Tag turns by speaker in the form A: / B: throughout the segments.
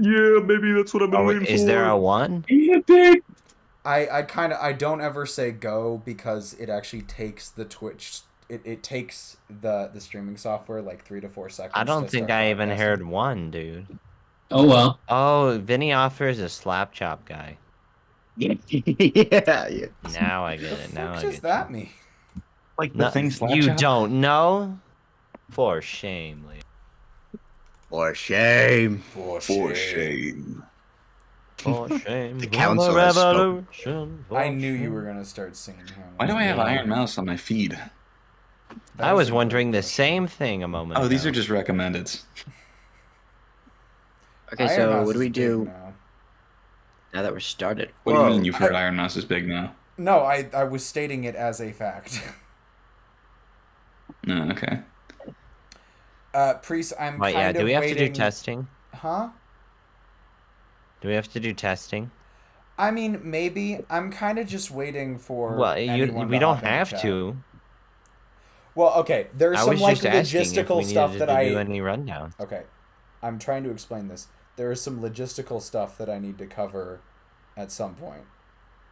A: Yeah, maybe that's what I've been waiting
B: Is there
A: for.
B: a one?
A: Yeah, dude.
C: I don't ever say go because it actually takes the Twitch it takes the streaming software like 3 to 4
B: I
C: seconds to
B: don't think
C: start
B: I even
C: broadcasting.
B: heard one, dude.
A: Oh well.
B: Oh, Vinny offers a slap chop guy.
A: Yeah, yeah.
B: Now I
C: The
B: get it. Now
C: fuck
B: I
C: does
B: get you.
C: that mean?
A: Like the
B: No,
A: thing slap
B: you
A: chop.
B: don't know? For shame, Lee.
D: For shame.
A: For shame.
B: For shame.
D: The
B: For
D: council
B: the
D: has spoken.
B: revolution.
C: I
B: For
C: knew you
B: shame.
C: were gonna start singing him.
A: Why do I have
B: Yeah.
A: Iron Mouse on my feed?
C: That
B: I
C: is
B: was
C: a great
B: wondering the
C: question.
B: same thing a moment ago.
A: Oh, these are just recommended.
D: Okay,
C: Iron
D: so
C: Mouse
D: what do
C: is
D: we
C: big
D: do
C: now.
D: now that we're started?
A: What do you
D: Whoa.
A: mean you've heard Iron Mouse is big now?
C: No, I was stating it as a fact.
A: No, okay.
C: Priest, I'm
B: Right, yeah,
C: kind
B: do
C: of
B: we have to do
C: waiting.
B: testing?
C: Huh?
B: Do we have to do testing?
C: I mean, maybe. I'm kind of just waiting for
B: Well,
C: anyone
B: we
C: to
B: don't
C: hop in the
B: have
C: chat.
B: to.
C: Well, okay. There's
B: I
C: some
B: was
C: like
B: just asking if
C: logistical
B: we
C: stuff
B: needed
C: that
B: to do
C: I.
B: any rundown.
C: Okay, I'm trying to explain this. There is some logistical stuff that I need to cover at some point,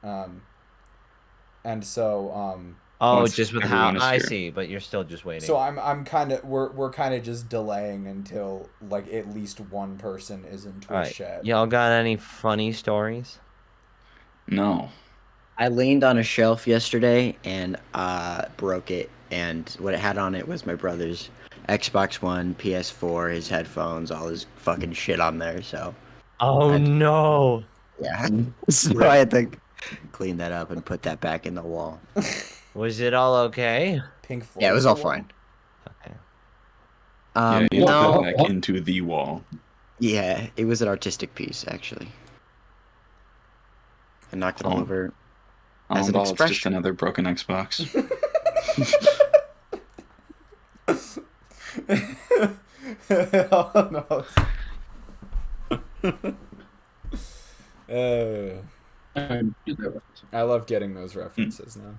C: and so
B: Oh,
A: Once
B: just with how
A: everyone is
B: I
A: here.
B: see, but you're still just waiting.
C: so I'm kind of we're kind of just delaying until like at least one person is in Twitch
B: All right,
C: chat.
B: y'all got any funny stories?
A: No.
D: I leaned on a shelf yesterday and broke it, and what it had on it was my brother's Xbox One, PS4, his headphones, all his fucking shit on there. So
B: Oh
D: I'd-
B: no!
D: yeah, so I had to clean that up and put that back in the wall.
B: Was it all okay?
C: Pink Floyd.
D: Yeah, it was all fine.
B: Okay.
A: Yeah, you have to
D: No,
A: put it back into the wall.
D: yeah, it was an artistic piece actually. I knocked it all
A: Oh.
D: over.
A: Oh,
D: As an
A: well, it's just
D: expression.
A: another broken Xbox.
C: Oh, no. I love getting those references now.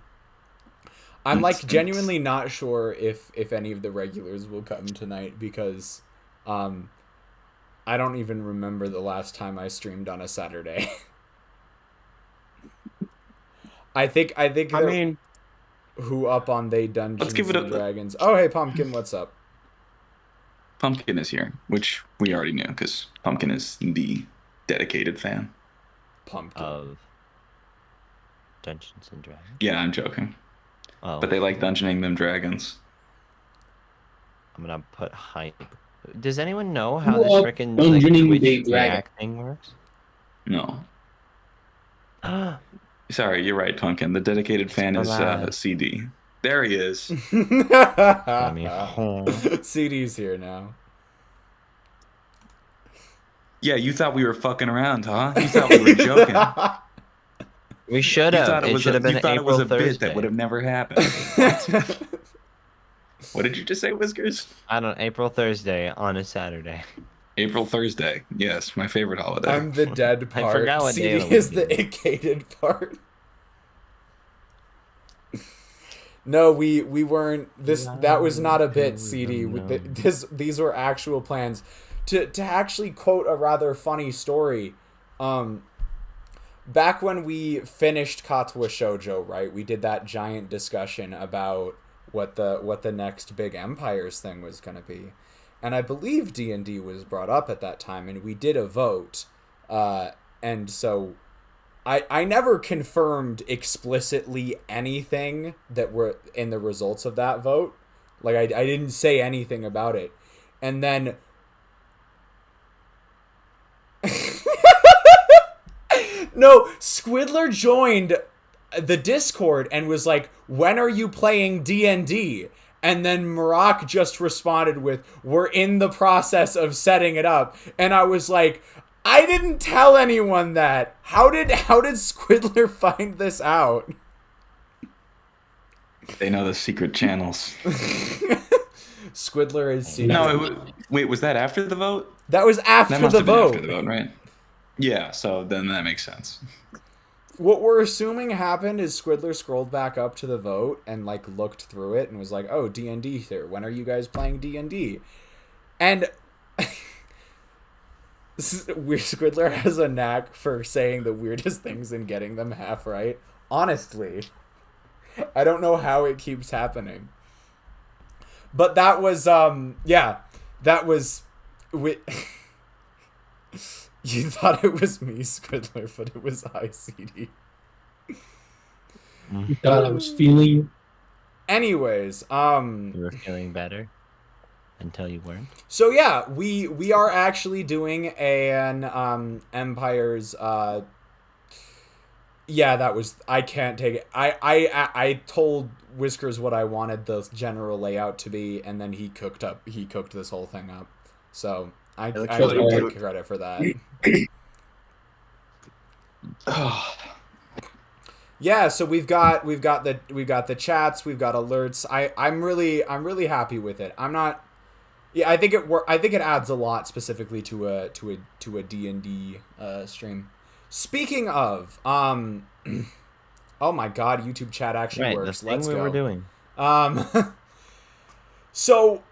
C: I'm like genuinely not sure if any of the regulars will come tonight because I don't even remember the last time I streamed on a Saturday. I think
B: I
C: they're-
B: mean,
C: who up on they Dungeons
A: Let's give it
C: and
A: a-
C: Dragons. Oh, hey Pumpkin, what's up?
A: Pumpkin is here, which we already knew because Pumpkin is the dedicated fan.
C: Pumpkin.
B: of Dungeons and Dragons.
A: Yeah, I'm joking.
B: Oh,
A: But they like dungeoning them dragons.
B: I'm gonna put hype. Does anyone know how
E: Well,
B: this freaking like,
E: dungeoning
B: Twitch
E: the dragon.
B: React thing works?
A: No.
B: I
A: Sorry, you're right, Pumpkin. The dedicated fan is
B: alive.
A: CD. There he is.
B: mean,
C: CD's here now.
A: Yeah, you thought we were fucking around, huh? You thought we were joking.
B: we should
A: You
B: have.
A: thought
B: It should have been
A: you thought it
B: April
A: was a
B: Thursday.
A: bit that would have never happened. What did you just say, Whiskers?
B: I don't. April Thursday on a Saturday.
A: April Thursday. Yes, my favorite holiday.
C: I'm the dead
B: I
C: part.
B: forgot what day
C: CD
B: of the
C: is
B: week
C: the
B: it
C: icated part. No, we weren't. That was not a bit, CD. These were actual plans. To actually quote a rather funny story, back when we finished Katsuo Shoujo, right? We did that giant discussion about what the next big empires thing was going to be, and I believe D&D was brought up at that time, and we did a vote, and so I never confirmed explicitly anything that were in the results of that vote. Like I didn't say anything about it, and then. No, Squidler joined the Discord and was like, "When are you playing D&D?" And then Mirrac just responded with, "We're in the process of setting it up." And I was like, "I didn't tell anyone that. How did Squidler find this out?"
A: They know the secret channels.
C: Squidler is secret.
A: No, wait, was that after the vote?
C: That was
A: That
C: after
A: must
C: the
A: have been
C: vote.
A: after the vote, right? Yeah, so then that makes sense.
C: What we're assuming happened is Squidler scrolled back up to the vote and like looked through it and was like, "Oh, D&D here. When are you guys playing D&D?" And Weird Squiddler has a knack for saying the weirdest things and getting them half right. Honestly, I don't know how it keeps happening. But that was that was you thought it was me, Squiddler, but it was ICD.
E: You thought I was feeling.
C: Anyways,
B: You were feeling better until you weren't.
C: so yeah, we are actually doing an Empire's yeah, that was I can't take it. I told Whiskers what I wanted the general layout to be, and then he cooked this whole thing up. So I
D: looks
C: I
E: really
C: really
E: good.
C: take credit for that.
A: Oh,
C: Yeah, so we've got the chats, we've got alerts. I'm really happy with it. I'm not. Yeah, I think it adds a lot specifically to a D&D stream. Speaking of, oh my God, YouTube chat actually
B: Right,
C: works.
B: the thing
C: Let's
B: we
C: go.
B: were doing.
C: So,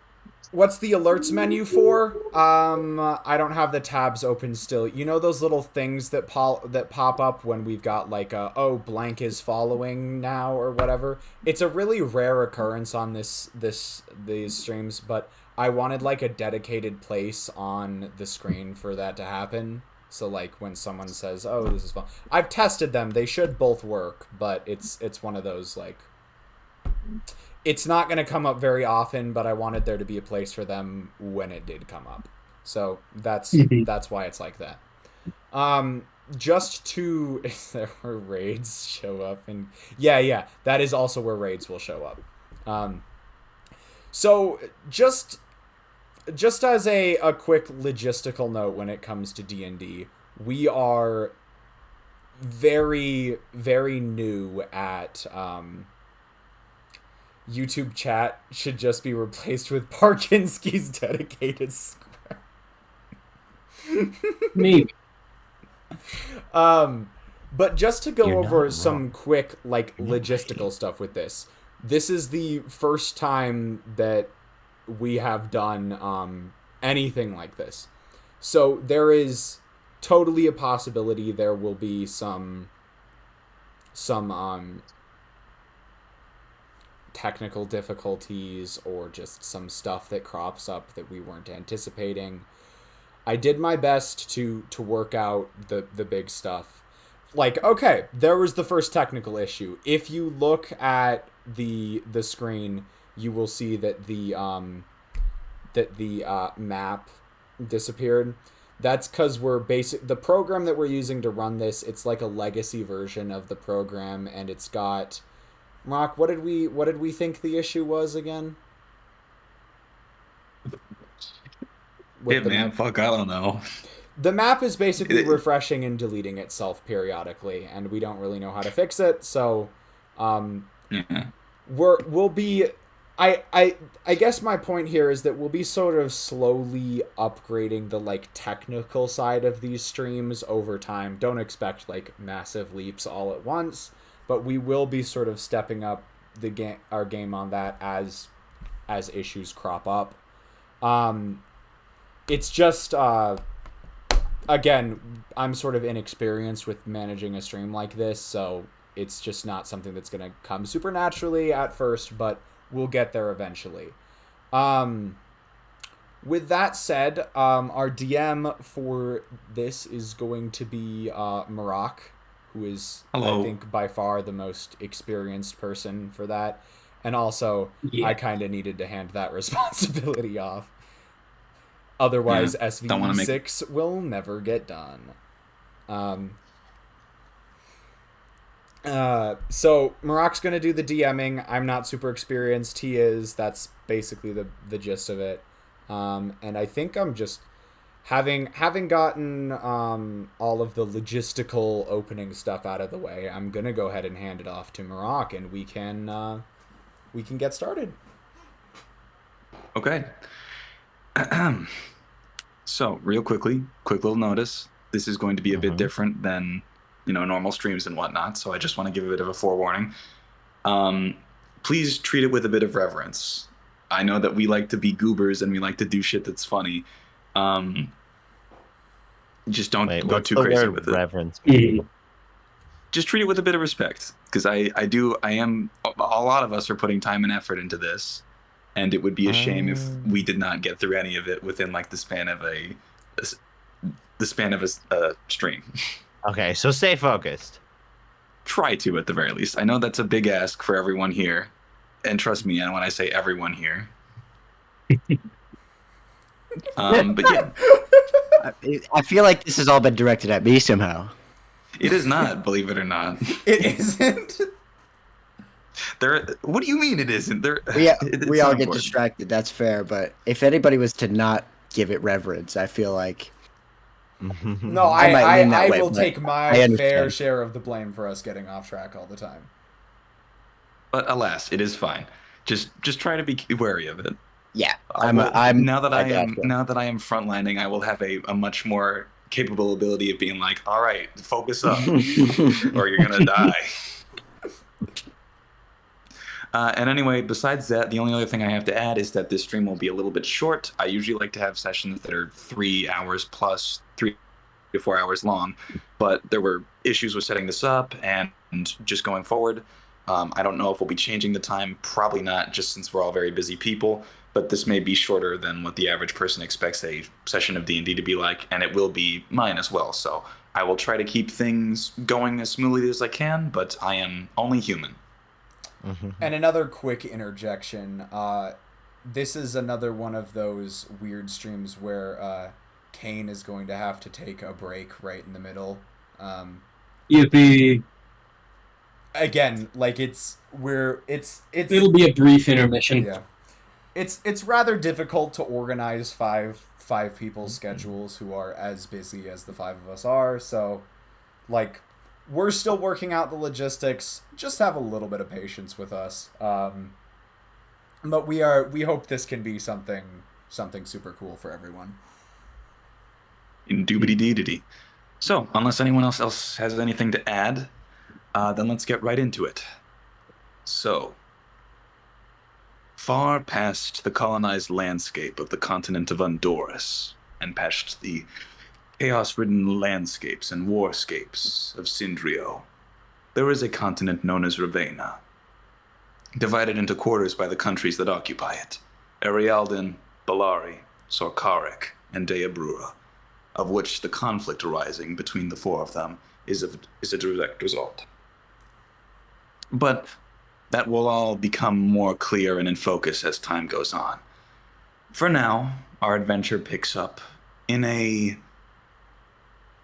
C: what's the alerts menu for? I don't have the tabs open still. You know those little things that pop up when we've got like oh, blank is following now or whatever. It's a really rare occurrence on these streams, but I wanted like a dedicated place on the screen for that to happen. So like when someone says, "Oh, this is fun," I've tested them; they should both work, but it's one of those like. It's not going to come up very often, but I wanted there to be a place for them when it did come up. So that's why it's like that. Just to if there were raids show up, and yeah, that is also where raids will show up. So just as a quick logistical note when it comes to D&D, we are very, very new at YouTube chat should just be replaced with Parkinski's dedicated square.
E: Maybe.
C: But just to go
B: You're
C: over
B: not
C: some
B: wrong.
C: quick like
B: You're not
C: logistical stuff with this. This is the first time that we have done anything like this. So there is totally a possibility there will be some technical difficulties or just some stuff that crops up that we weren't anticipating. I did my best to work out the big stuff. Like, okay, there was the first technical issue. If you look at the screen, you will see that the map disappeared. That's because the program that we're using to run this, it's like a legacy version of the program, and it's got Rock, what did we think the issue was again?
A: hey man, fuck, I don't know.
C: The map is basically refreshing and deleting itself periodically, and we don't really know how to fix it. So,
A: Yeah.
C: we'll be. I guess my point here is that we'll be sort of slowly upgrading the like technical side of these streams over time. Don't expect like massive leaps all at once. But we will be sort of stepping up our game on that as issues crop up. It's just again, I'm sort of inexperienced with managing a stream like this, so it's just not something that's gonna come super naturally at first, but we'll get there eventually. With that said, our DM for this is going to be Mirrac, who is,
A: Hello.
C: I think, by far the most experienced person for that. And also,
E: Yeah.
C: I kind of needed to hand that responsibility off. Otherwise,
A: don't wanna make-
C: SVE6 will never get done. So, Mirac's going to do the DMing. I'm not super experienced. He is. That's basically the gist of it. And I think I'm just... Having gotten all of the logistical opening stuff out of the way, I'm gonna go ahead and hand it off to Mirrac, and we can get started.
A: Okay. So, real quick little notice. This is going to be a bit different than, normal streams and whatnot, so I just want to give a bit of a forewarning. Please treat it with a bit of reverence. I know that we like to be goobers and we like to do shit that's funny. Just don't
B: Wait,
A: go
B: what's
A: too
B: the
A: crazy
B: word
A: with it.
B: reverence?
A: Just treat it with a bit of respect, because I am. A lot of us are putting time and effort into this, and it would be a shame if we did not get through any of it within like the span of a stream.
B: Okay, so stay focused.
A: Try to, at the very least. I know that's a big ask for everyone here, and trust me, and when I say everyone here. But yeah,
D: I feel like this has all been directed at me somehow.
A: it is not. Believe it or not,
C: It isn't.
A: What do you mean it isn't?
D: We
A: It's
D: all
A: not
D: get
A: important.
D: distracted. That's fair, but if anybody was to not give it reverence, I feel like
C: No,
D: I might lean that
C: I
D: way,
C: will
D: but
C: take
D: I
C: my
D: understand.
C: fair share of the blame for us getting off track all the time.
A: But alas, it is fine. Just try to be wary of it.
D: yeah,
A: Now that I am
D: gotcha.
A: frontlining, I will have a much more capable ability of being like, all right, focus up, or you're gonna die. And anyway, besides that, the only other thing I have to add is that this stream will be a little bit short. I usually like to have sessions that are 3 hours plus 3 to 4 hours long, but there were issues with setting this up and just going forward. I don't know if we'll be changing the time. Probably not, just since we're all very busy people. But this may be shorter than what the average person expects a session of D&D to be like, and it will be mine as well. So I will try to keep things going as smoothly as I can, but I am only human.
C: And another quick interjection. This is another one of those weird streams where Kane is going to have to take a break right in the middle.
E: Yippee.
C: Again, like it's
E: It'll be a brief intermission.
C: yeah. It's rather difficult to organize five people's schedules who are as busy as the 5 of us are. So, like, we're still working out the logistics. Just have a little bit of patience with us. But we hope this can be something super cool for everyone.
A: Indubidy-dee-dee. So, unless anyone else has anything to add, then let's get right into it. So, far past the colonized landscape of the continent of Honduras, and past the chaos-ridden landscapes and warscapes of Sindrio, there is a continent known as Raveina, divided into quarters by the countries that occupy it: Erialdan, Balari, Sorkarek, and Deabrura, of which the conflict arising between the 4 of them is a direct result. But that will all become more clear and in focus as time goes on. For now, our adventure picks up in a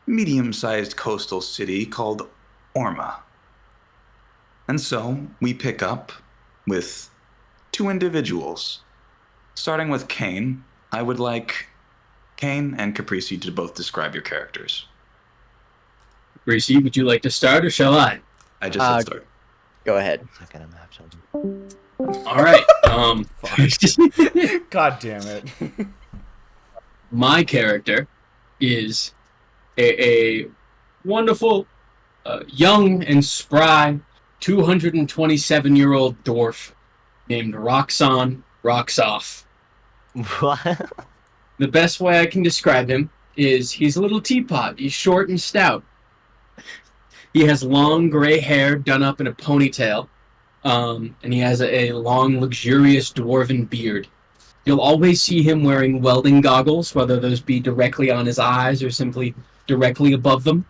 A: medium-sized coastal city called Orma. And so we pick up with 2 individuals. Starting with Kane, I would like Kane and Caprisi to both describe your characters.
E: Gracie, would you like to start or shall I?
A: I just said start.
D: Go ahead.
B: Second, I'm gonna have something.
E: All right.
C: God damn it.
E: My character is a wonderful, young and spry 227-year-old dwarf named Roxanne Roxoff.
B: What?
E: The best way I can describe him is he's a little teapot. He's short and stout. He has long gray hair done up in a ponytail, and he has a long, luxurious dwarven beard. You'll always see him wearing welding goggles, whether those be directly on his eyes or simply directly above them.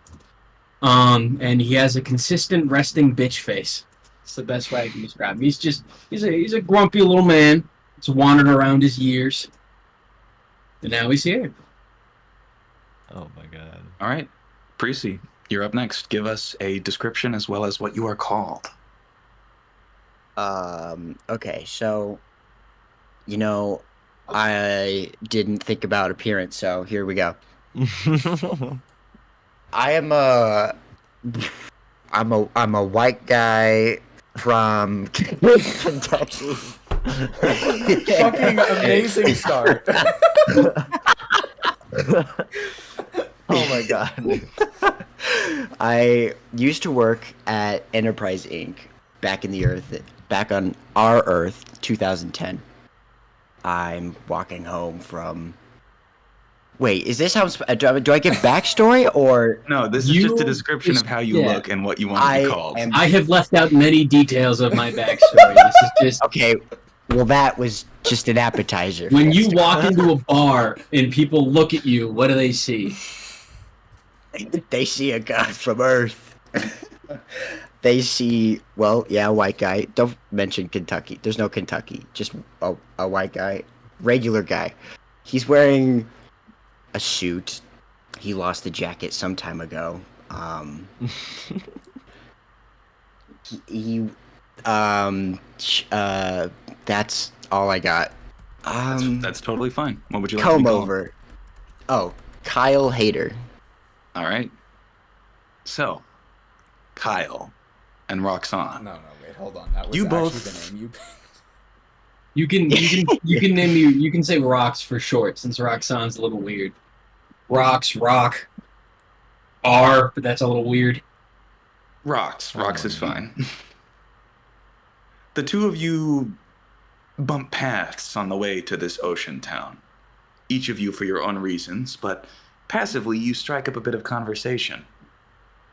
E: And he has a consistent resting bitch face. It's the best way I can describe him. He's a grumpy little man. He's wandered around his years. And now he's here.
B: Oh my god.
A: All right, Prissy, you're up next. Give us a description as well as what you are called.
D: Okay, so, I didn't think about appearance, so here we go. I'm a white guy from Kentucky.
C: Fucking amazing start.
D: Oh my god. I used to work at Enterprise Inc. back on our Earth, 2010. I'm walking home from Wait, is this how do I give backstory or
A: No, this is just a description of how you look and what you want to be called.
E: I have left out many details of my backstory. This is just
D: okay? Well, that was just an appetizer.
E: when you
D: first.
E: walk into a bar and people look at you, what do they see?
D: They see a guy from Earth. They see, well, yeah, a white guy. Don't mention Kentucky. There's no Kentucky. Just a white guy, regular guy. He's wearing a suit. He lost a jacket some time ago. That's all I got.
A: That's totally fine. What would you like to
D: Comb
A: be called?
D: over. Oh, Kyle Hader.
A: All right. So, Kyle and Roxanne.
C: No, wait, hold on. That was
A: You
C: actually
A: both-
C: the name you.
E: You can name you can say Rocks for short since Roxanne's a little weird. Rocks, Rock, R, but that's a little weird.
A: Rocks is fine. The two of you bump paths on the way to this ocean town. Each of you for your own reasons, but passively you strike up a bit of conversation.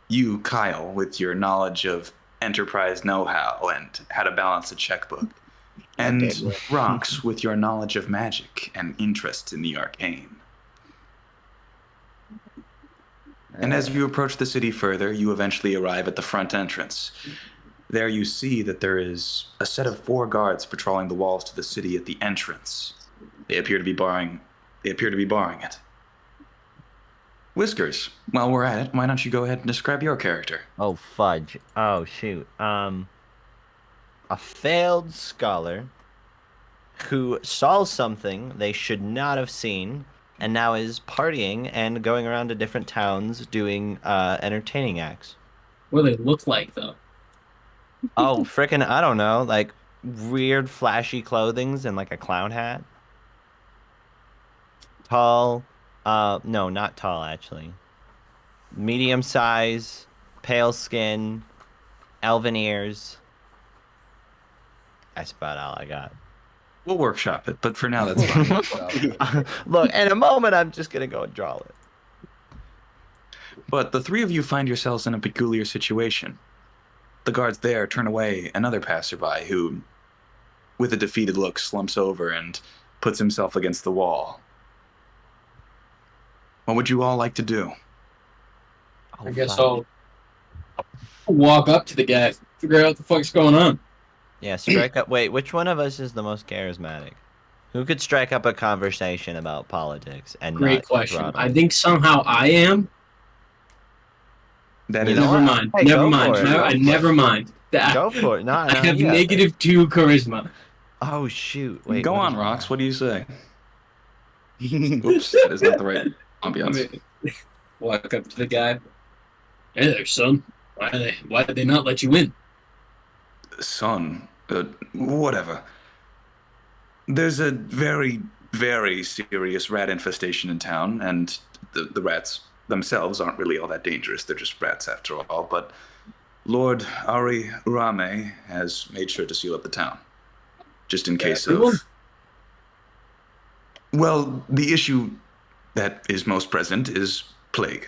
A: You, Kyle, with your knowledge of enterprise know-how and how to balance a checkbook. And
D: Okay.
A: Rox with your knowledge of magic and interest in the arcane. And as you approach the city further, you eventually arrive at the front entrance. There you see that there is a set of 4 guards patrolling the walls to the city at the entrance. They appear to be barring it. Whiskers, while we're at it, why don't you go ahead and describe your character?
B: Oh fudge. Oh shoot. A failed scholar who saw something they should not have seen and now is partying and going around to different towns doing entertaining acts.
E: What do they look like though?
B: Oh, frickin' I don't know, like weird flashy clothings and like a clown hat. Tall, no, not tall actually. Medium size, pale skin, elven ears. That's about all I got.
A: We'll workshop it, but for now that's fine.
B: Look, in a moment I'm just gonna go and draw it.
A: But the 3 of you find yourselves in a peculiar situation. The guards there turn away another passerby who, with a defeated look, slumps over and puts himself against the wall. What would you all like to do?
B: Oh,
E: I guess
B: fuck.
E: I'll walk up to the guy, figure out what the fuck's going on.
B: Yeah, strike up. Wait, which one of us is the most charismatic? Who could strike up a conversation about politics and
E: Great
B: not
E: question.
B: throttle?
E: I think somehow I am.
A: That
B: You
A: is
B: know
E: Never
B: what?
E: mind.
B: Hey,
E: Never
B: go
E: mind.
B: for it,
E: No,
B: go
E: I
B: for
E: never mind.
B: Go for it. No,
E: I have
B: yeah.
E: -2 charisma.
B: Oh shoot! Wait.
A: Go
B: what
A: on,
B: is
A: Rox.
B: that?
A: What do you say? Oops, that is not the right ambiance.
E: Walk up to the guy. Hey there, son. Why did they not let you in?
A: Son, whatever. There's a very, very serious rat infestation in town, and the rats themselves aren't really all that dangerous. They're just rats after all. But Lord Ari Rame has made sure to seal up the town, just in case
E: everyone?
A: of. Well, the issue that is most present is plague.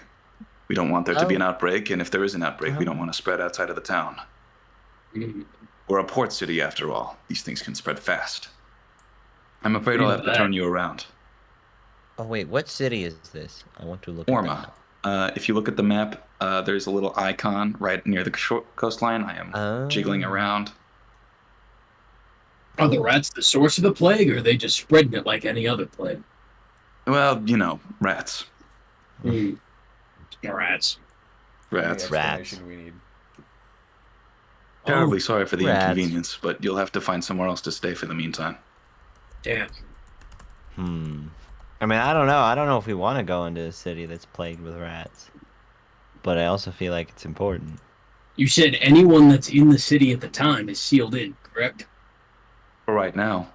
A: We don't want there to be an outbreak, and if there is an outbreak, we don't want to spread outside of the town.
E: Mm.
A: We're a port city, after all. These things can spread fast. I'm afraid I'll have to turn you around.
B: Oh wait, what city is this? I want to look. at
A: Orma. If you look at the map, there's a little icon right near the coastline. I am
B: that.
A: jiggling around.
E: Are the rats the source of the plague, or are they just spreading it like any other plague?
A: Well, you know, rats.
E: Mm. Rats.
A: Rats.
C: The explanation we need.
A: Terribly sorry for the
B: rats.
A: inconvenience, but you'll have to find somewhere else to stay for the meantime.
E: Damn.
B: I mean, I don't know. I don't know if we want to go into a city that's plagued with rats. But I also feel like it's important.
E: You said anyone that's in the city at the time is sealed in, correct?
A: For right now,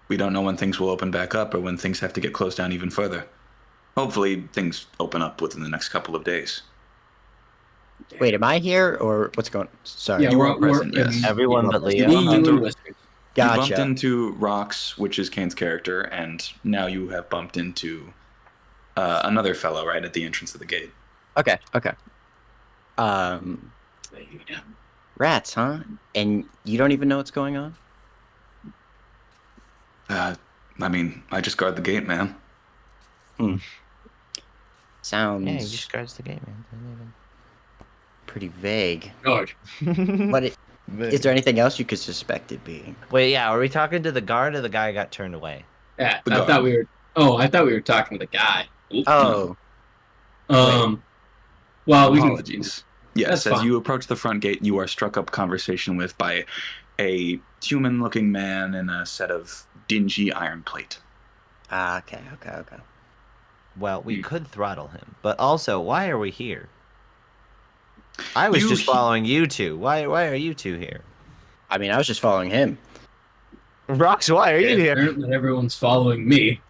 A: we don't know when things will open back up or when things have to get closed down even further. Hopefully, things open up within the next couple of days.
D: Wait, am I here or what's going? Sorry.
E: Yeah,
A: You
E: we're
A: are present, yes.
B: Everyone but
E: Me,
B: Leo.
E: you,
A: Hunter.
E: and Whiskers.
A: You bumped
D: Gotcha.
A: into Rox, which is Kane's character, and now you have bumped into Another fellow right at the entrance of the gate.
D: Okay. Um,
E: Raveina.
D: rats, huh? And you don't even know what's going on?
A: I mean, I just guard the gate, man.
D: Sounds
B: Yeah, he just guards the gate, man.
D: pretty vague.
E: Guard.
D: But is there anything else you could suspect it being?
B: Wait, yeah, are we talking to the guard or the guy got turned away?
E: Yeah,
A: The
E: I
A: guard.
E: thought we were. Oh, I thought we were talking to the guy. Oops.
D: Oh,
E: Well, we can.
A: Apologies. Yes,
E: That's
A: as
E: fine.
A: you approach the front gate, you are struck up conversation with by a human-looking man in a set of dingy iron plate.
D: okay.
B: Well, we
E: Hmm.
B: could throttle him, but also, why are we here? I was
A: You
B: just
A: he-
B: following you two. Why are you two here?
D: I mean, I was just following him.
B: Rox, why are you here?
E: Apparently, everyone's following me.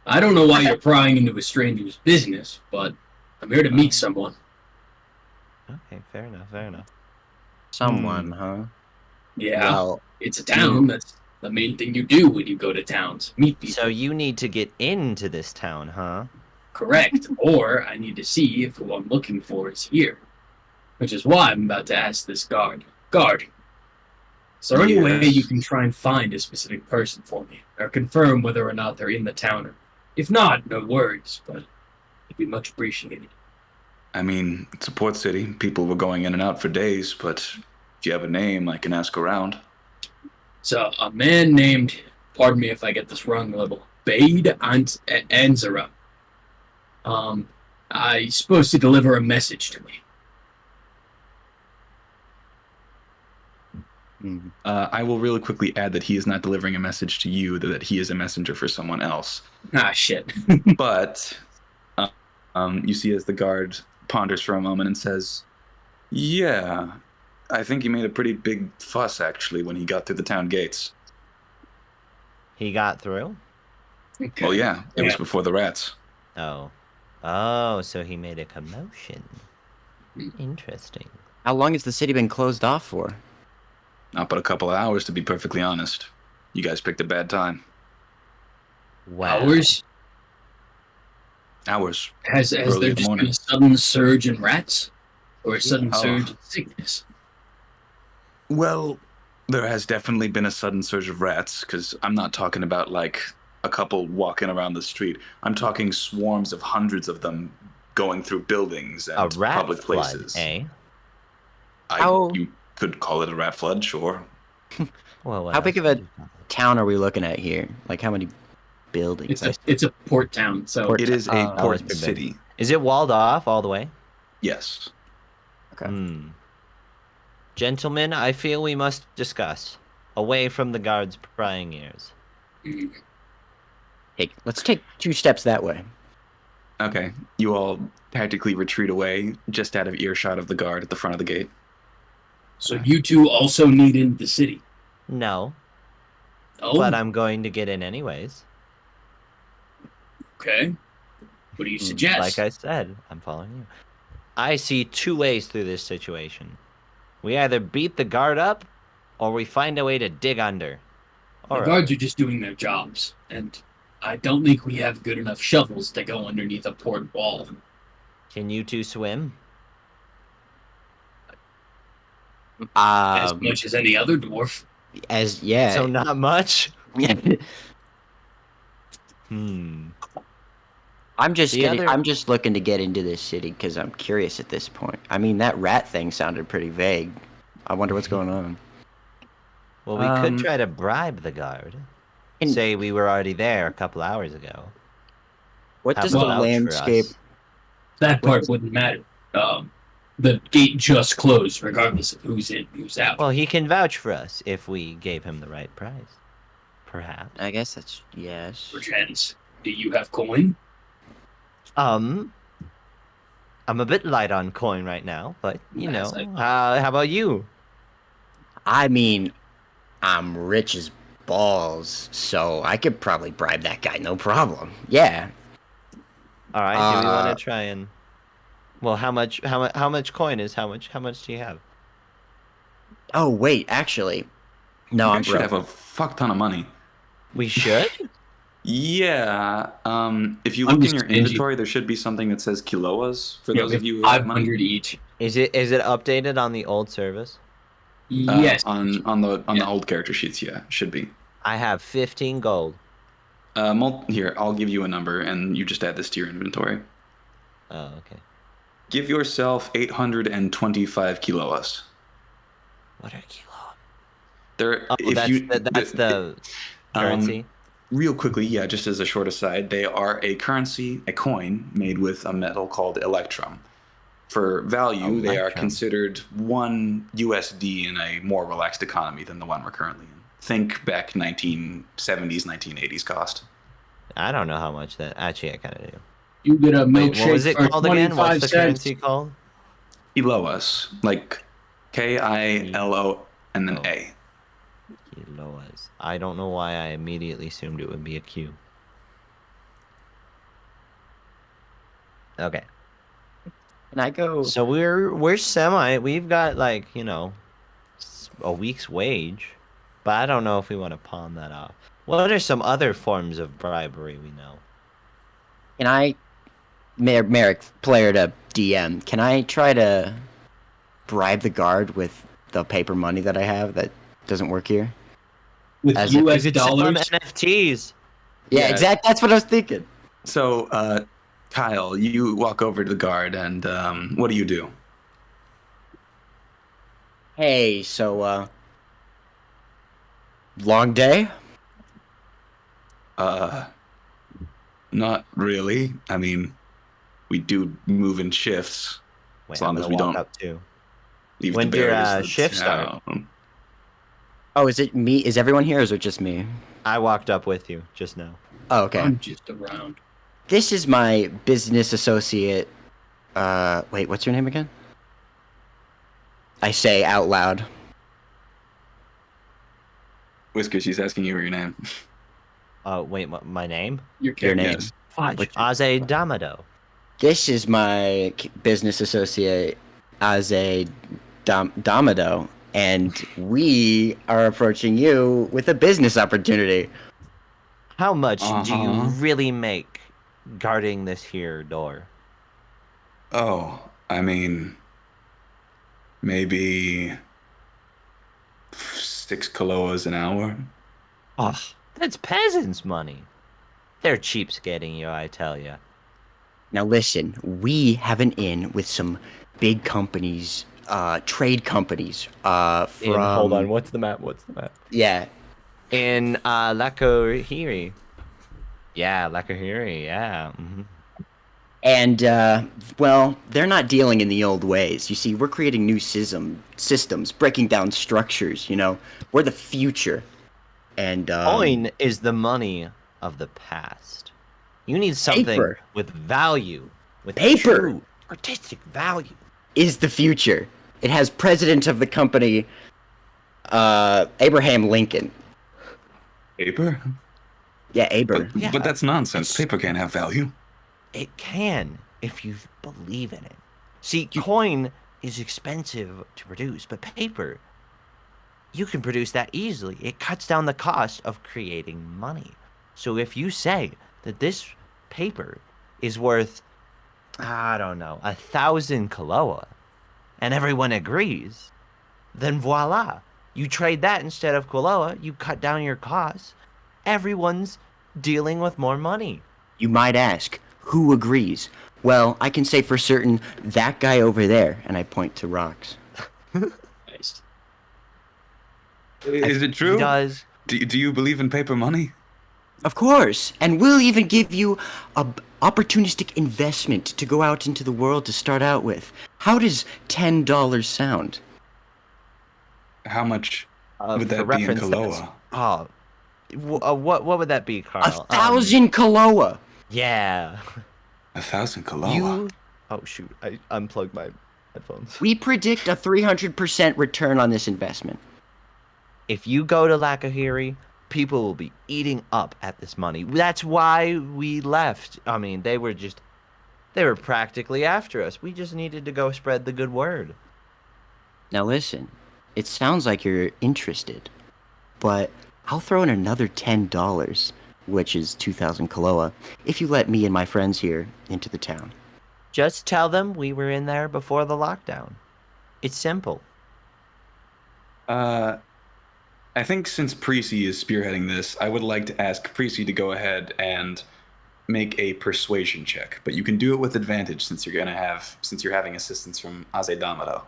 E: I don't know why you're prying into a stranger's business, but I'm here to meet someone.
B: Okay, fair enough.
D: Someone, huh?
E: Yeah,
D: Well,
E: it's a town. That's the main thing you do when you go to towns. Meet people.
B: So you need to get into this town, huh?
E: Correct. Or I need to see if who I'm looking for is here. Which is why I'm about to ask this guard. Guard, is there any way
A: Yes.
E: you can try and find a specific person for me? Or confirm whether or not they're in the town? Or if not, no worries, but it'd be much appreciated.
A: I mean, it's a port city. People were going in and out for days, but if you have a name, I can ask around.
E: So, a man named, pardon me if I get this wrong a little, Bade Anzara. He's supposed to deliver a message to me.
A: I will really quickly add that he is not delivering a message to you, that he is a messenger for someone else.
E: Ah, shit.
A: But you see as the guard ponders for a moment and says, "Yeah, I think he made a pretty big fuss, actually, when he got through the town gates."
B: He got through?
E: Okay.
A: Oh, yeah, it was
E: Yeah.
A: before the rats.
B: Oh, so he made a commotion. Interesting.
D: how long has the city been closed off for?
A: Not but a couple of hours, to be perfectly honest. You guys picked a bad time.
B: Wow.
E: Hours?
A: Hours.
E: Has
A: Early
E: there
A: in the
E: just been
A: morning.
E: a sudden surge in rats? Or a sudden
A: Oh.
E: surge in sickness?
A: Well, there has definitely been a sudden surge of rats, because I'm not talking about, like, a couple walking around the street. I'm talking swarms of hundreds of them going through buildings
B: A
A: and
B: rat
A: public
B: flood,
A: places.
B: eh?
D: How-
A: You could call it a rat flood, sure.
B: Well, what
D: How
B: else
D: big of
B: would
D: a
B: you call it?
D: town are we looking at here? Like, how many buildings?
E: It's a port town, so
D: Port-
A: It is a
D: Oh,
A: port
B: it's pretty big.
A: city.
B: Is it walled off all the way?
A: Yes.
D: Okay.
B: Hmm. Gentlemen, I feel we must discuss. Away from the guard's prying ears.
D: Let's take 2 steps that way.
A: Okay. You all tactically retreat away, just out of earshot of the guard at the front of the gate.
E: so you two also need into the city.
B: No,
E: Oh,
B: but I'm going to get in anyways.
E: okay. What do you suggest?
B: Like I said, I'm following you. I see 2 ways through this situation. We either beat the guard up, or we find a way to dig under.
E: The
B: Alright.
E: guards are just doing their jobs, and I don't think we have good enough shovels to go underneath a port wall.
B: Can you 2 swim?
E: As much as any other dwarf.
D: Yeah.
B: So not much.
D: I'm just
B: The other-
D: I'm just looking to get into this city because I'm curious at this point. I mean, that rat thing sounded pretty vague. I wonder what's going on.
B: Well, we
D: Um,
B: could try to bribe the guard.
D: And-
B: Say we were already there a couple hours ago.
D: What
B: Have
D: does
B: them
D: the
B: vouch for
D: landscape?
B: us.
E: That part wouldn't matter. The gate just closed, regardless of who's in, who's out.
B: Well, he can vouch for us if we gave him the right price. Perhaps.
D: I guess that's yes.
E: Perchance, do you have coin?
B: I'm a bit light on coin right now, but you know.
E: Yes,
B: How about you?
D: I mean, I'm rich as balls, so I could probably bribe that guy, no problem. Yeah.
B: All right. Do we want
D: Uh,
B: to try and? Well, how much? How much coin is how much? How much do you have?
D: Oh wait, actually, no,
A: You
D: I'm
A: guys should
D: broke.
A: have a fuck ton of money.
B: We should.
A: Yeah. If you
E: I'm
A: look in
E: just
A: your
E: stingy.
A: inventory, there should be something that says kiloas for
E: Yeah,
A: those
E: we
A: of
E: have
A: you who have money.
E: 500 each.
B: Is it updated on the old service?
E: Yes.
A: On the
E: Yeah.
A: old character sheets, yeah, should be.
B: I have 15 gold.
A: Here, I'll give you a number, and you just add this to your inventory.
B: Oh, okay.
A: Give yourself 825 kiloas.
B: What are kilo?
A: There,
B: Oh,
A: if
B: that's
A: you,
B: that's the currency.
A: Real quickly, yeah, just as a short aside, they are a currency, a coin made with a metal called electrum. For value, they are
B: Electrum.
A: considered 1 USD in a more relaxed economy than the one we're currently in. Think back 1970s, 1980s cost.
B: I don't know how much that. Actually, I kind of do.
E: You get a
B: Wait,
E: milkshake
B: what was it
E: for
B: called again?
E: 25
B: What's the
E: cents.
B: currency called?
A: Kiloas, like KILO and then
B: Oh.
A: A.
B: Kiloas. I don't know why I immediately assumed it would be a Q. Okay.
D: Can I go?
B: So we're semi. We've got like a week's wage, but I don't know if we want to pawn that off. What are some other forms of bribery we know?
D: Can I, Merrick, player to DM? Can I try to bribe the guard with the paper money that I have that doesn't work here?
E: With
D: As if you
E: US
B: You could sell them
E: dollars.
B: NFTs.
D: Yeah,
A: Yeah.
D: exactly. That's what I was thinking.
A: So, Kyle, you walk over to the guard, and what do you do?
D: Hey, so long day?
A: Not really. I mean, we do move in shifts.
B: Wait,
A: As long
B: I'm
A: as
B: gonna
A: we
B: walk
A: don't
B: up too.
A: leave
B: When
A: the
B: did your,
A: barriers of the
B: shift start?
A: town.
D: Oh, is it me? Is everyone here, or is it just me?
B: I walked up with you just now.
D: Oh, okay.
E: I'm just around.
D: This is my business associate. Wait, what's your name again? I say out loud.
A: Whisker, she's asking you your name.
B: Wait, my name?
E: Your
D: Your name.
A: Yes.
E: Fudge.
B: Aze Damado.
D: This is my business associate, Aze Damado, and we are approaching you with a business opportunity.
B: How much do you
A: Uh-huh.
B: really make guarding this here door?
A: Oh, I mean, maybe 6 kiloas an hour.
B: Oh, that's peasants' money. They're cheapskating you, I tell you.
D: Now listen, we have an in with some big companies, trade companies, from...
B: what's the map?
D: Yeah,
B: In Lakohiri. Yeah, Lakohiri, yeah.
D: and, well, they're not dealing in the old ways. You see, we're creating new systems, breaking down structures, We're the future. And,
B: Coin is the money of the past. You need something
D: Paper.
B: with value, with
D: Paper.
B: true artistic value.
D: is the future. It has president of the company, Abraham Lincoln.
A: Paper?
D: Yeah, Aber.
A: But,
B: Yeah.
A: but that's nonsense. Paper can't have value.
B: It can if you believe in it. See, coin is expensive to produce, but paper, you can produce that easily. It cuts down the cost of creating money. So if you say that this paper is worth, I don't know, 1,000 Kaloa, and everyone agrees, then voila. You trade that instead of Kaloa, you cut down your costs. Everyone's dealing with more money.
D: You might ask, who agrees? Well, I can say for certain that guy over there, and I point to rocks.
E: Nice.
A: Is it
B: He
A: true?
B: does.
A: Do you believe in paper money?
D: Of course, and we'll even give you a opportunistic investment to go out into the world to start out with. How does $10 sound?
A: How much would
B: For
A: that be in
B: reference, that's-
A: Kaloa?
B: Oh, what would that be, Carl?
D: 1,000 Kaloa!
B: Yeah.
A: 1,000 Kaloa.
B: You. Oh shoot! I unplugged my headphones.
D: We predict a 300% return on this investment.
B: If you go to Lakohiri, people will be eating up at this money. That's why we left. I mean, they were practically after us. We just needed to go spread the good word.
D: Now listen, it sounds like you're interested, but I'll throw in another $10 which is 2,000 Kaloa, if you let me and my friends here into the town.
B: Just tell them we were in there before the lockdown. It's simple.
A: I think since Precy is spearheading this, I would like to ask Precy to go ahead and make a persuasion check, but you can do it with advantage since you're having assistance from Azedamado.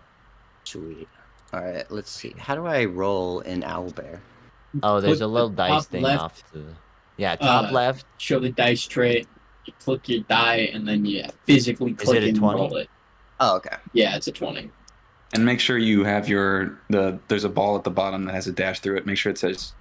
D: Sweet. All right, let's see. How do I roll in Owlbear?
B: Oh, there's
E: Click
B: a little
E: the
B: dice
E: top
B: thing
E: left.
B: off to the... Yeah, top left.
E: Show the dice tray. You click your die, and then you physically
B: Is
E: click
B: it a
E: and
B: 20?
E: roll it.
D: Oh, okay.
E: Yeah, it's a 20.
A: And make sure you have there's a ball at the bottom that has a dash through it. Make sure it says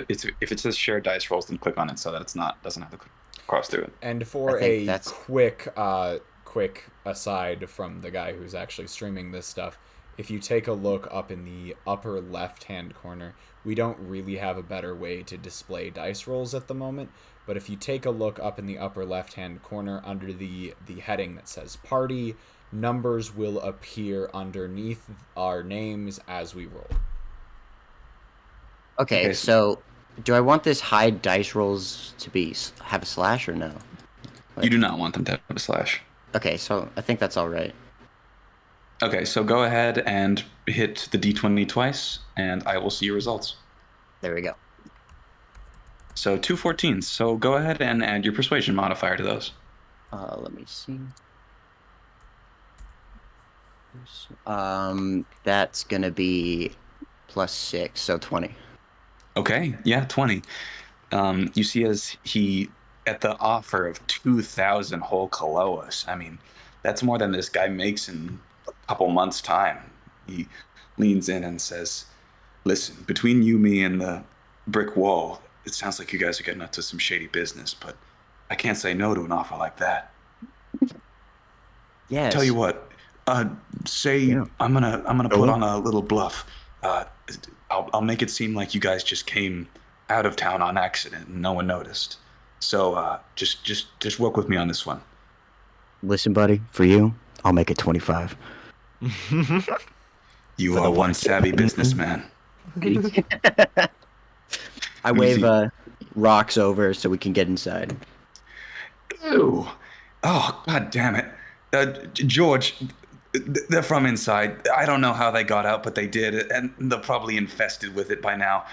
A: if it says share dice rolls, then click on it so that doesn't have to cross through it.
C: And for
D: I think
C: a
D: that's-
C: quick aside from the guy who's actually streaming this stuff, if you take a look up in the upper left-hand corner, we don't really have a better way to display dice rolls at the moment, but if you take a look up in the upper left-hand corner under the heading that says party, numbers will appear underneath our names as we roll.
D: Okay, so do I want this hide dice rolls to have a slash or no?
A: You do not want them to have a slash.
D: Okay, so I think that's all right.
A: Okay, so go ahead and hit the d20 twice, and I will see your results.
D: There we go.
A: So 2 14s. So go ahead and add your persuasion modifier to those.
D: Let me see. That's gonna be +6, so 20.
A: Okay, yeah, 20. You see as he, at the offer of 2,000 whole Kaloas, I mean, that's more than this guy makes in a couple months' time. He leans in and says, listen, between you, me, and the brick wall, it sounds like you guys are getting up to some shady business, but I can't say no to an offer like that.
D: Yes.
A: Tell you what, say
D: Yeah.
A: I'm gonna put on a little bluff. I'll make it seem like you guys just came out of town on accident and no one noticed. So just work with me on this one.
D: Listen, buddy, for you, I'll make it 25.
A: You
D: For
A: are
D: the
A: one
D: one.
A: savvy businessman.
D: I wave rocks over so we can get inside.
A: Ew. Oh, god damn it. George, they're from inside. I don't know how they got out, but they did, and they're probably infested with it by now.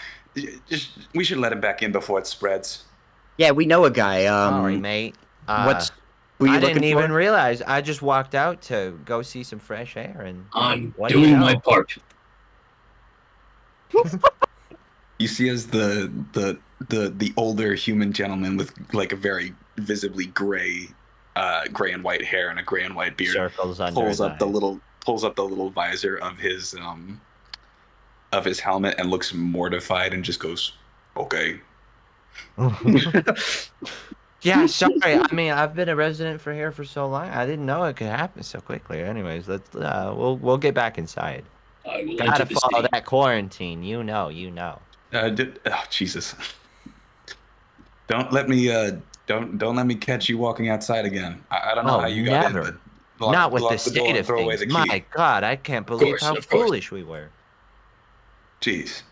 A: We should let him back in before it spreads.
D: Yeah, we know a guy.
B: Sorry, mate.
D: What's were you
B: I didn't
D: looking
B: even
D: for?
B: realize. I just walked out to go see some fresh air, and
E: I'm
B: what do you
E: doing
B: know?
E: my part.
A: You see as the older human gentleman with like a very visibly gray and white hair and a gray and white beard
B: Circles under
A: pulls
B: his
A: up the
B: eyes.
A: little visor of his helmet and looks mortified and just goes, "Okay."
B: Yeah, sorry. I mean, I've been a resident for here for so long. I didn't know it could happen so quickly. Anyways, let's we'll get back inside.
E: I will
B: Gotta
E: enter the
B: follow
E: city.
B: that quarantine. You know.
A: Jesus! Don't let me catch you walking outside again. I don't know
B: Oh,
A: how you got
B: never.
A: in, but
B: Not with the
A: door
B: state
A: and
B: of
A: throw away
B: things.
A: the key.
B: My God, I can't believe
E: course,
B: how
E: of course.
B: foolish we were.
A: Jeez.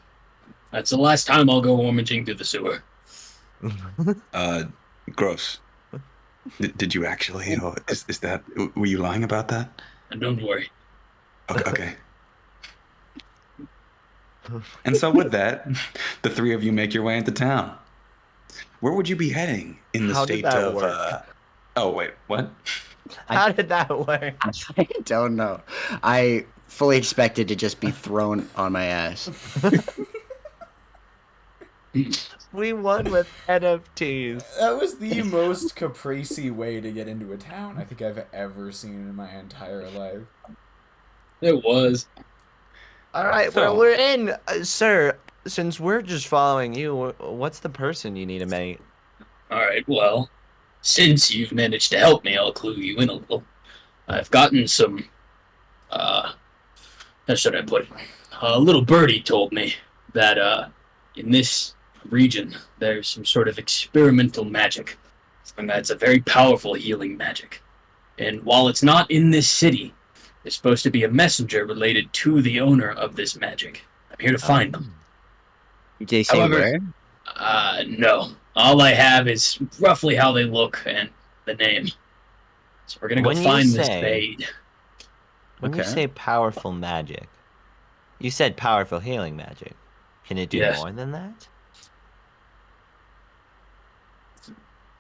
E: That's the last time I'll go rummaging through the sewer.
A: Gross. Did you actually? Or is that? Were you lying about that?
E: And don't worry.
A: Okay. And so with that, the three of you make your way into town. Where would you be heading in the
B: How did
A: state
B: that
A: of?
B: work?
A: Oh wait, what?
B: How did that work?
D: I don't know. I fully expected to just be thrown on my ass.
B: We won with NFTs.
C: That was the most capricey way to get into a town I think I've ever seen in my entire life.
E: It was.
B: All right,
A: So-
B: well, we're in, sir. Since we're just following you, what's the person you need to meet?
E: Alright, well, since you've managed to help me, I'll clue you in a little. I've gotten some, how should I put it? A little birdie told me that, in this region, there's some sort of experimental magic. And that's a very powerful healing magic. And while it's not in this city, there's supposed to be a messenger related to the owner of this magic. I'm here to find them.
D: Did they say
E: However-
D: where?
E: No. All I have is roughly how they look and the name. So we're gonna go
B: When you
E: find this
B: say-
E: Fade.
B: When you
A: Okay.
B: say powerful magic, you said powerful healing magic. Can it do
E: Yes.
B: more than that?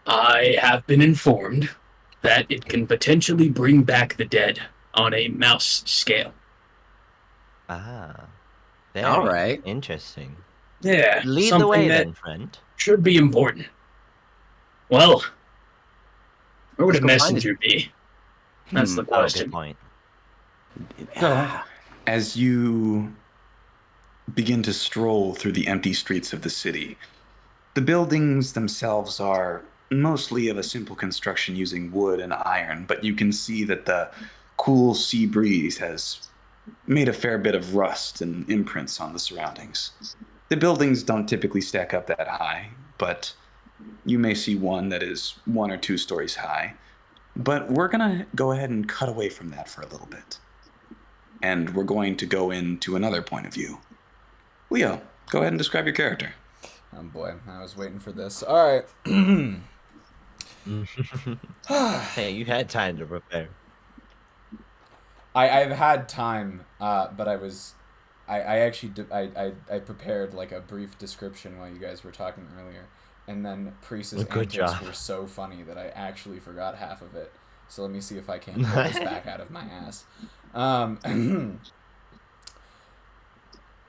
E: I have been informed that it can potentially bring back the dead on a mouse scale.
B: Ah. Very
D: All right.
B: interesting.
E: Yeah,
B: Lead the
E: something
B: way
E: that
B: then, friend.
E: should be important. Well, where would
D: Let's
E: a
D: go find
E: messenger be? That's the
B: Oh, good
E: question.
B: point.
A: As you begin to stroll through the empty streets of the city, the buildings themselves are mostly of a simple construction using wood and iron, but you can see that the cool sea breeze has made a fair bit of rust and imprints on the surroundings. The buildings don't typically stack up that high, but you may see one that is 1 or 2 stories high. But we're going to go ahead and cut away from that for a little bit. And we're going to go into another point of view. Leo, go ahead and describe your character.
C: Oh boy, I was waiting for this. All right.
B: Hey, you had time to prepare.
C: I've had time, but I actually I prepared like a brief description while you guys were talking earlier, and then Priest's
B: Good
C: antics
B: job.
C: were so funny that I actually forgot half of it. So let me see if I can pull this back out of my ass.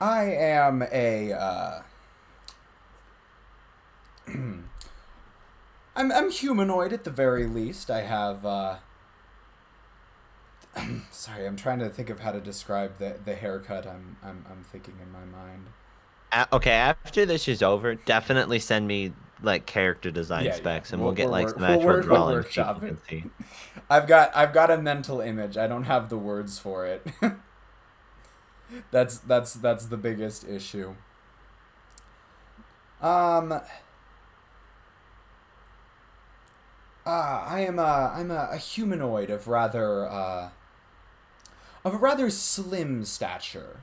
C: I am a I'm humanoid at the very least. I have sorry, I'm trying to think of how to describe the haircut I'm thinking in my mind.
B: Okay, after this is over, definitely send me like character design
C: Yeah,
B: specs,
C: yeah.
B: and we'll get like some
C: We'll
B: actual
C: work- we'll
B: drawings
C: workshop
B: people
C: it.
B: can see.
C: I've got a mental image. I don't have the words for it. That's the biggest issue. I'm a humanoid of a rather slim stature.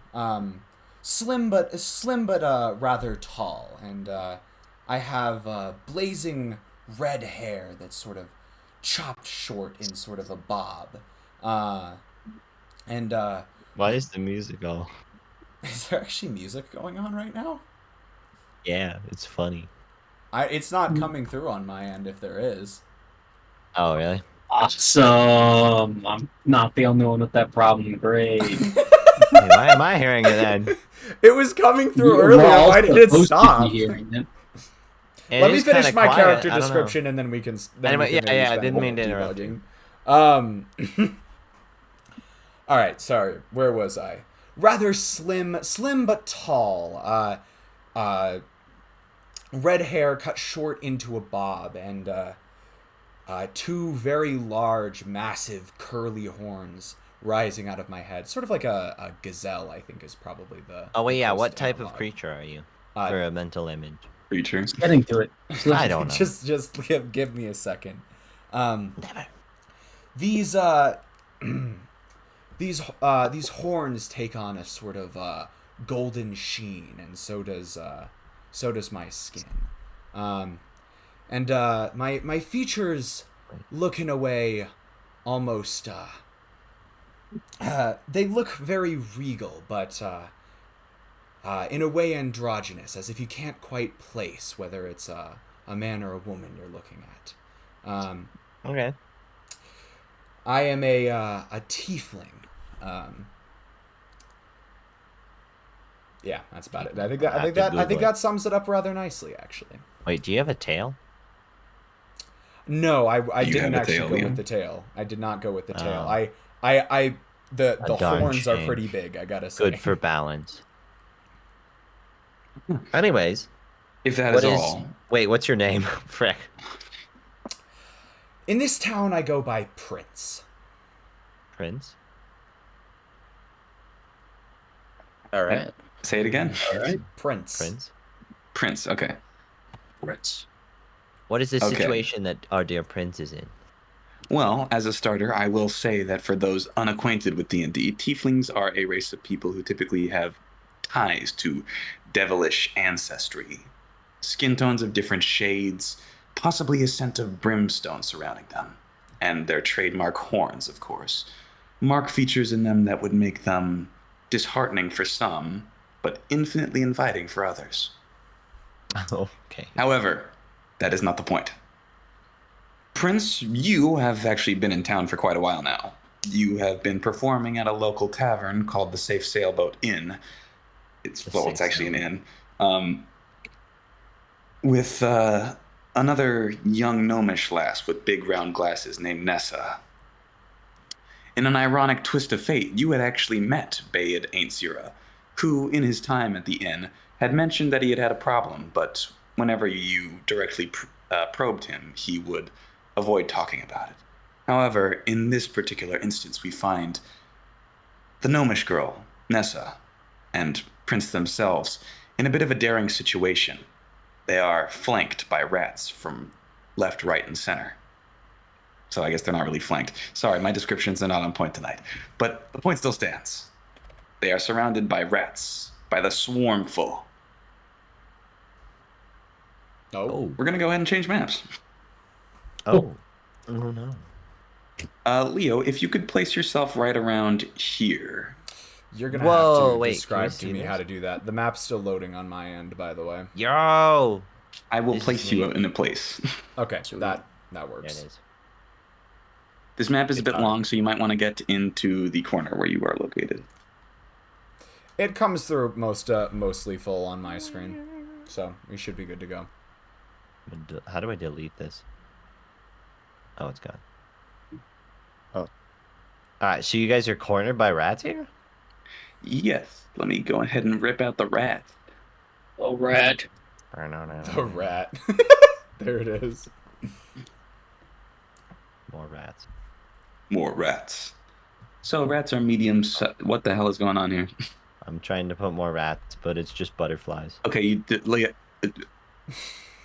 C: Slim but rather tall, and I have blazing red hair that's sort of chopped short in sort of a bob. And
B: Why is the music all?
C: is there actually music going on right now?
B: Yeah, it's funny.
C: It's not coming through on my end if there is.
B: Oh, really?
E: Awesome. I'm not the only one with that problem. Great.
B: Hey, why am I hearing it then?
C: It was coming through
E: We're
C: earlier.
E: all
C: Why did it
E: supposed to be
C: stop?
E: hearing it.
B: It
C: Let me
B: is
C: finish
B: kinda
C: my
B: quiet,
C: character
B: I don't know.
C: description and then we can.
B: Anyway, yeah, I didn't mean to interrupt you.
C: All right, sorry. Where was I? Rather slim but tall. Red hair cut short into a bob, and 2 very large, massive, curly horns rising out of my head, sort of like a gazelle. I think is probably the.
B: Oh wait,
C: the
B: yeah. What
C: closest
B: type of
C: analog.
B: creature are you?
C: Uh,
B: For a mental image.
A: Creature.
E: Getting to it.
B: I don't know.
C: Just give me a second.
B: Never.
C: These these horns take on a sort of golden sheen, and so does my skin. And my features look in a way almost they look very regal, but in a way androgynous, as if you can't quite place whether it's a man or a woman you're looking at.
B: Okay.
C: I am a tiefling. Yeah, that's about it. I think that sums it up rather nicely, actually.
B: Wait, do you have a tail?
C: No, I
A: You
C: didn't
A: have a
C: actually
A: tail,
C: go
A: Liam?
C: with the tail. I did not go with the tail.
B: Oh.
C: The
B: darn
C: horns are
B: shame.
C: pretty big, I gotta say.
B: Good for balance. Anyways,
A: If that
B: what
A: is
B: is?
A: all,
B: Wait, what's your name? Frick.
C: In this town, I go by Prince.
B: Prince.
D: All right.
A: say it again.
E: All right.
C: Prince.
B: Prince.
A: Prince, okay.
E: Ritz.
B: What is the
A: Okay.
B: situation that our dear Prince is in?
A: Well, as a starter, I will say that for those unacquainted with D&D, tieflings are a race of people who typically have ties to devilish ancestry. skin tones of different shades, possibly a scent of brimstone surrounding them, and their trademark horns, of course. Mark features in them that would make them disheartening for some, but infinitely inviting for others.
B: Okay.
A: However, that is not the point. Prince, you have actually been in town for quite a while now. You have been performing at a local tavern called the Safe Sailboat Inn. It's actually an inn. With another young gnomish lass with big round glasses named Nessa. In an ironic twist of fate, you had actually met Bayed Aintzira, who, in his time at the inn, had mentioned that he had a problem, but whenever you directly probed him, he would avoid talking about it. However, in this particular instance, we find the gnomish girl, Nessa, and Prince themselves in a bit of a daring situation. They are flanked by rats from left, right, and center. So I guess they're not really flanked. Sorry, my descriptions are not on point tonight. But the point still stands. They are surrounded by rats, by the swarmful.
C: Oh.
A: We're going to go ahead and change maps.
B: Oh no.
A: Leo, if you could place yourself right around here.
C: You're gonna
B: Whoa,
C: have to
B: wait,
C: describe
B: can I
C: to
B: see
C: me
B: this?
C: how to do that. The map's still loading on my end, by the way.
B: Yo.
A: I will
B: This is
A: place you
B: neat.
A: in a place.
C: Okay,
B: Sweet.
C: that
B: There
C: works.
B: it is.
A: This map is a bit
B: Good
A: long, so you might want to get into the corner where you are located.
C: It comes through mostly full on my screen, so we should be good to go.
B: How do I delete this? Oh, it's gone.
D: Oh.
B: Alright, so you guys are cornered by rats here?
A: Yes, let me go ahead and rip out the rat.
E: Oh, rat.
C: The rat. There it is.
B: More rats.
A: More rats. So rats are medium. What the hell is going on here?
B: I'm trying to put more rats, but it's just butterflies.
A: Okay, you did,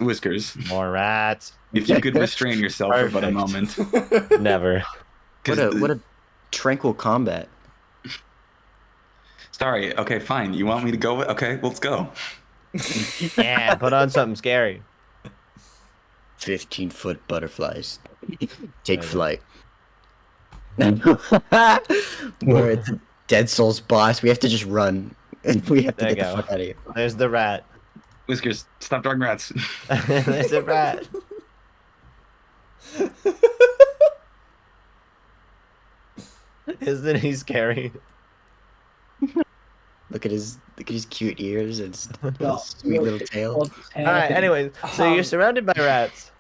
A: Whiskers.
B: More rats.
A: If you could restrain yourself for but a
B: Perfect.
A: moment.
B: Never.
D: What a tranquil combat.
A: Sorry. Okay, fine. You want me to go? Okay, let's go.
B: Yeah, put on something scary.
D: 15-foot butterflies. Take
B: Okay.
D: flight. Where it's Dead Souls boss. We have to just run. We have to
B: There you
D: get the
B: go.
D: fuck out of here.
B: There's the rat.
A: Whiskers, stop drawing rats.
B: There's a rat. Isn't he scary?
D: Look at his cute ears and his sweet little tail.
B: Alright, anyways, so you're surrounded by rats.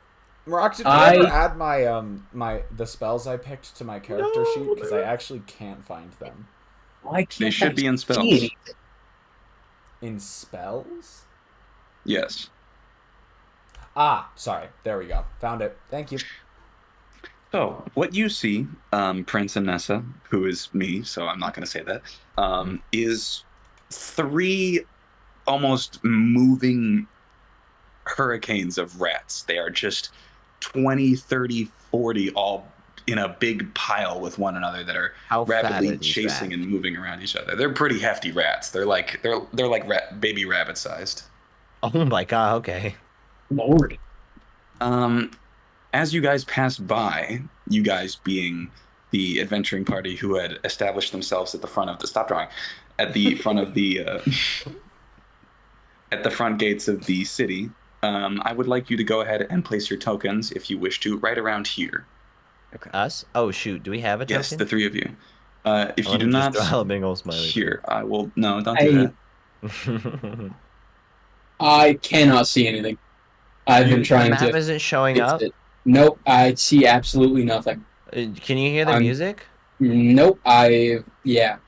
C: Rock, did you ever add my the spells I picked to my character sheet? Because I actually can't find them.
E: Why can't
A: They should
E: I
A: be in
E: see
A: spells.
E: anything?
C: In spells?
A: Yes.
C: Ah, sorry. There we go. Found it. Thank you.
A: So, what you see, Prince and Nessa, who is me, so I'm not going to say that, is three almost moving hurricanes of rats. They are just 20, 30, 40 all in a big pile with one another that are
B: How fat
A: rapidly
B: are these
A: chasing
B: rats?
A: and moving around each other. They're pretty hefty rats. They're like baby rabbit sized.
B: Oh my god, okay.
E: Lord.
A: As you guys pass by, you guys being the adventuring party who had established themselves at the front of the at the front of the at the front gates of the city, I would like you to go ahead and place your tokens, if you wish to, right around here.
B: Us? Oh shoot, do we have a token?
A: Yes, the three of you. If
B: I
A: you do
B: wanna
A: not,
B: just draw a big ol' smiley.
A: here, I will. No, don't do that.
E: I cannot see anything. I've been
B: the
E: trying
B: map
E: to.
B: isn't showing
E: fix
B: up.
E: it. Nope, I see absolutely nothing.
B: Can you hear the
E: I'm-
B: music?
E: Nope, I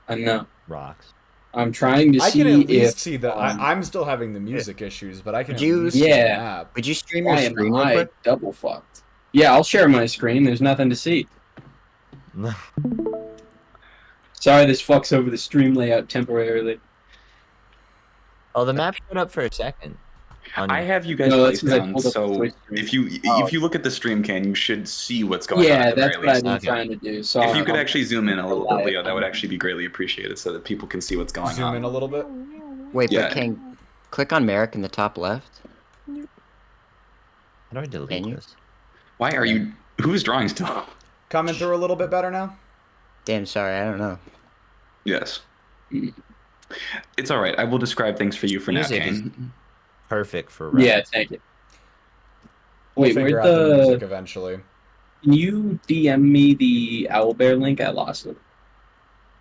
E: know.
B: Rocks.
E: I'm trying to
C: I
E: see
C: can at least
E: if
C: see the. I'm still having the music issues, but I can.
D: Could
C: at
D: you-
C: least see the
E: Yeah.
C: map.
D: Would you stream your
E: why am
D: screen real
E: I
D: quick?
E: double fucked. Yeah, I'll share my screen. There's nothing to see. Sorry, this fucks over the stream layout temporarily.
B: Oh, the map showed up for a second.
A: I have you guys
E: No, that's
A: placed
E: 'cause I
A: down,
E: pulled up the
A: so
E: Twitch stream.
A: if you look at the stream can, you should see what's going on.
E: Yeah,
A: At the
E: that's
A: very
E: what I've
A: least.
E: been
B: Okay.
E: trying to do. So
A: If you could
E: I'll-
A: actually zoom in a little bit,
E: I'll-
A: Leo, that would actually be greatly appreciated, so that people can see what's going
C: Zoom
A: on.
C: in a little bit.
D: Wait,
A: Yeah.
D: but can click on Mirrac in the top left?
B: How do I delete
D: Can you?
B: this?
F: Why are you? Who is drawing still?
C: Coming through a little bit better now?
D: Damn, sorry, I don't know.
F: Yes. It's all right. I will describe things for you for now,
B: Music is-
F: Kane.
B: Perfect for rats.
E: Yeah, thank you.
C: We'll
E: Wait,
C: figure
E: where'd
C: out the music
E: the...
C: eventually.
E: Can you DM me the Owlbear link? I lost it.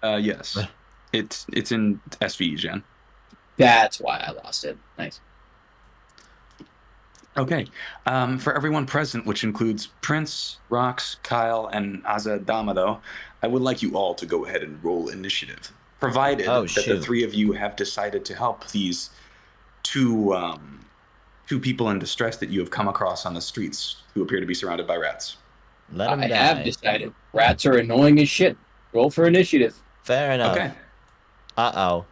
F: Yes. It's in SVE, Jen.
E: That's why I lost it. Nice.
F: Okay. For everyone present, which includes Prince, Rox, Kyle, and Azadamado, I would like you all to go ahead and roll initiative, provided
B: Oh,
F: that the
B: shoot.
F: three of you have decided to help these two people in distress that you have come across on the streets who appear to be surrounded by rats.
B: Let him
E: I
B: die.
E: have decided. Rats are annoying as shit. Roll for initiative.
B: Fair enough.
F: Okay.
B: Uh-oh.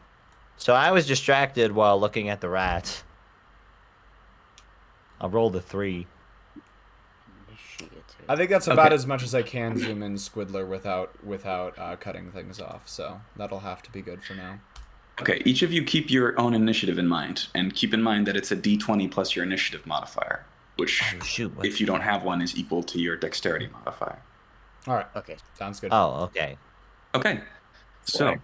B: So I was distracted while looking at the rats. I rolled a 3.
C: I think that's about
F: Okay.
C: as much as I can zoom in Squiddler without cutting things off. So that'll have to be good for now.
F: Okay, each of you keep your own initiative in mind, and keep in mind that it's a d20 plus your initiative modifier, which,
B: Oh, shoot. What?
F: if you don't have one, is equal to your dexterity modifier.
C: All right,
D: Okay.
C: sounds good.
B: Oh, okay.
F: Okay, so
E: Sorry.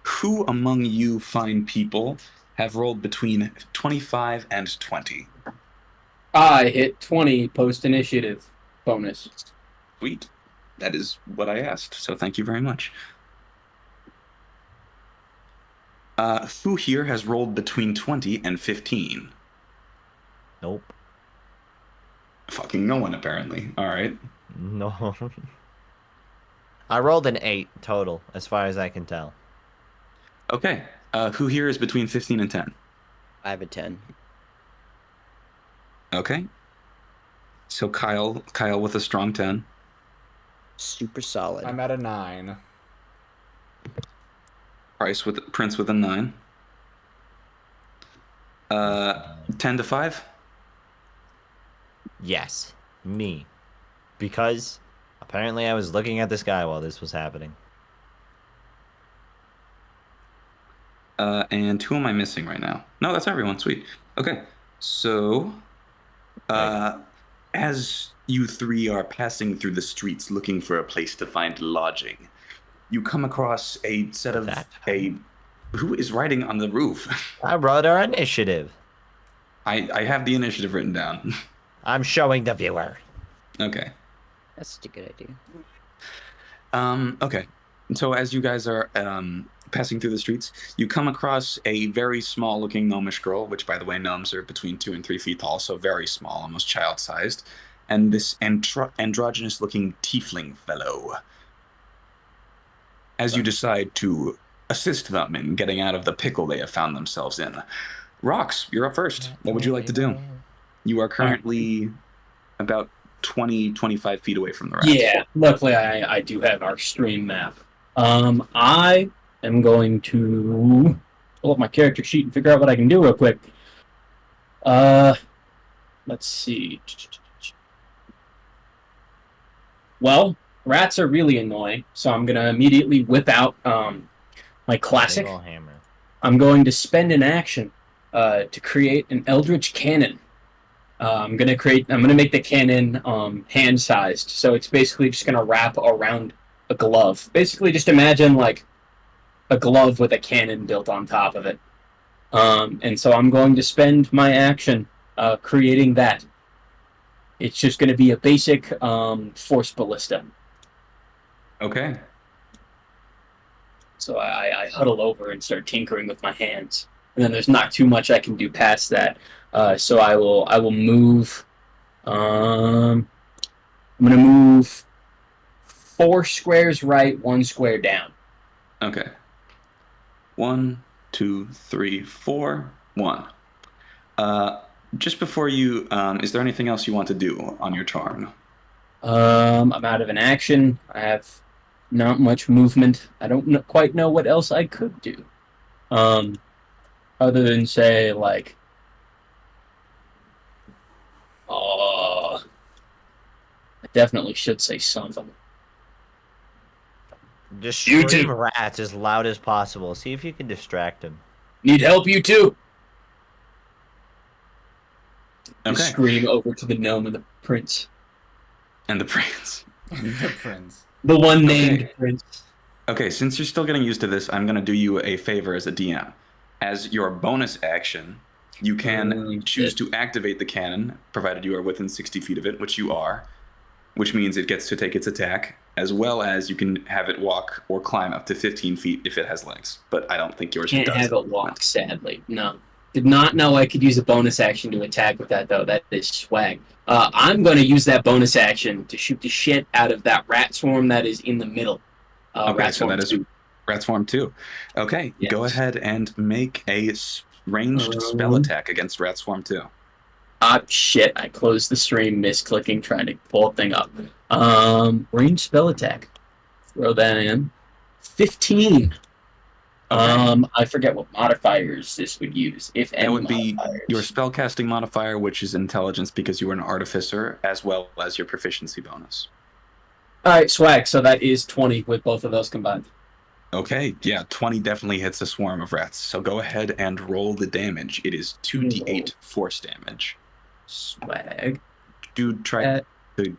F: who among you fine people have rolled between 25 and 20?
E: I hit 20 post initiative bonus.
F: Sweet. That is what I asked, so thank you very much. Who here has rolled between 20 and 15?
B: Nope.
F: Fucking no one, apparently. All right.
B: No. I rolled an 8 total, as far as I can tell.
F: Okay. Who here is between 15 and 10?
D: I have a 10.
F: Okay. So Kyle with a strong 10.
D: Super solid.
C: I'm at a 9.
F: Prince with a 9. 10 to 5.
B: Yes. Me. Because apparently I was looking at the sky while this was happening.
F: And who am I missing right now? No, that's everyone. Sweet. Okay. So, as you three are passing through the streets looking for a place to find lodging, you come across a set of who is riding on the roof?
B: I wrote our initiative.
F: I have the initiative written down.
B: I'm showing the viewer.
F: Okay.
D: That's a good idea.
F: Okay. So as you guys are passing through the streets, you come across a very small-looking gnomish girl, which, by the way, gnomes are between 2 and 3 feet tall, so very small, almost child-sized, and this androgynous-looking tiefling fellow. As you decide to assist them in getting out of the pickle they have found themselves in, Rox, you're up first. What would you like to do? You are currently about 25 feet away from the rats.
E: Yeah, luckily I do have our stream map. I am going to pull up my character sheet and figure out what I can do real quick. Let's see. Well, rats are really annoying, so I'm gonna immediately whip out my classic.
B: Big ol' hammer.
E: I'm going to spend an action to create an eldritch cannon. I'm gonna make the cannon hand-sized, so it's basically just gonna wrap around a glove. Basically, just imagine like a glove with a cannon built on top of it. And so I'm going to spend my action creating that. It's just going to be a basic force ballista.
F: Okay.
E: So I huddle over and start tinkering with my hands, and then there's not too much I can do past that. So I will move. I'm gonna move 4 squares right, 1 square down.
F: Okay. 1, 2, 3, 4, 1. Just before you, is there anything else you want to do on your turn?
E: I'm out of an action. I have not much movement. I don't quite know what else I could do. Other than say like, I definitely should say something.
B: Just
E: You
B: scream
E: too.
B: rats as loud as possible. See if you can distract him.
E: Need help, you too? You scream over to the gnome and the prince.
F: And the prince.
C: The prince.
E: The one named prince.
F: Okay, since you're still getting used to this, I'm going to do you a favor as a DM. As your bonus action, you can choose to activate the cannon, provided you are within 60 feet of it, which you are, which means it gets to take its attack, as well as you can have it walk or climb up to 15 feet if it has legs. But I don't think yours
E: Can't
F: does.
E: have it walk, sadly. No. Did not know I could use a bonus action to attack with that, though. That is swag. I'm going to use that bonus action to shoot the shit out of that rat swarm that is in the middle.
F: Okay, so that is Rat Swarm 2. Okay,
E: Yes.
F: Go ahead and make a ranged spell attack against Rat Swarm 2.
E: Shit. I closed the stream, misclicking, trying to pull the thing up. Ranged spell attack. Throw that in. 15. I forget what modifiers this would use, if any.
F: That would be
E: modifiers.
F: your spellcasting modifier, which is intelligence because you are an artificer, as well as your proficiency bonus.
E: Alright, swag. So that is 20 with both of those combined.
F: Okay, yeah, 20 definitely hits a swarm of rats. So go ahead and roll the damage. It is 2d8 force damage.
E: Swag.
F: Do try to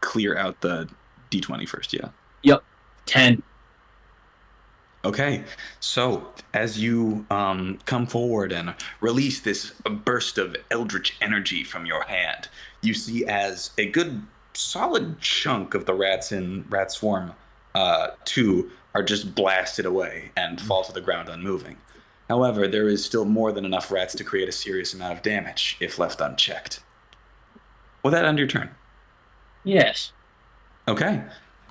F: clear out the d20 first, yeah.
E: Yep. 10.
F: Okay, so as you come forward and release this burst of eldritch energy from your hand, you see as a good solid chunk of the rats in Rat Swarm 2 are just blasted away and fall to the ground unmoving. However, there is still more than enough rats to create a serious amount of damage if left unchecked. Will that end your turn?
E: Yes.
F: Okay.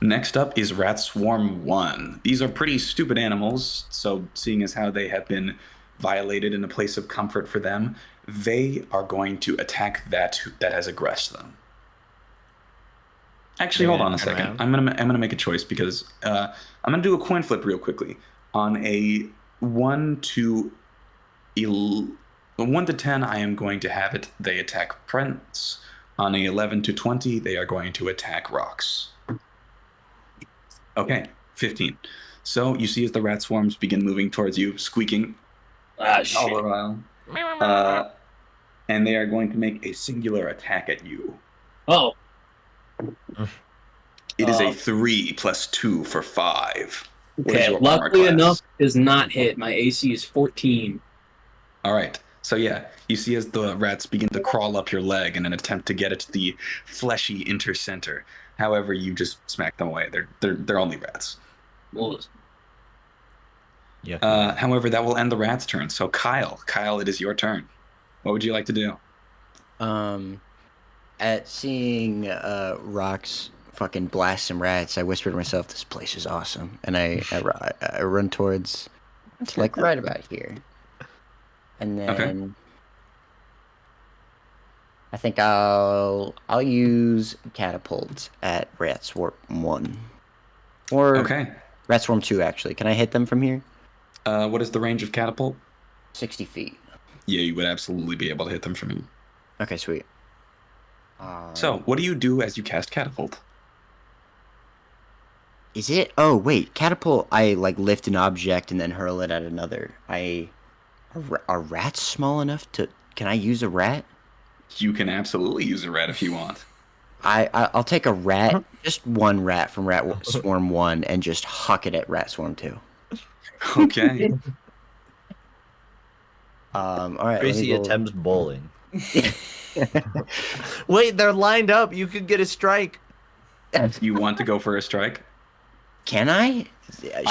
F: Next up is Rat Swarm 1. These are pretty stupid animals, so seeing as how they have been violated in a place of comfort for them, they are going to attack that has aggressed them. Actually, hold on a second. I'm gonna make a choice because I'm gonna do a coin flip real quickly. On a 1 to 10, I am going to have it. They attack Prince. On a 11 to 20, they are going to attack rocks. Okay, 15. So you see as the rat swarms begin moving towards you, squeaking
E: Shit.
F: all the while, and they are going to make a singular attack at you.
E: Oh.
F: It is a 3 plus 2 for 5. What is
E: Okay,
F: your armor
E: luckily
F: class?
E: enough, does not hit. My AC is 14.
F: All right. So yeah, you see as the rats begin to crawl up your leg in an attempt to get at the fleshy intercenter. However, you just smack them away. They're only rats.
B: Yeah.
F: However, that will end the rat's turn. So Kyle, it is your turn. What would you like to do?
D: At seeing rocks fucking blast some rats, I whispered to myself, "This place is awesome," and I run towards, it's like right about here, and then I think I'll use catapult at Rat Swarm 1, or Rat Swarm 2 actually. Can I hit them from here?
F: What is the range of catapult?
D: 60 feet.
F: Yeah, you would absolutely be able to hit them from here.
D: Okay, sweet.
F: So, what do you do as you cast catapult?
D: Is it? Oh wait, catapult. I like lift an object and then hurl it at another. Are rats small enough to? Can I use a rat?
F: You can absolutely use a rat if you want.
D: I'll take a rat, just one rat from Rat Swarm 1, and just huck it at Rat Swarm 2.
F: Okay.
D: All right.
B: Tracy attempts bowling. Wait, they're lined up. You could get a strike.
F: You want to go for a strike?
D: Can I?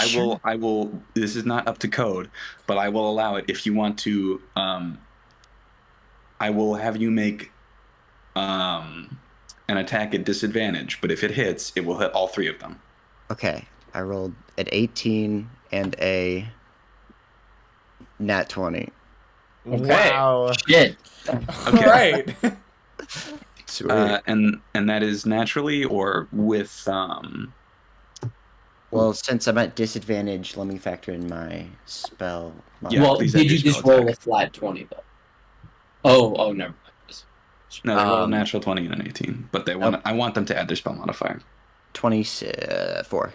F: Sure. I will. This is not up to code, but I will allow it if you want to. I will have you make an attack at disadvantage, but if it hits, it will hit all 3 of them.
D: Okay, I rolled an 18 and a nat 20.
E: Okay.
B: Wow.
E: Shit.
F: Okay.
C: Right.
D: Sweet.
F: And that is naturally or with
D: Well, since I'm at disadvantage, let me factor in my spell.
F: Yeah,
E: well,
F: please
E: did
F: add
E: you
F: your
E: just
F: spell
E: roll a
F: attack.
E: flat 20 though? Oh, never mind.
F: No, they roll a natural 20 and an 18, but they want. I want them to add their spell modifier.
D: 24.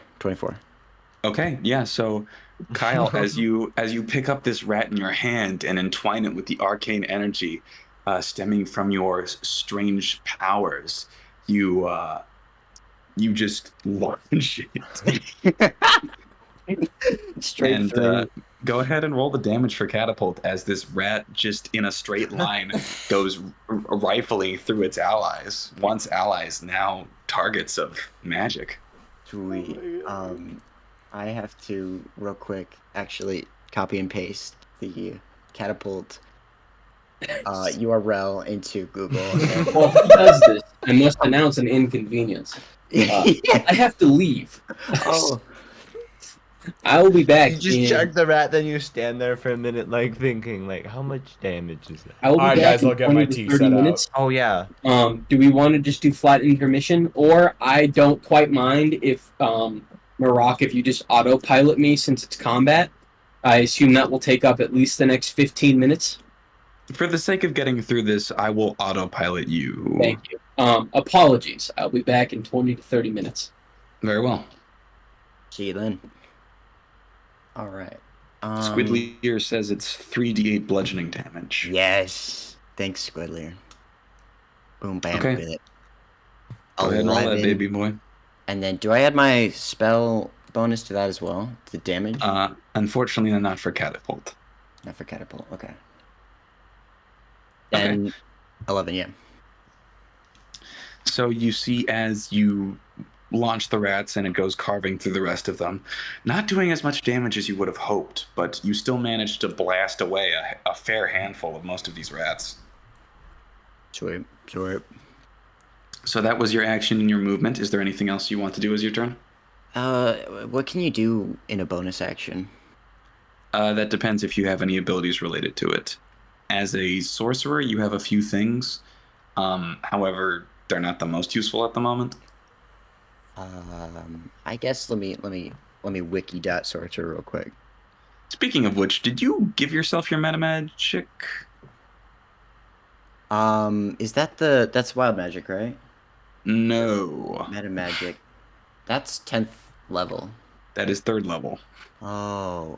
F: Okay, yeah. So, Kyle, as you pick up this rat in your hand and entwine it with the arcane energy, stemming from your strange powers, you just launch it.
D: Straight
F: And
D: through.
F: go ahead and roll the damage for catapult as this rat just in a straight line goes rifling through its allies. Once allies, now targets of magic.
D: Sweet. I have to real quick actually copy and paste the catapult URL into Google.
E: While he does this, I must announce an inconvenience. I have to leave.
D: Oh,
E: I will be back.
B: You just
E: in,
B: chug the rat, then you stand there for a minute, like thinking, like, how much damage is that?
E: I will be
C: All right,
E: back
C: guys,
E: in
C: I'll get my
E: 20 to
C: tea
E: 30
C: set out.
E: minutes.
B: Oh yeah.
E: Do we want to just do flat intermission, or I don't quite mind if Mirrac, if you just autopilot me since it's combat? I assume that will take up at least the next 15 minutes.
F: For the sake of getting through this, I will autopilot you.
E: Thank you. Apologies. I'll be back in 20 to 30 minutes.
F: Very well.
D: see you then. All right.
F: Squidlier says it's 3d8 bludgeoning damage.
D: Yes. Thanks, Squidlier. Boom, bam,
F: Okay.
D: with it.
F: Go ahead and roll that,
D: 11.
F: baby boy.
D: And then, do I add my spell bonus to that as well? The damage?
F: Unfortunately, not for catapult.
D: Not for catapult. Okay.
F: Okay.
D: And 11, yeah.
F: So you see as you launch the rats and it goes carving through the rest of them, not doing as much damage as you would have hoped, but you still managed to blast away a fair handful of most of these rats.
D: Sweet. Sweet.
F: So that was your action and your movement. Is there anything else you want to do as your turn?
D: What can you do in a bonus action?
F: That depends if you have any abilities related to it. As a sorcerer, you have a few things. However, they're not the most useful at the moment.
D: I guess let me wiki dot sorcerer real quick.
F: Speaking of which, did you give yourself your meta magic?
D: Is that's wild magic, right?
F: No.
D: Meta magic. That's 10th level.
F: That is 3rd level.
D: Oh.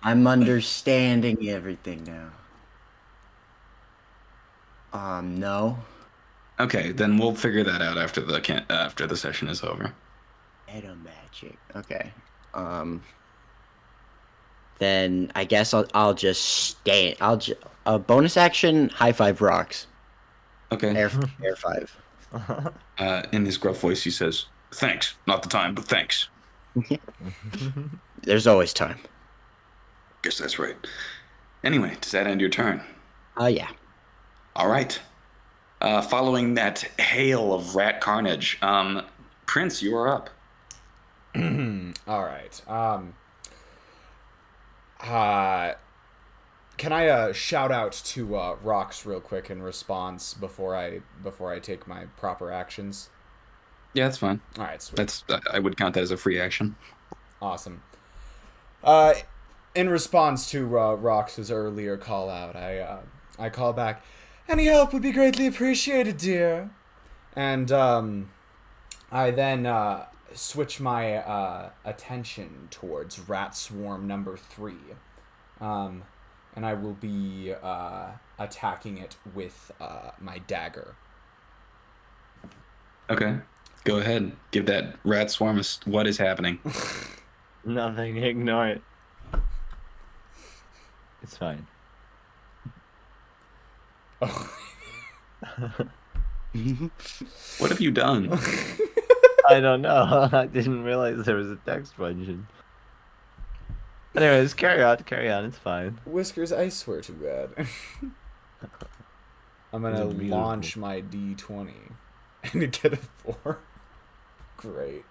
D: I'm understanding everything now. No.
F: Okay, then we'll figure that out after the session is over.
D: Meta magic. Okay. Then I guess I'll just stay. A bonus action. High five rocks.
F: Okay.
D: Air 5.
F: In his gruff voice, he says, "Thanks. Not the time, but thanks."
D: There's always time.
F: Guess that's right. Anyway, does that end your turn?
D: Yeah.
F: All right. Following that hail of rat carnage, Prince, you are up.
C: All right. Can I shout out to Rocks real quick in response before I take my proper actions?
F: Yeah, that's fine.
C: All right, sweet.
F: I would count that as a free action.
C: Awesome. In response to Rox's earlier call out, I call back, "Any help would be greatly appreciated, dear." And I then switch my attention towards rat swarm number 3. And I will be attacking it with my dagger.
F: Okay. Go ahead. Give that rat swarm what is happening.
B: Nothing. Ignore it. It's fine.
F: What have you done?
B: I don't know. I didn't realize there was a text function. Anyways, carry on. It's fine.
C: Whiskers, I swear to God. I'm gonna
B: It's beautiful.
C: launch my D20 and get a 4. Great.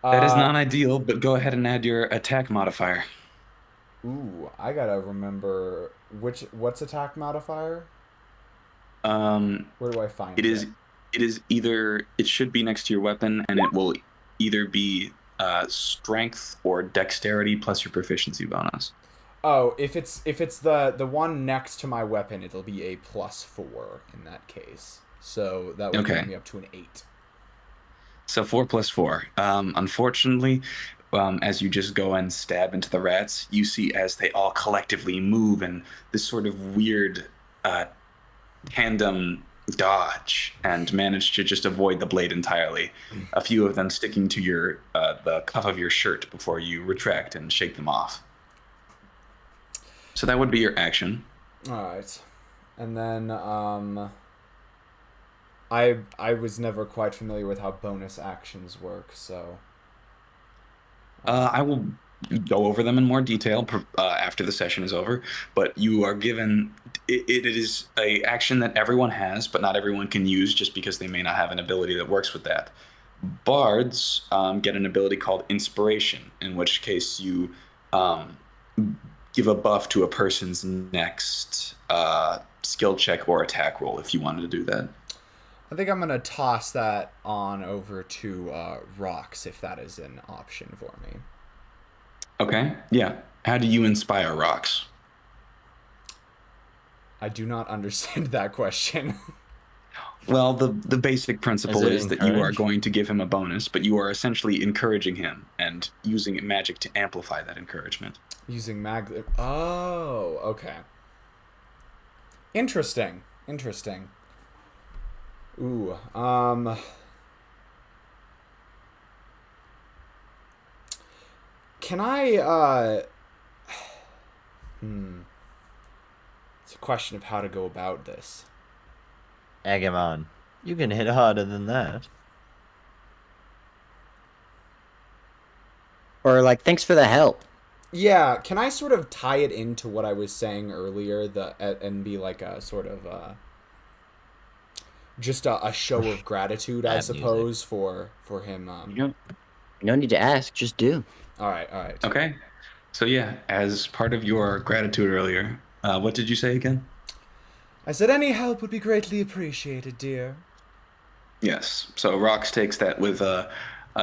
F: That is not ideal, but go ahead and add your attack modifier.
C: Ooh, I gotta remember what's attack modifier? Where do I find
F: It is either, it should be next to your weapon, and it will either be strength or dexterity plus your proficiency bonus.
C: Oh, if it's the one next to my weapon, it'll be a +4 in that case. So that would
F: Okay.
C: bring me up to an 8.
F: So 4 plus 4. Unfortunately, as you just go and stab into the rats, you see as they all collectively move in this sort of weird tandem dodge and manage to just avoid the blade entirely. A few of them sticking to your the cuff of your shirt before you retract and shake them off. So that would be your action.
C: All right, and then I was never quite familiar with how bonus actions work, so.
F: I will go over them in more detail after the session is over, but you are given it is a action that everyone has, but not everyone can use just because they may not have an ability that works with that. Bards get an ability called Inspiration, in which case you give a buff to a person's next skill check or attack roll if you wanted to do that.
C: I think I'm going to toss that on over to rocks, if that is an option for me.
F: Okay, yeah. How do you inspire rocks?
C: I do not understand that question.
F: Well, the basic principle is that you are
B: encourage?
F: going to give him a bonus, but you are essentially encouraging him and using magic to amplify that encouragement.
C: Using mag... Oh, okay. Interesting. Ooh, can I, It's a question of how to go about this.
B: Egg him on. You can hit harder than that.
D: Or like, thanks for the help.
C: Yeah, can I sort of tie it into what I was saying earlier, and be like a sort of, just a show of gratitude, I
B: Bad
C: suppose, for him,
D: You don't need to ask, just do.
C: All right.
F: Okay. So yeah, as part of your gratitude earlier, what did you say again?
C: I said any help would be greatly appreciated, dear.
F: Yes. So Rox takes that with a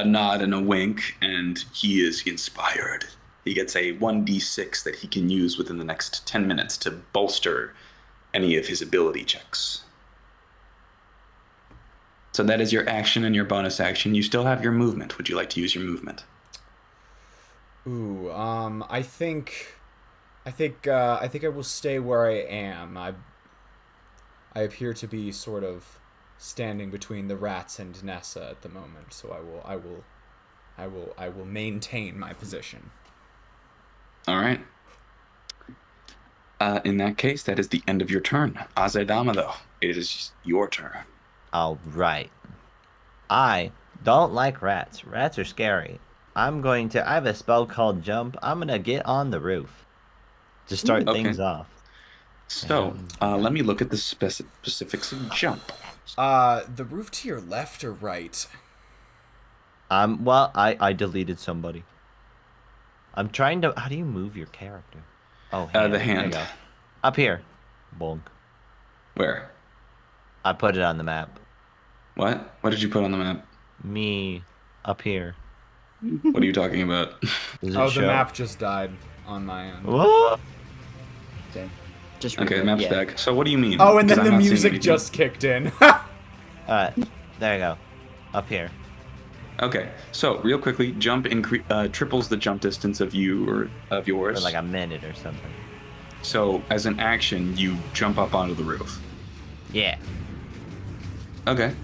F: nod and a wink, and he is inspired. He gets a 1d6 that he can use within the next 10 minutes to bolster any of his ability checks. So that is your action and your bonus action. You still have your movement. Would you like to use your movement?
C: Ooh, I think I will stay where I am. I appear to be sort of standing between the rats and Nessa at the moment, so I will maintain my position.
F: All right. In that case, that is the end of your turn. Azedama, though, it is your turn.
B: All right. I don't like rats. Rats are scary. I have a spell called Jump. I'm going to get on the roof to start
F: Okay.
B: things off.
F: So, let me look at the specifics of jump.
C: The roof to your left or right?
B: Well, I deleted somebody. I'm trying to... How do you move your character? Oh, hand.
F: The
B: There you
F: hand.
B: go. Up here. Bonk.
F: Where?
B: I put it on the map.
F: What? What did you put on the map?
B: Me. Up here.
F: What are you talking about?
B: Does it
C: Oh,
B: show?
C: the map just died on my end.
B: What?
D: Okay. Just
F: Okay, the map's back. So what do you mean?
C: Oh, and then
F: 'Cause
C: the
F: I'm not seeing
C: music
F: anything.
C: just kicked in.
B: There you go. Up here.
F: Okay, so real quickly, jump triples the jump distance of you or of
B: For
F: yours.
B: like a minute or something.
F: So as an action, you jump up onto the roof.
B: Yeah.
F: Okay,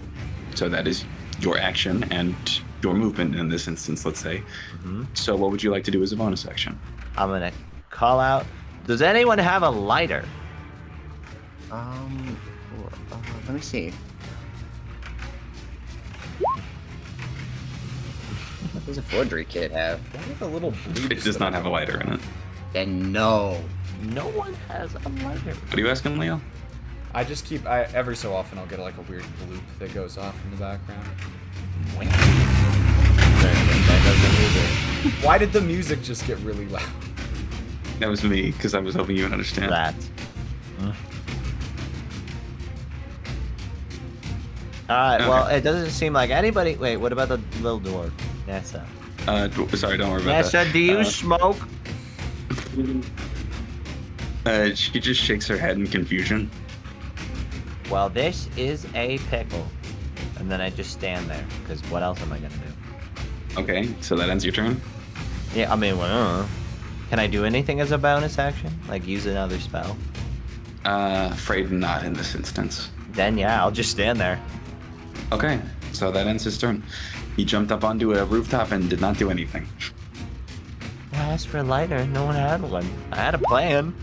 F: so that is your action and your movement in this instance, let's say.
B: Mhm.
F: So what would you like to do as a bonus action?
B: I'm going to call out. Does anyone have a lighter?
D: Let me see. What does a forgery kit have?
C: Why do the little bleeps
F: It does
C: that
F: not
C: are
F: have a
C: going
F: lighter in
C: on?
F: it.
D: Then no.
B: No one has a lighter.
F: What are you asking, Leo?
C: I just keep every so often I'll get like a weird bloop that goes off in the background.
B: That doesn't either.
C: Why did the music just get really loud?
F: That was me, because I was hoping you would understand.
B: Rats. Alright,
F: Okay.
B: well, it doesn't seem like anybody... Wait, what about the little dwarf? Nessa.
F: Sorry, don't worry about
B: Nessa, do you
F: Uh,
B: smoke?
F: that. She just shakes her head in confusion.
B: Well, this is a pickle. And then I just stand there, because what else am I going to do?
F: Okay, so that ends your turn?
B: Yeah, I mean, well, can I do anything as a bonus action? Like use another spell?
F: Afraid not in this instance.
B: Then yeah, I'll just stand there.
F: Okay, so that ends his turn. He jumped up onto a rooftop and did not do anything.
B: I asked for a lighter. No one had one. I had a plan.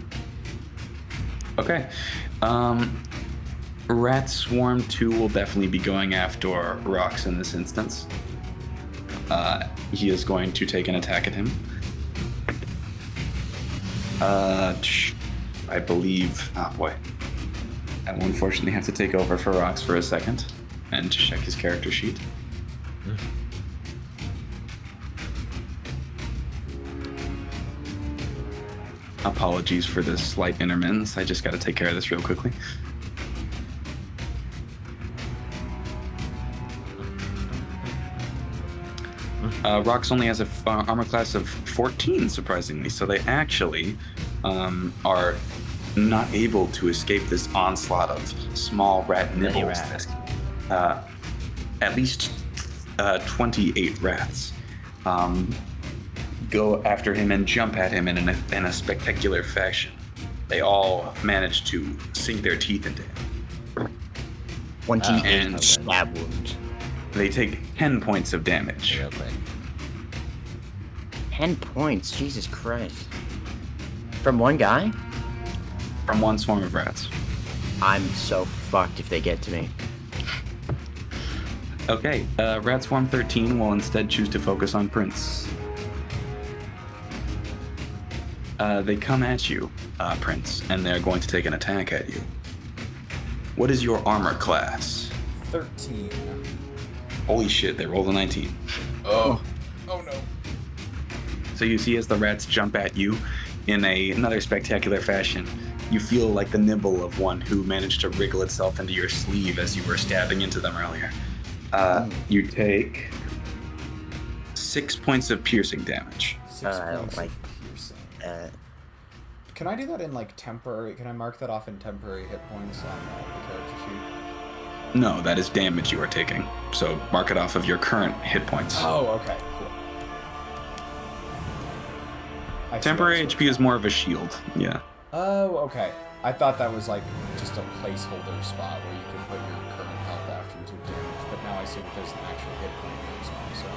F: Okay. Rat Swarm 2 will definitely be going after Rox in this instance. He is going to take an attack at him. I believe... Oh, boy. I will unfortunately have to take over for Rox for a second and check his character sheet. Apologies for this slight intermittence. I just got to take care of this real quickly. Rox only has a armor class of 14, surprisingly, so they actually are not able to escape this onslaught of small rat nibbles. At least 28 rats go after him and jump at him in a spectacular fashion. They all manage to sink their teeth into him.
D: 28
F: and-
D: stab wounds.
F: They take 10 points of damage.
B: Real quick.
D: 10 points, Jesus Christ. From one guy?
F: From one swarm of rats.
D: I'm so fucked if they get to me.
F: Okay, Rat Swarm 13 will instead choose to focus on Prince. They come at you, Prince, and they're going to take an attack at you. What is your armor class?
C: 13.
F: Holy shit, they rolled a 19.
C: Oh no.
F: So you see as the rats jump at you in another spectacular fashion, you feel like the nibble of one who managed to wriggle itself into your sleeve as you were stabbing into them earlier. You take 6 points of piercing damage.
C: 6
D: I don't
C: points
D: like-
C: of piercing.
D: Uh,
C: Can I do that in like temporary? Can I mark that off in temporary hit points on the character sheet?
F: No, that is damage you are taking. So mark it off of your current hit points.
C: Oh, okay, cool. I see
F: Temporary
C: that.
F: HP is more of a shield. Yeah.
C: Oh, okay. I thought that was like just a placeholder spot where you could put your current health after you took damage, but now I see that there's an actual hit point maximum, so...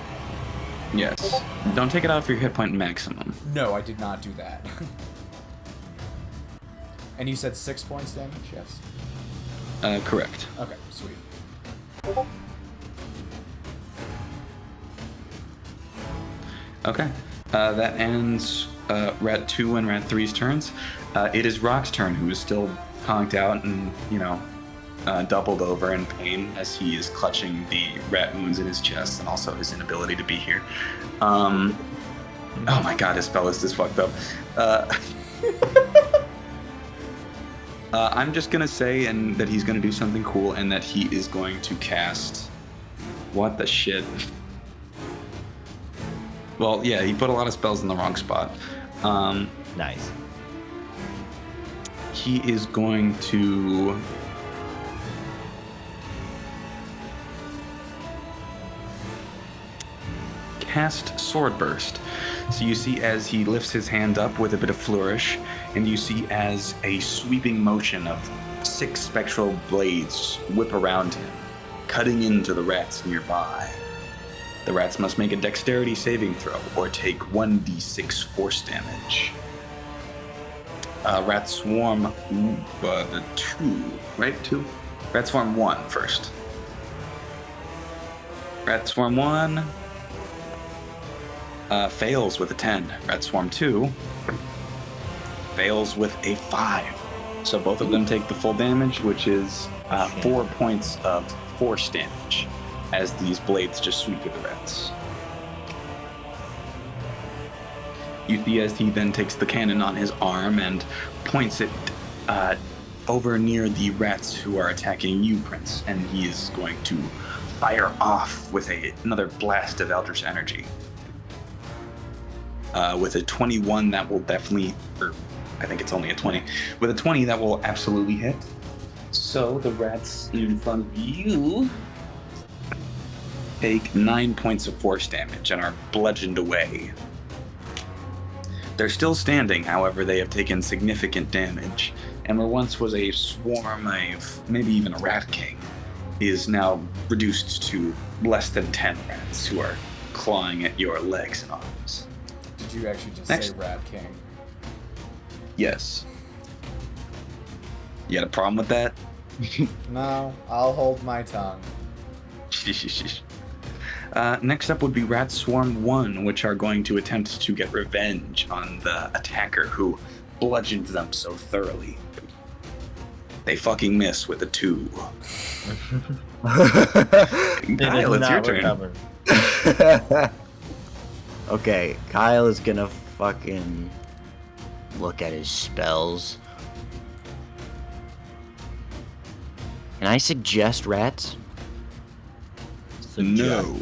F: Yes. Don't take it off your hit point maximum.
C: No, I did not do that. And you said 6 points damage, yes?
F: Correct.
C: Okay, sweet.
F: Okay. That ends Rat 2 and Rat 3's turns. It is Rock's turn, who is still conked out and, doubled over in pain as he is clutching the rat wounds in his chest and also his inability to be here. Oh my god, his spell list is fucked up. I'm just gonna say that he's gonna do something cool and that he is going to cast... What the shit? Well, yeah, he put a lot of spells in the wrong spot.
B: Nice.
F: He is going to... cast Sword Burst. So you see as he lifts his hand up with a bit of flourish, and you see as a sweeping motion of 6 spectral blades whip around him, cutting into the rats nearby. The rats must make a dexterity saving throw or take 1d6 force damage. Rat Swarm, the 2, right? 2? Rat Swarm 1 first. Rat Swarm 1 fails with a 10. Rat Swarm 2 fails with a 5. So both of them take the full damage, which is 4 points of force damage as these blades just sweep through the rats. You see as he then takes the cannon on his arm and points it over near the rats who are attacking you, Prince, and he is going to fire off with another blast of Eldritch Energy. With a 21, that will definitely, or I think it's only a 20. With a 20, that will absolutely hit. So the rats in front of you take 9 points of force damage and are bludgeoned away. They're still standing, however, they have taken significant damage, and where once was a swarm of maybe even a rat king is now reduced to less than 10 rats who are clawing at your legs and arms.
C: Did you actually just
F: Next.
C: say Rat King?
F: Yes. You got a problem with that?
C: No, I'll hold my tongue.
F: Next up would be Rat Swarm 1, which are going to attempt to get revenge on the attacker who bludgeoned them so thoroughly. They fucking miss with a 2. Kyle, it's your turn.
D: Okay, Kyle is gonna fucking look at his spells. Can I suggest rats?
F: No.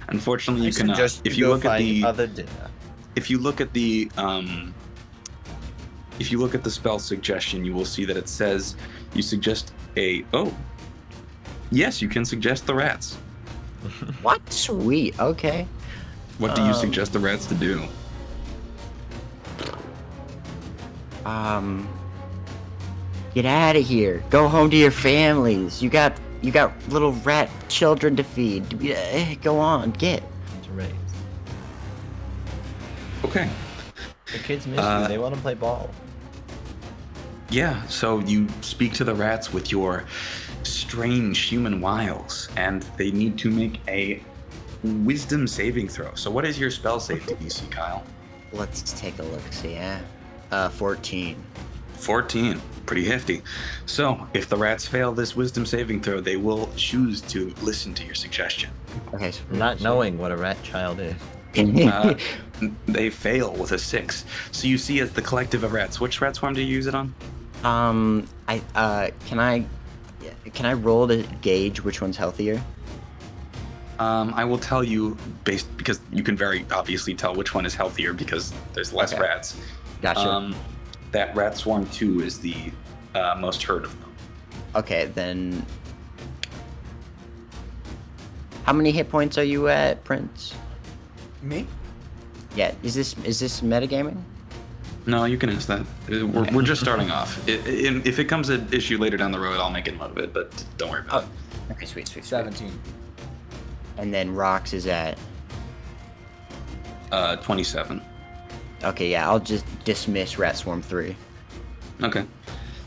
F: Unfortunately, you cannot.
B: Suggest
F: If
B: you
F: you
B: go
F: look at
B: find
F: the,
B: other dinner.
F: if you look at the, if you look at the spell suggestion, you will see that it says you suggest a. Oh, yes, you can suggest the rats.
D: What? Sweet. Okay.
F: What do you suggest the rats to do?
D: Get out of here. Go home to your families. You got little rat children to feed. Go on, get.
B: To raise.
F: Okay.
B: The kids miss you. They want to play ball.
F: Yeah, so you speak to the rats with your strange human wiles, and they need to make a wisdom saving throw. So what is your spell save DC, Kyle?
D: Let's take a look. See, 14.
F: 14. Pretty hefty. So if the rats fail this wisdom saving throw, they will choose to listen to your suggestion.
D: Okay, so
B: Not knowing what a rat child is.
F: They fail with a 6. So you see as the collective of rats, which rat swarm do you use it on?
D: can I roll to gauge which one's healthier?
F: I will tell you because you can very obviously tell which one is healthier because there's less
D: Okay.
F: rats.
D: Gotcha.
F: That rat swarm 2 is the most hurt of them.
D: Okay, then. How many hit points are you at, Prince?
C: Me?
D: Yeah, is this metagaming?
F: No, you can ask that. We're just starting off. If it comes an issue later down the road, I'll make a note of it, but don't worry about
D: Okay, sweet.
C: 17.
D: And then Rox is at.
F: it. 27.
D: Okay, yeah, I'll just dismiss Rat Swarm 3.
F: Okay.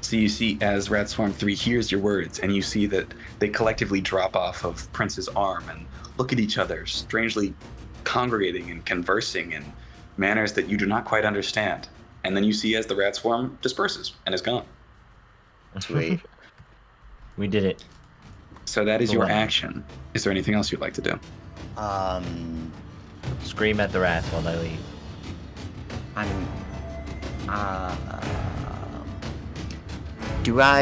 F: So you see as Rat Swarm 3 hears your words, and you see that they collectively drop off of Prince's arm and look at each other, strangely congregating and conversing in manners that you do not quite understand. And then you see as the Rat Swarm disperses and is gone.
D: Sweet.
B: We did it.
F: So that is your
B: Wow.
F: action. Is there anything else you'd like to do?
B: Scream at the rats while they leave.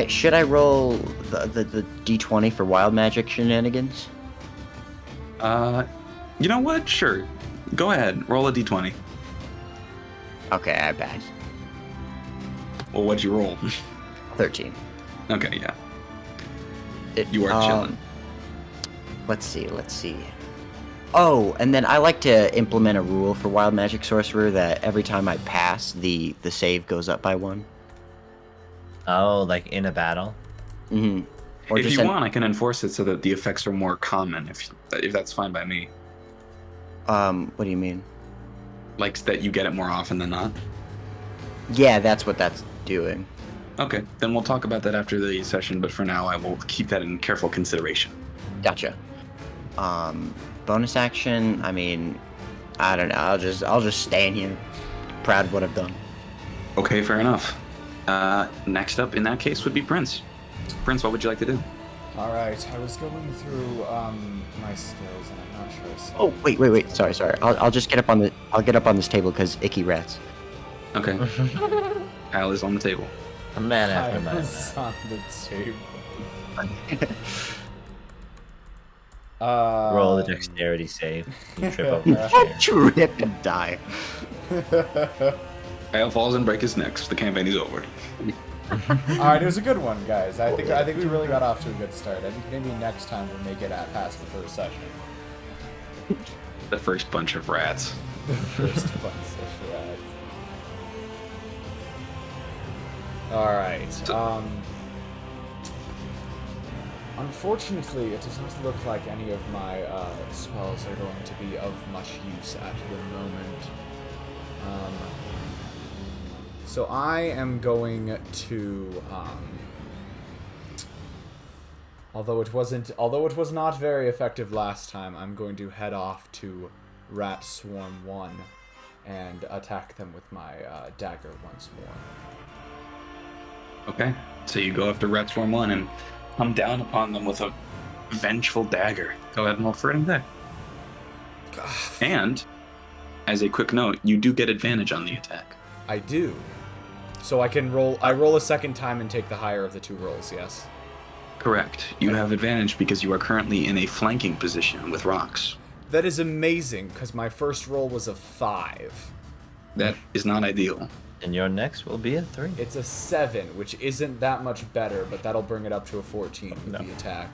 D: Should I roll the D20 for wild magic shenanigans?
F: You know what? Sure. Go ahead. Roll a d20.
D: Okay, I pass.
F: Well, what'd you roll?
D: 13.
F: Okay, yeah. You are chilling.
D: Let's see. Oh, and then I like to implement a rule for wild magic sorcerer that every time I pass, the save goes up by 1.
B: Oh, like in a battle?
D: Mm-hmm.
F: If you want, I can enforce it so that the effects are more common. If that's fine by me.
D: What do you mean?
F: Like that you get it more often than not.
D: Yeah, that's what that's doing.
F: Okay, then we'll talk about that after the session. But for now, I will keep that in careful consideration.
D: Gotcha. Bonus action. I mean, I don't know. I'll just stand here, proud of what I've done.
F: Okay, fair enough. Next up, in that case, would be Prince. Prince, what would you like to do?
C: All right, I was going through my skills, and I'm not sure. I saw
D: Oh, wait. Sorry. I'll just get up on this table because icky rats.
F: Okay. Kyle is on the table.
B: A man
C: I
B: after my
C: was on the table.
B: Roll the dexterity save. You trip over the chair.
D: Trip and die.
F: Kyle falls and breaks his neck. The campaign is over.
C: All right, it was a good one, guys. I think we really got off to a good start. I think maybe next time we'll make it past the first session.
F: The first bunch of rats.
C: The first bunch of rats. Alright, unfortunately, it does not look like any of my spells are going to be of much use at the moment. So I am going to, although it was not very effective last time, I'm going to head off to Rat Swarm 1 and attack them with my dagger once more.
F: Okay, so you go after Rat Swarm 1 and come down upon them with a vengeful dagger. Go ahead and roll for it in there. And, as a quick note, you do get advantage on the attack.
C: I do. So I can roll. I roll a second time and take the higher of the two rolls. Yes.
F: Correct. You have advantage because you are currently in a flanking position with rocks.
C: That is amazing because my first roll was a 5.
F: That is not ideal.
B: And your next will be a 3.
C: It's a 7, which isn't that much better, but that'll bring it up to a 14 with the attack.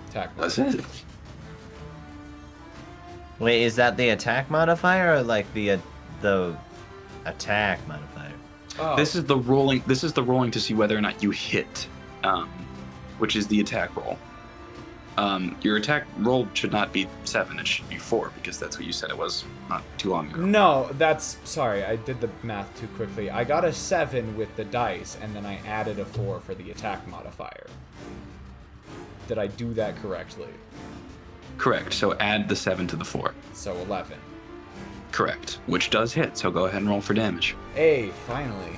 C: Attack.
F: That's it.
B: Wait, is that the attack modifier or like the attack modifier?
C: Oh.
F: This is the rolling. This is the rolling to see whether or not you hit, which is the attack roll. Your attack roll should not be 7; it should be 4 because that's what you said it was not too long ago.
C: No, that's sorry. I did the math too quickly. I got a 7 with the dice, and then I added a 4 for the attack modifier. Did I do that correctly?
F: Correct. So add the 7 to the 4.
C: So 11.
F: Correct. Which does hit. So go ahead and roll for damage.
C: Hey, finally.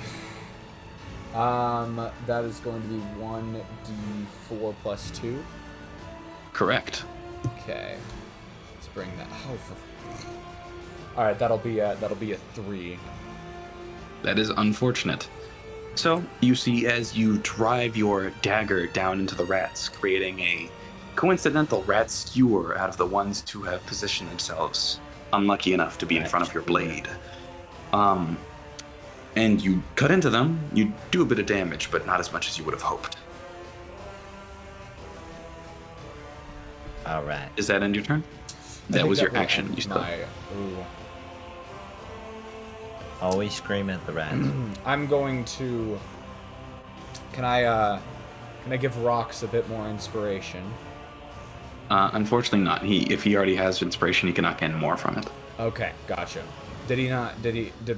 C: That is going to be 1d4 plus 2.
F: Correct.
C: Okay. Let's bring that. Oh, all right. That'll be a 3.
F: That is unfortunate. So you see as you drive your dagger down into the rats, creating a coincidental rat skewer out of the ones to have positioned themselves unlucky enough to be in front of your blade. And you cut into them. You do a bit of damage, but not as much as you would have hoped.
B: All right.
F: Is that end your turn? That was your action. You still.
C: Ooh.
B: Always scream at the rats.
C: I'm going to. Can I give Rox a bit more inspiration?
F: Unfortunately, not. If he already has inspiration, he cannot gain more from it.
C: Okay, gotcha. Did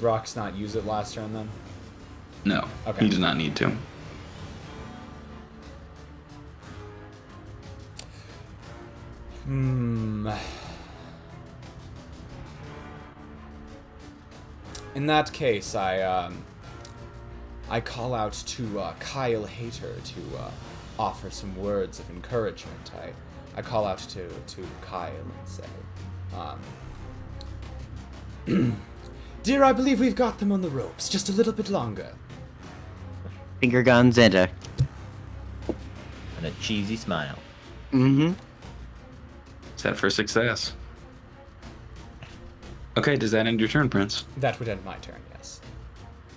C: Rox not use it last turn then?
F: No,
C: Okay.
F: he does not need to.
C: In that case, I call out to Kyle Hater to offer some words of encouragement. I call out to Kyle and say, Dear, I believe we've got them on the ropes. Just a little bit longer.
D: Finger guns and a.
B: And a cheesy smile.
D: Mm-hmm.
F: Set for success. Okay, does that end your turn, Prince?
C: That would end my turn, yes.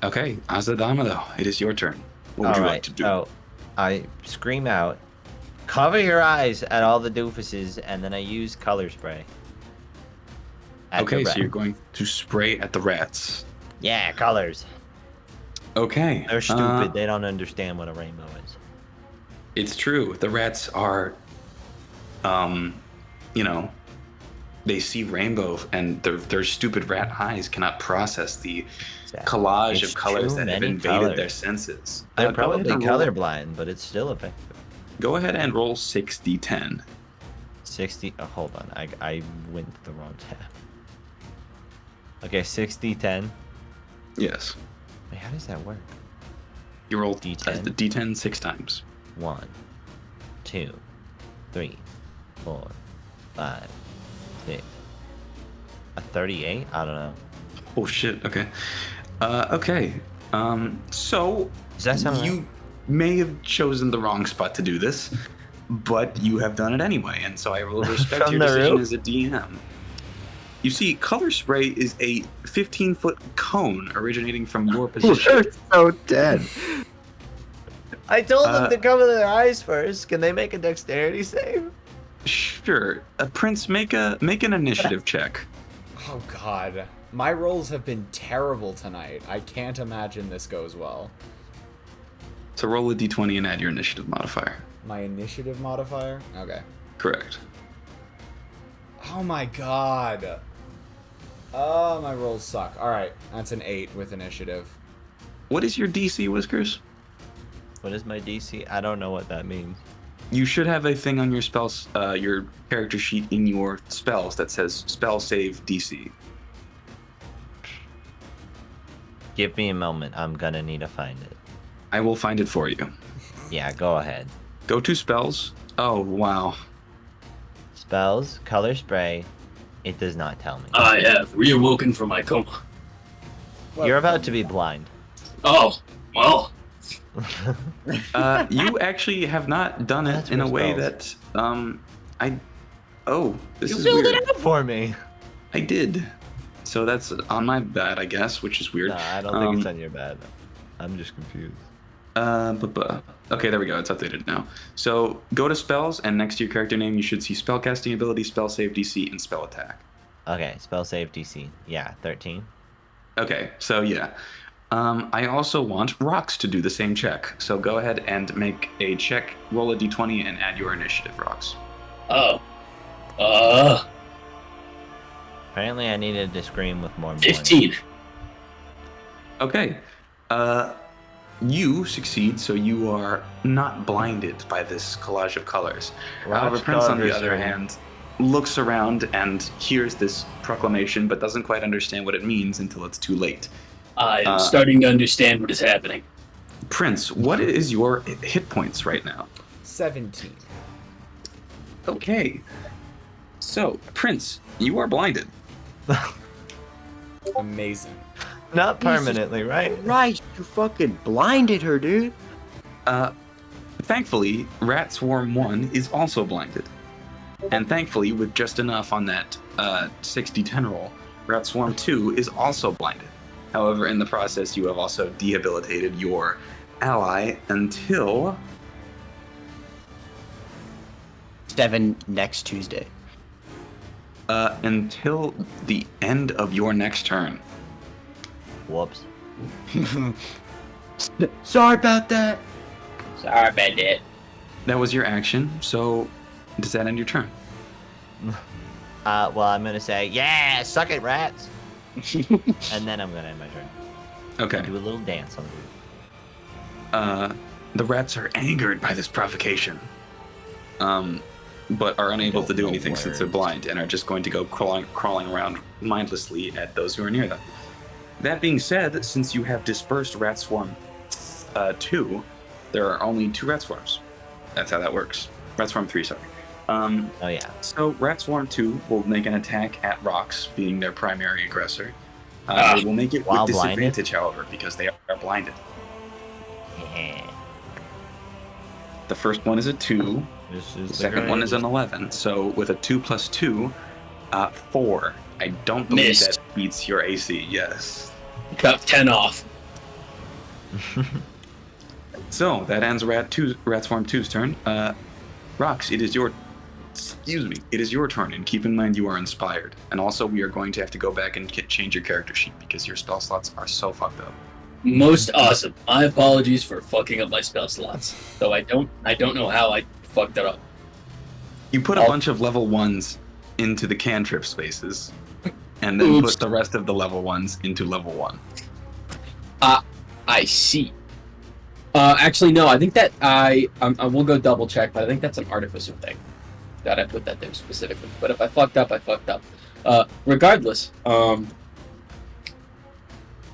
F: Okay, Azadamado, it is your turn. What would you like to do?
B: So I scream out, cover your eyes at all the doofuses, and then I use color spray.
F: Okay, so you're going to spray at the rats.
B: Yeah, colors.
F: Okay.
B: They're stupid. They don't understand what a rainbow is.
F: It's true. The rats are, they see rainbow, and their stupid rat eyes cannot process the collage of colors that have invaded their senses.
B: They're probably colorblind, but it's still effective.
F: Go ahead and roll 6d10.
B: 60. Oh, hold on. I went to the wrong tab. Okay, 6d10.
F: Yes.
B: Wait, how does that work?
F: You roll
B: D10?
F: the d10 6 times.
B: 1, 2, 3, 4, 5, 6. A 38? I don't know.
F: Oh shit. Okay. Okay. So
B: Does that sound
F: you may have chosen the wrong spot to do this, but you have done it anyway, and so I will respect
B: From
F: your
B: the
F: decision
B: roof?
F: as a DM. You see, color spray is a 15-foot cone originating from your position.
D: We're so dead.
B: I told them to cover their eyes first. Can they make a dexterity save?
F: Sure. Prince, make an initiative check.
C: Oh god. My rolls have been terrible tonight. I can't imagine this goes well.
F: So roll a d20 and add your initiative modifier.
C: My initiative modifier? Okay.
F: Correct.
C: Oh my god. Oh, my rolls suck. Alright, that's an 8 with initiative.
F: What is your DC, Whiskers?
B: What is my DC? I don't know what that means.
F: You should have a thing on your spells, your character sheet in your spells that says spell save DC.
B: Give me a moment. I'm gonna need to find it.
F: I will find it for you.
B: Yeah, go ahead.
F: Go to spells. Oh, wow.
B: Spells, color spray. It does not tell me.
E: I have reawoken from my coma.
B: You're about to be blind.
E: Oh, well.
F: You actually have not done it
B: That's
F: in a
B: real
F: way
B: spells.
F: that, this
B: You
F: is
B: filled
F: weird.
B: it out for me.
F: I did. So that's on my bad, I guess, which is weird.
B: No, I don't think it's on your bad. I'm just confused.
F: Okay, there we go. It's updated now. So go to spells, and next to your character name, you should see spellcasting ability, spell save DC, and spell attack.
B: Okay, spell save DC. Yeah, 13.
F: Okay, so yeah. I also want Rox to do the same check. So go ahead and make a check, roll a d20, and add your initiative, Rox.
E: Oh.
B: Apparently I needed to scream with more
E: 15.
F: Okay. You succeed, so you are not blinded by this collage of colors. However, Prince, on the other hand, looks around and hears this proclamation, but doesn't quite understand what it means until it's too late.
E: I am starting to understand what is happening.
F: Prince, what is your hit points right now?
C: 17.
F: Okay. So, Prince, you are blinded.
C: Amazing.
B: Not permanently, right?
D: Right, you fucking blinded her, dude.
F: Thankfully, Rat Swarm 1 is also blinded. And thankfully, with just enough on that 60-10 roll, Rat Swarm 2 is also blinded. However, in the process, you have also debilitated your ally until...
D: 7 next Tuesday.
F: Until the end of your next turn.
B: Whoops.
D: Sorry about that.
E: Sorry about that.
F: That was your action, so does that end your turn?
B: Well, I'm gonna say, yeah, suck it, rats. And then I'm gonna end my turn.
F: Okay.
B: Do a little dance on the roof.
F: The rats are angered by this provocation, but are unable to do
B: No
F: anything since they're
B: words.
F: blind and are just going to go crawling around mindlessly at those who are near them. That being said, since you have dispersed Rat Swarm 2, there are only 2 Rat Swarms. That's how that works. Rat Swarm 3, sorry.
B: Oh yeah.
F: So Rat Swarm 2 will make an attack at Rox, being their primary aggressor. They will make it
B: While
F: with
B: blinded?
F: disadvantage, however, because they are blinded.
B: Yeah.
F: The first one is a 2.
B: This is
F: The second one is an 11. So with a 2 plus 2, 4. I don't believe
E: Missed.
F: that beats your AC. Yes.
E: Cut 10 off.
F: So that ends Rat Swarm 2's turn. Rox, it is your turn, and keep in mind you are inspired. And also, we are going to have to go back and change your character sheet because your spell slots are so fucked up.
E: Most awesome. My apologies for fucking up my spell slots. Though I don't know how I fucked it up.
F: You put a bunch of level 1s into the cantrip spaces, and then
E: Oops.
F: put the rest of the level 1s into level 1.
E: I see. Actually, no. I think that I will go double check, but I think that's an artificer thing that I put that there specifically. But if I fucked up, I fucked up. Regardless,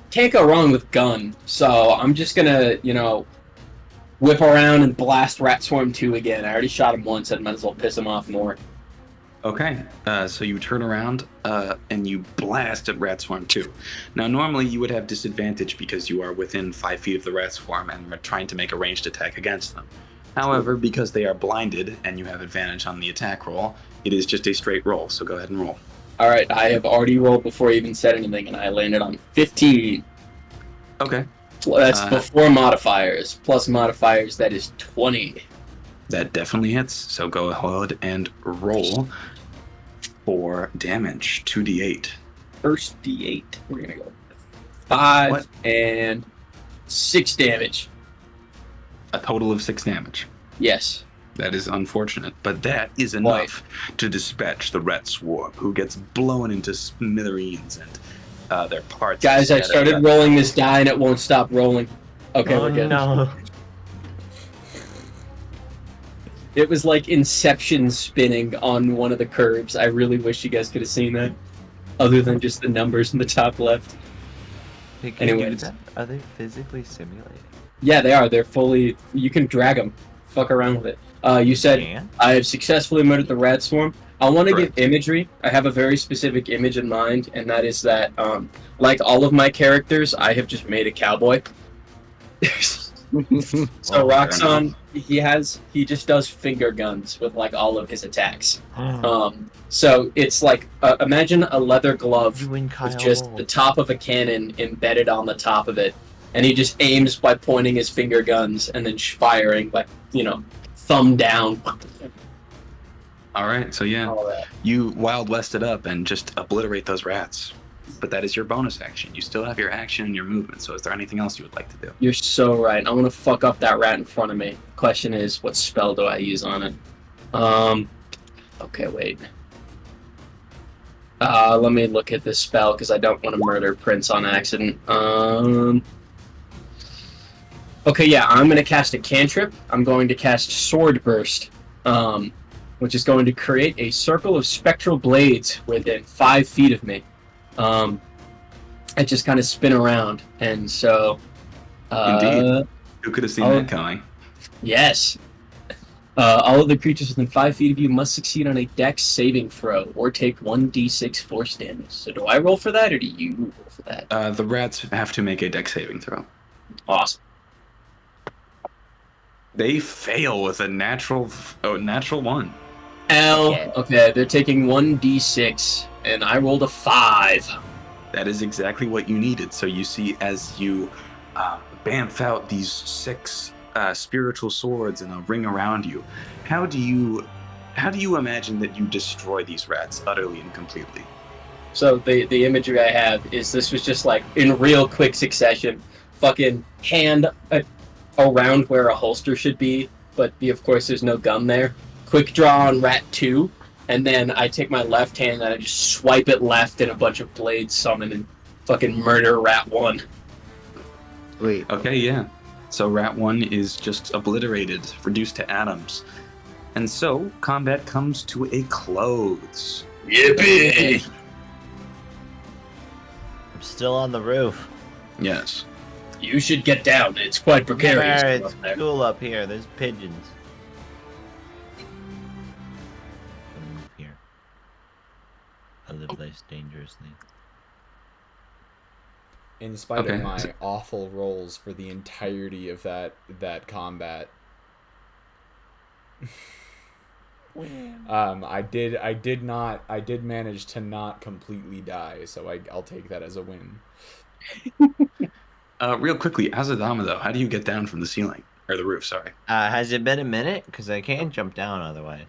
E: can't go wrong with gun. So I'm just gonna, whip around and blast Rat Swarm 2 again. I already shot him once. I might as well piss him off more.
F: Okay, so you turn around and you blast at Rat Swarm 2. Now, normally you would have disadvantage because you are within 5 feet of the Rat Swarm and are trying to make a ranged attack against them. However, because they are blinded and you have advantage on the attack roll, it is just a straight roll, so go ahead and roll.
E: All right, I have already rolled before I even said anything, and I landed on 15.
F: Okay,
E: That's before modifiers. Plus modifiers, that is 20.
F: that definitely hits, so go ahead and roll for damage, 2d8.
E: first D8. We're gonna go 5
F: What?
E: and 6 damage.
F: A total of 6 damage.
E: Yes.
F: That is unfortunate, but that is enough to dispatch the rat swarm, who gets blown into smithereens and their parts.
E: Guys, I
F: scattered.
E: started rolling this die and it won't stop rolling. Okay,
B: Oh
E: we're good.
B: no.
E: It was like Inception spinning on one of the curves. I really wish you guys could have seen that. Other than just the numbers in the top left.
B: Hey, can you do
E: Anyways.
B: that? Are they physically simulated?
E: Yeah, they are. They're fully... You can drag them. Fuck around with it. You said,
B: Man.
E: I have successfully murdered the rat swarm. I want to give
F: Correct.
E: imagery. I have a very specific image in mind, and that is that, like all of my characters, I have just made a cowboy. So
B: Well,
E: Roxanne, he just does finger guns with like all of his attacks. So it's like imagine a leather glove
B: You and Kyle
E: with just
B: Lowell.
E: the top of a cannon embedded on the top of it, and he just aims by pointing his finger guns and then firing like thumb down.
F: All right, so yeah,
E: All that.
F: you Wild West it up and just obliterate those rats. But that is your bonus action. You still have your action and your movement, so is there anything else you would like to do?
E: You're so right. I'm gonna fuck up that rat in front of me. Question is, what spell do I use on it? Okay, wait. Let me look at this spell because I don't want to murder Prince on accident. Okay, yeah, I'm gonna cast a cantrip. I'm going to cast Sword Burst, which is going to create a circle of spectral blades within 5 feet of me. I just kind of spin around, and so.
F: Indeed. Who could have seen
E: Oh.
F: that coming?
E: Yes. All of the creatures within 5 feet of you must succeed on a dex saving throw or take 1d6 force damage. So do I roll for that, or do you roll for that?
F: The rats have to make a dex saving throw.
E: Awesome.
F: They fail with a natural 1.
E: L.
D: Yeah.
E: Okay, they're taking 1d6, and I rolled a 5.
F: That is exactly what you needed. So you see, as you bamf out these 6 spiritual swords in a ring around you, how do you imagine that you destroy these rats utterly and completely?
E: So the imagery I have is this was just like in real quick succession, fucking hand around where a holster should be, but of course there's no gun there. Quick draw on rat 2, and then I take my left hand and I just swipe it left and a bunch of blades summon and fucking murder rat 1.
D: Wait.
F: Okay, yeah. So rat 1 is just obliterated, reduced to atoms. And so combat comes to a close.
E: Yippee!
B: I'm still on the roof.
F: Yes.
E: You should get down. It's quite precarious.
B: There,
E: up
B: it's
E: there.
B: cool up here. There's pigeons. Gonna move here. I live less dangerously.
C: In spite
F: Okay,
C: of my
F: so-
C: awful rolls for the entirety of that combat, I did manage to not completely die, so I'll take that as a win.
F: Real quickly, Azadama though, how do you get down from the ceiling? Or the roof, sorry.
B: Has it been a minute? Because I can't jump down otherwise.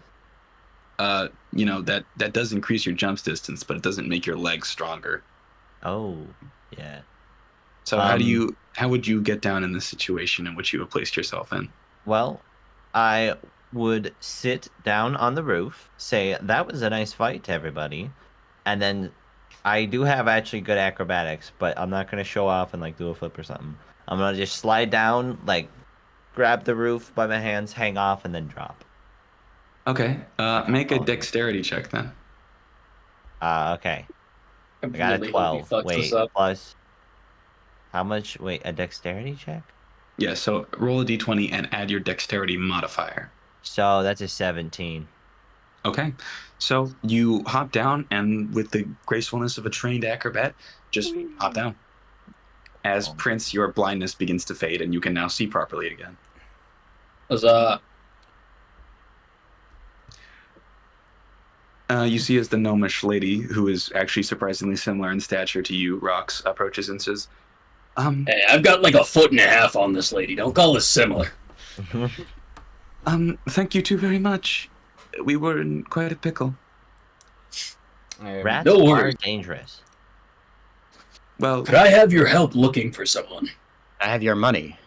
F: That does increase your jump distance, but it doesn't make your legs stronger.
B: Oh, yeah.
F: So how would you get down in the situation in which you have placed yourself in?
B: Well, I would sit down on the roof, say, that was a nice fight to everybody, and then I do have actually good acrobatics, but I'm not going to show off and, like, do a flip or something. I'm going to just slide down, like, grab the roof by my hands, hang off, and then drop.
F: Okay. Make a dexterity check then.
B: Okay. I got a
E: Really hope he
B: 12.
E: fucks
B: Wait,
E: us up.
B: plus... How much? Wait, a dexterity check?
F: Yeah, so roll a d20 and add your dexterity modifier.
B: So that's a 17.
F: Okay. So you hop down and with the gracefulness of a trained acrobat, just hop down. As Prince, your blindness begins to fade and you can now see properly again.
E: Huzzah.
F: You see as the gnomish lady, who is actually surprisingly similar in stature to you, Rox, approaches and says,
E: Hey, I've got like a 1.5 foot on this lady. Don't call this similar.
F: thank you two very much. We were in quite a pickle.
C: I am,
B: Rats
E: No
B: are
E: worries.
B: dangerous.
A: Well,
E: Could I have your help looking for someone?
D: I have your money.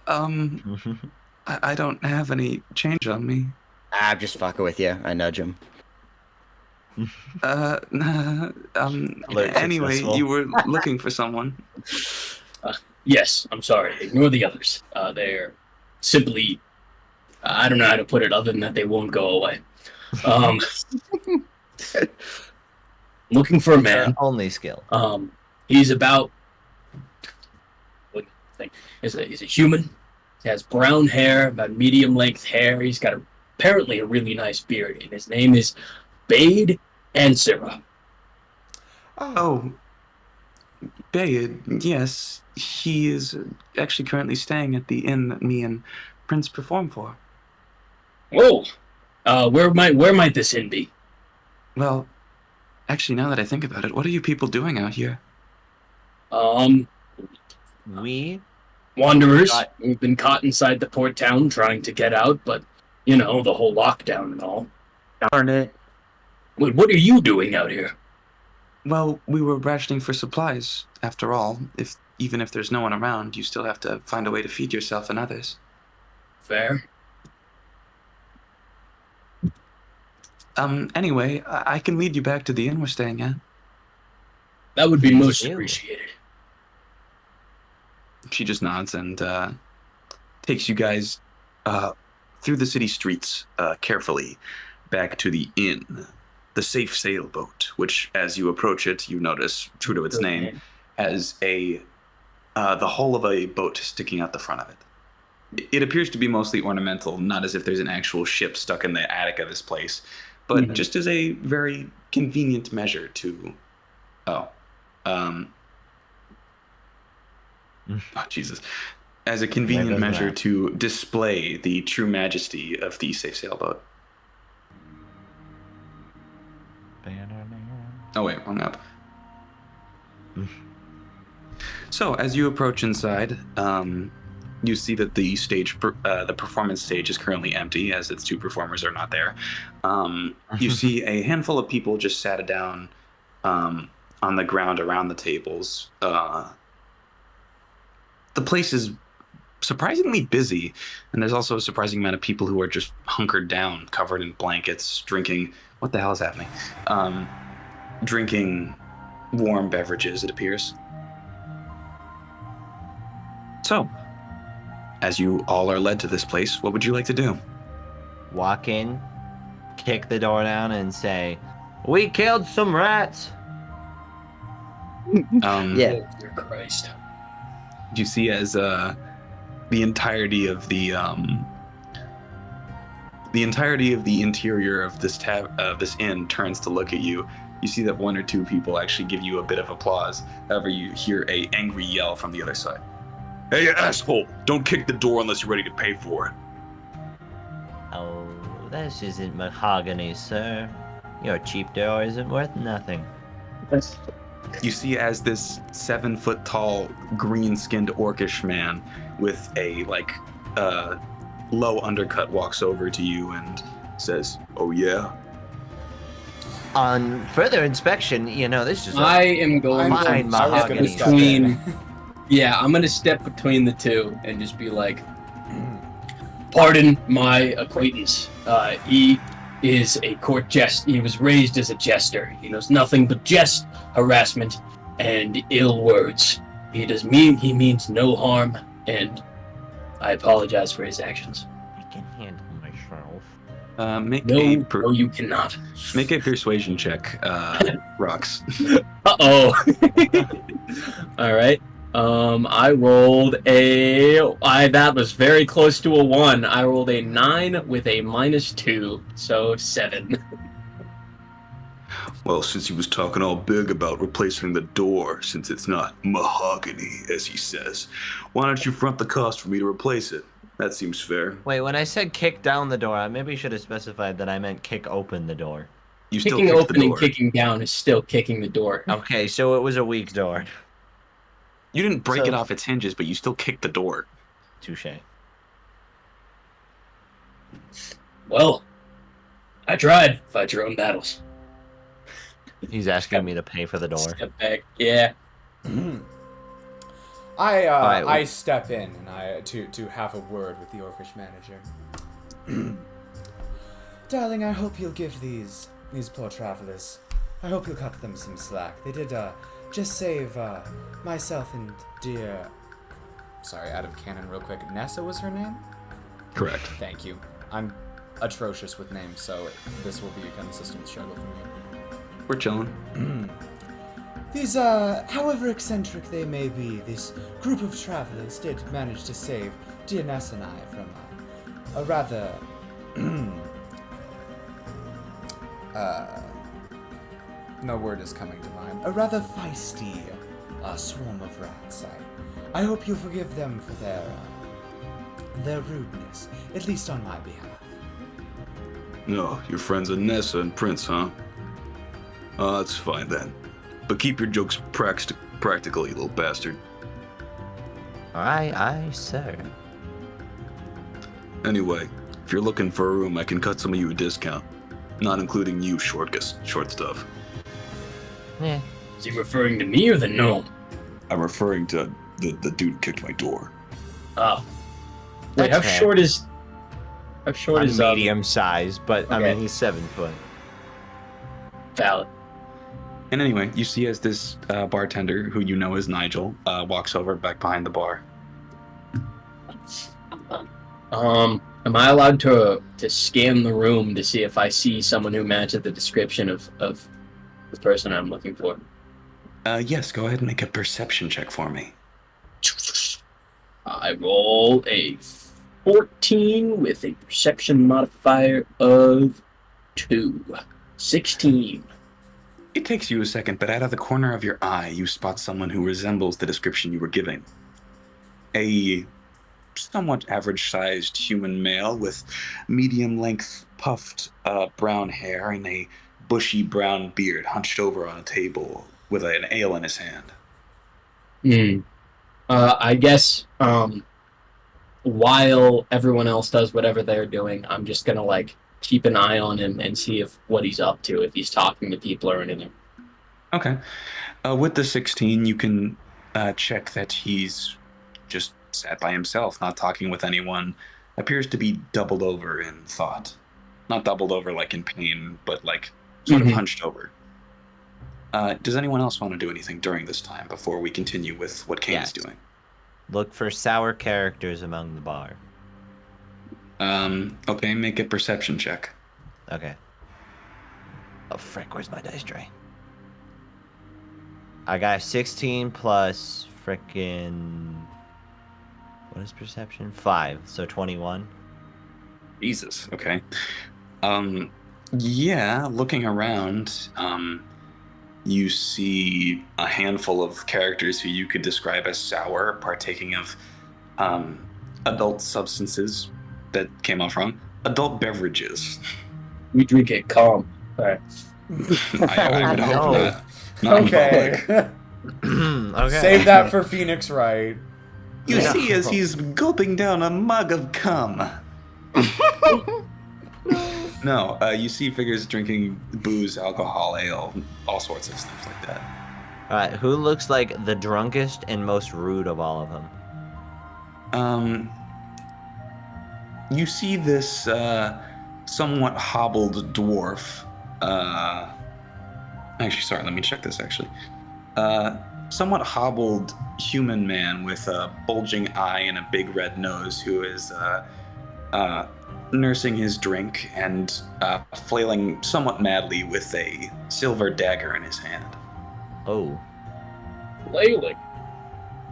A: I don't have any change on me.
D: I'm just fucking with you. I nudge him.
A: Anyway,
B: successful.
A: you were looking for someone.
E: Yes, I'm sorry. Ignore the others. They're simply, I don't know how to put it other than that they won't go away. Looking for a man.
B: Only skill.
E: He's about, what do you think? He's a human. He has brown hair, about medium length hair. He's got apparently a really nice beard, and his name is Bade Ansira.
A: Oh, Bayard, yes. He is actually currently staying at the inn that me and Prince perform for.
E: Whoa! Where might this inn be?
A: Well, actually, now that I think about it, what are you people doing out here?
B: We
E: Wanderers. We've been caught inside the port town trying to get out, but, you know, the whole lockdown and all.
D: Darn it.
E: Wait, what are you doing out here?
A: Well, we were rationing for supplies. After all, even if there's no one around, you still have to find a way to feed yourself and others.
E: Fair.
A: Anyway, I can lead you back to the inn we're staying at.
E: That would be most
B: Ew.
E: appreciated.
A: She just nods and takes you guys through the city streets carefully back to the inn. The safe sailboat, which, as you approach it, you notice, true to its name, has the hull of a boat sticking out the front of it. It appears to be mostly ornamental, not as if there's an actual ship stuck in the attic of this place, but just as a very convenient measure to... Jesus. As a convenient measure to display the true majesty of the safe sailboat. Oh wait, wrong up. So, as you approach inside, you see that the the performance stage is currently empty, as its two performers are not there. You see a handful of people just sat down on the ground around the tables. The place is surprisingly busy, and there's also a surprising amount of people who are just hunkered down, covered in blankets, drinking... What the hell is happening? Drinking warm beverages, it appears. So, as you all are led to this place, what would you like to do?
B: walk in, kick the door down, and say, "We killed some rats."
D: Yeah.
E: Oh, dear Christ.
A: You see as the entirety of the interior of this inn turns to look at you. You see that one or two people actually give you a bit of applause. However, you hear a angry yell from the other side. "Hey, you asshole! Don't kick the door unless you're ready to pay for it."
B: Oh, this isn't mahogany, sir. Your cheap door isn't worth nothing.
A: You see as this 7-foot-tall, green-skinned orcish man with a low undercut walks over to you and says, "Oh yeah."
B: On further inspection, this is
E: I am going
B: Fine, mahogany.
E: I'm gonna step between the two and just be like, "Pardon my acquaintance. He is a court jest. He was raised as a jester. He knows nothing but jest, harassment, and ill words. He means no harm, and I apologize for his actions."
B: I can handle myself.
E: No, you cannot.
A: Make a persuasion check, Rox.
E: Uh-oh. All right. I rolled that was very close to a 1. I rolled a 9 with a -2, so 7.
A: Well, since he was talking all big about replacing the door, since it's not mahogany, as he says, why don't you front the cost for me to replace it? That seems fair.
B: Wait, when I said kick down the door, I maybe should have specified that I meant kick open the door.
A: You still
E: Kicking
A: kicked
E: open
A: the
E: and
A: door.
E: kicking down is still kicking the door.
B: Okay, so it was a weak door.
A: You didn't break
B: So-
A: it off its hinges, but you still kicked the door.
B: Touche.
E: Well, I tried. Fight your own battles.
B: He's asking me to pay for the door.
E: Step back. Yeah.
C: I step in and I to have a word with the Orcish manager. Darling, I hope you'll give these poor travelers. I hope you'll cut them some slack. They did just save myself and dear. Sorry, out of canon, real quick. Nessa was her name.
A: Correct.
C: Thank you. I'm atrocious with names, so this will be a consistent struggle for me.
A: We're chilling.
C: These, however eccentric they may be, this group of travelers did manage to save dear Ness and I from a rather, no word is coming to mind, a rather feisty swarm of rats. I hope you'll forgive them for their rudeness, at least on my behalf.
A: No, your friends are Nessa and Prince, huh? Oh, that's fine then. But keep your jokes practical, you little bastard.
B: Aye, sir.
A: Anyway, if you're looking for a room, I can cut some of you a discount. Not including you, short stuff.
B: Yeah.
E: Is he referring to me or the gnome?
A: I'm referring to the dude who kicked my door.
E: Oh. Wait, how
B: That's
E: short is... How short
B: I'm
E: is...
B: medium size, but I
E: Okay.
B: mean, he's 7 foot.
E: Valid.
F: And anyway, you see as this bartender, who you know is Nigel, walks over back behind the bar.
E: Am I allowed to scan the room to see if I see someone who matches the description of the person I'm looking for?
F: Yes, go ahead and make a perception check for me.
E: I roll a 14 with a perception modifier of 2. 16.
F: It takes you a second, but out of the corner of your eye, you spot someone who resembles the description you were giving. A somewhat average-sized human male with medium-length puffed brown hair and a bushy brown beard hunched over on a table with an ale in his hand.
E: I guess while everyone else does whatever they're doing, I'm just gonna keep an eye on him and see what he's up to, if he's talking to people or anything.
F: Okay. With the 16, you can check that he's just sat by himself, not talking with anyone. Appears to be doubled over in thought. Not doubled over like in pain, but sort of hunched over. Does anyone else want to do anything during this time before we continue with what Kane's
B: Yes.
F: doing?
B: Look for sour characters among the bar.
F: Okay, make a perception check.
B: Okay. Oh, frick, where's my dice tray? I got 16 plus frickin'... What is perception? 5, so 21.
F: Jesus, okay. Yeah, looking around, you see a handful of characters who you could describe as sour, partaking of adult substances that came off wrong. Adult beverages.
E: We drink it calm. Alright.
F: I would hope
B: No.
F: not. Not
C: Okay.
F: in public.
B: Okay.
C: Save that for Phoenix Wright.
F: You see as he's gulping down a mug of cum. No, you see figures drinking booze, alcohol, ale, all sorts of stuff like that.
B: Alright, who looks like the drunkest and most rude of all of them?
F: You see this somewhat hobbled dwarf. Actually, sorry, let me check this actually. Somewhat hobbled human man with a bulging eye and a big red nose who is nursing his drink and flailing somewhat madly with a silver dagger in his hand.
B: Oh.
E: Flailing.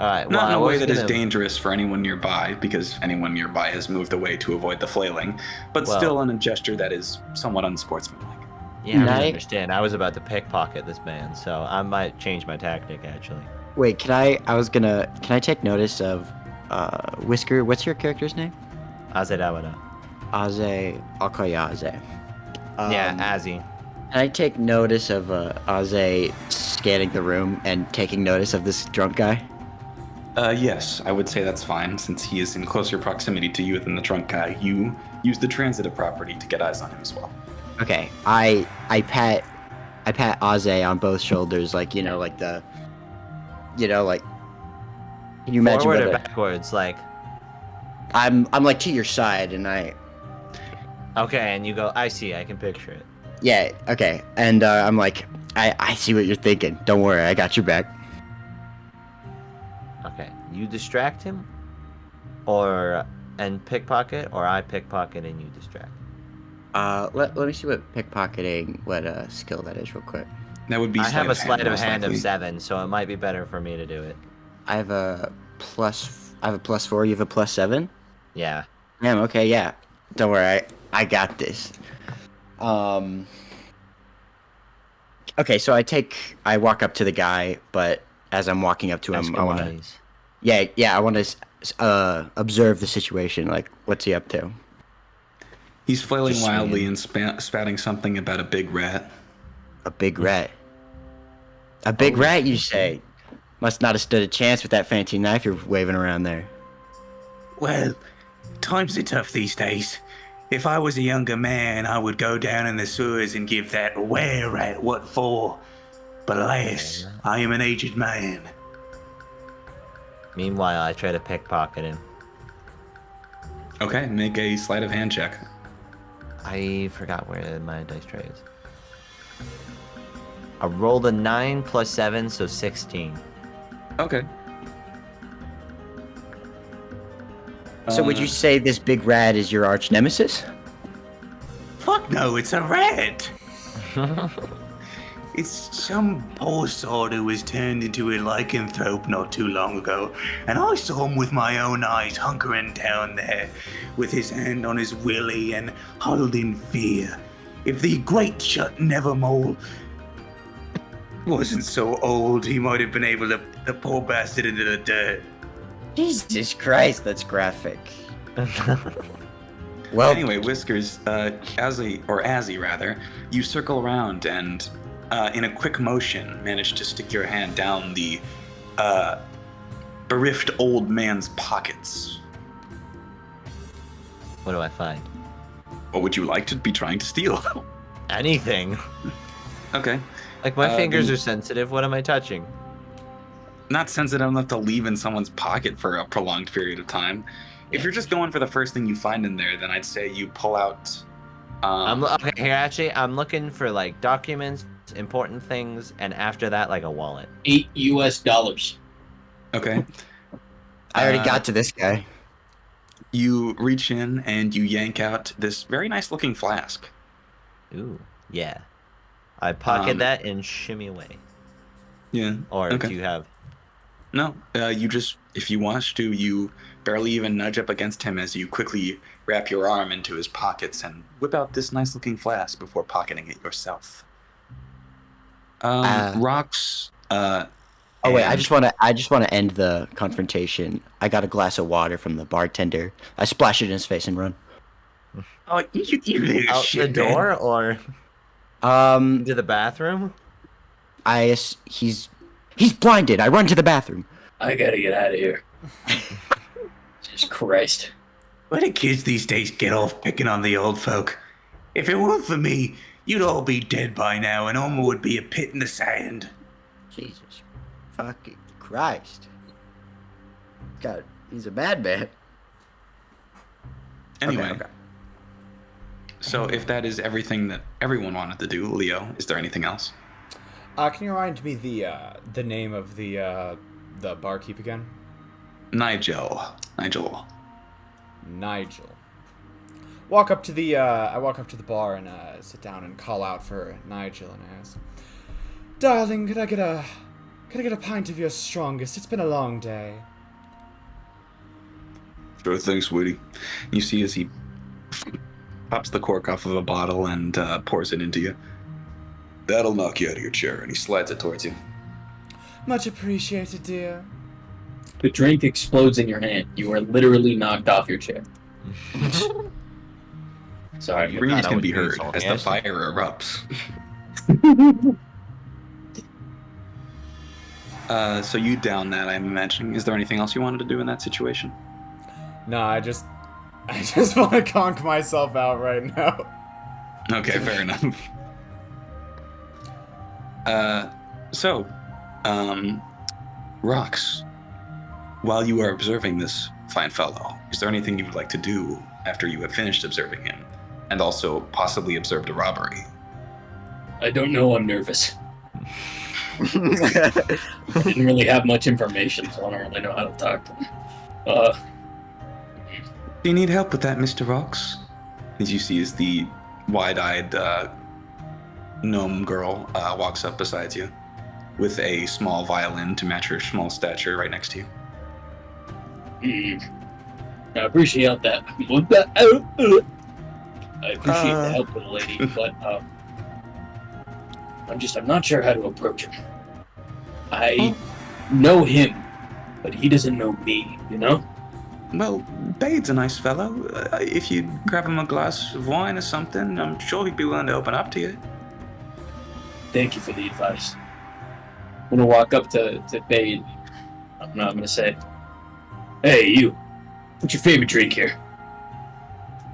B: Alright,
F: Not in a
B: I
F: way
B: was
F: that is
B: gonna-
F: dangerous for anyone nearby, because anyone nearby has moved away to avoid the flailing, but
B: Well-
F: still in a gesture that is somewhat unsportsmanlike.
B: Yeah, I
D: Night.
B: understand. I was about to pickpocket this man, so I might change my tactic, actually.
D: Wait, can I take notice of Whisker? What's your character's name?
B: Azedawada.
D: Aze. I'll call you Aze.
B: Yeah, Azzy.
D: Can I take notice of Aze scanning the room and taking notice of this drunk guy?
F: Yes, I would say that's fine, since he is in closer proximity to you than the drunk guy. You use the transitive property to get eyes on him as well.
D: Okay, I I pat Aze on both shoulders, like like the, like. Can you imagine?
B: Forward or
D: Brother?
B: backwards, like.
D: I'm like to your side, and
B: Okay, and you go. I see. I can picture it.
D: Yeah, okay, and I'm like, I see what you're thinking. Don't worry, I got your back.
B: Okay, you distract him, and pickpocket, or I pickpocket and you distract.
D: Let me see what pickpocketing, what skill that is real quick.
F: That would be.
B: I have a sleight of
F: most
B: hand of
F: likely.
B: 7, so it might be better for me to do it.
D: I have a +4. You have a +7.
B: Yeah.
D: Damn. Okay. Yeah. Don't worry. I got this. Okay. So I walk up to the guy, but as I'm walking up to him, I want to.
B: Escalades.
D: Yeah. I want to observe the situation. Like, what's he up to?
F: He's flailing
D: Just
F: wildly
D: saying.
F: and spouting something about a big rat.
D: A big rat. A big rat, you say? Must not have stood a chance with that fancy knife you're waving around there.
A: Well, times are tough these days. If I was a younger man, I would go down in the sewers and give that were-rat what for. But alas, I am an aged man.
B: Meanwhile, I try to pickpocket him.
F: Okay, make a sleight of hand check.
B: I forgot where my dice tray is. I rolled a 9 plus 7, so 16.
F: Okay.
D: So would you say this big rat is your arch nemesis?
A: Fuck no, it's a rat! It's some poor sod who was turned into a lycanthrope not too long ago, and I saw him with my own eyes hunkering down there, with his hand on his willy and huddled in fear. If the great Shut Nevermore wasn't so old, he might have been able to put the poor bastard into the dirt.
D: Jesus Christ, that's graphic. Well,
F: Anyway, Whiskers, Azzy rather, you circle around and, in a quick motion, manage to stick your hand down the bereft old man's pockets.
B: What do I find?
F: What would you like to be trying to steal?
B: Anything.
F: Okay.
B: Like, my fingers
F: then-
B: are sensitive. What am I touching?
F: Not sensitive enough to leave in someone's pocket for a prolonged period of time. If you're just going for the first thing you find in there, then I'd say you pull out.
B: Okay, here, actually, I'm looking for, like, documents, important things, and after that, like, a wallet.
E: $8.
F: Okay.
D: I already got to this guy.
F: You reach in and you yank out this very nice looking flask.
B: Ooh, yeah. I pocket
F: Um,
B: that and shimmy away.
F: Yeah.
B: Or
F: okay.
B: do you have...
F: No, you just, if you want to, you barely even nudge up against him as you quickly wrap your arm into his pockets and whip out this nice looking flask before pocketing it yourself. Rocks.
D: Oh wait, I
F: and-
D: just want to end the confrontation. I got a glass of water from the bartender. I splash it in his face and run.
A: Oh, you little
B: Out
A: shit,
B: the
A: man.
B: door or into the bathroom?
D: He's blinded. I run to the bathroom.
E: I gotta get out of here. Jesus Christ.
A: Why do kids these days get off picking on the old folk? If it weren't for me, you'd all be dead by now, and Oma would be a pit in the sand.
D: Jesus fucking Christ. God, he's a madman.
F: Anyway,
D: Okay.
F: so if that is everything that everyone wanted to do, Leo, is there anything else?
C: Can you remind me the name of the barkeep again?
F: Nigel.
C: Nigel. Walk up to the I walk up to the bar and sit down and call out for Nigel and ask, "Darling, could I get a pint of your strongest? It's been a long day."
F: Sure thing, sweetie. You see as he pops the cork off of a bottle and pours it into you. That'll knock you out of your chair, and he slides it towards you.
C: Much appreciated, dear.
E: The drink explodes in your hand. You are literally knocked off your chair. Sorry.
F: Screams
B: that
F: can
B: would
F: be
B: be
F: heard
B: so
F: as the
B: yes.
F: fire erupts. So you down that, I'm imagining. Is there anything else you wanted to do in that situation?
C: No, I just want to conk myself out right now.
F: Okay, fair enough. So, Rox, while you are observing this fine fellow, is there anything you would like to do after you have finished observing him, and also possibly observed a robbery?
E: I don't know. I'm nervous. I didn't really have much information, so I don't really know how to talk to him.
F: Do you need help with that, Mr. Rox? As you see as the wide-eyed gnome girl walks up beside you with a small violin to match her small stature right next to you.
E: I appreciate that. I appreciate the help, little lady, but I'm not sure how to approach him. I know him, but he doesn't know me, you know?
F: Well, Bade's a nice fellow. If you grab him a glass of wine or something, I'm sure he'd be willing to open up to you.
E: Thank you for the advice. I'm gonna walk up to Bade. I'm gonna say, "Hey, you. What's your favorite drink here?"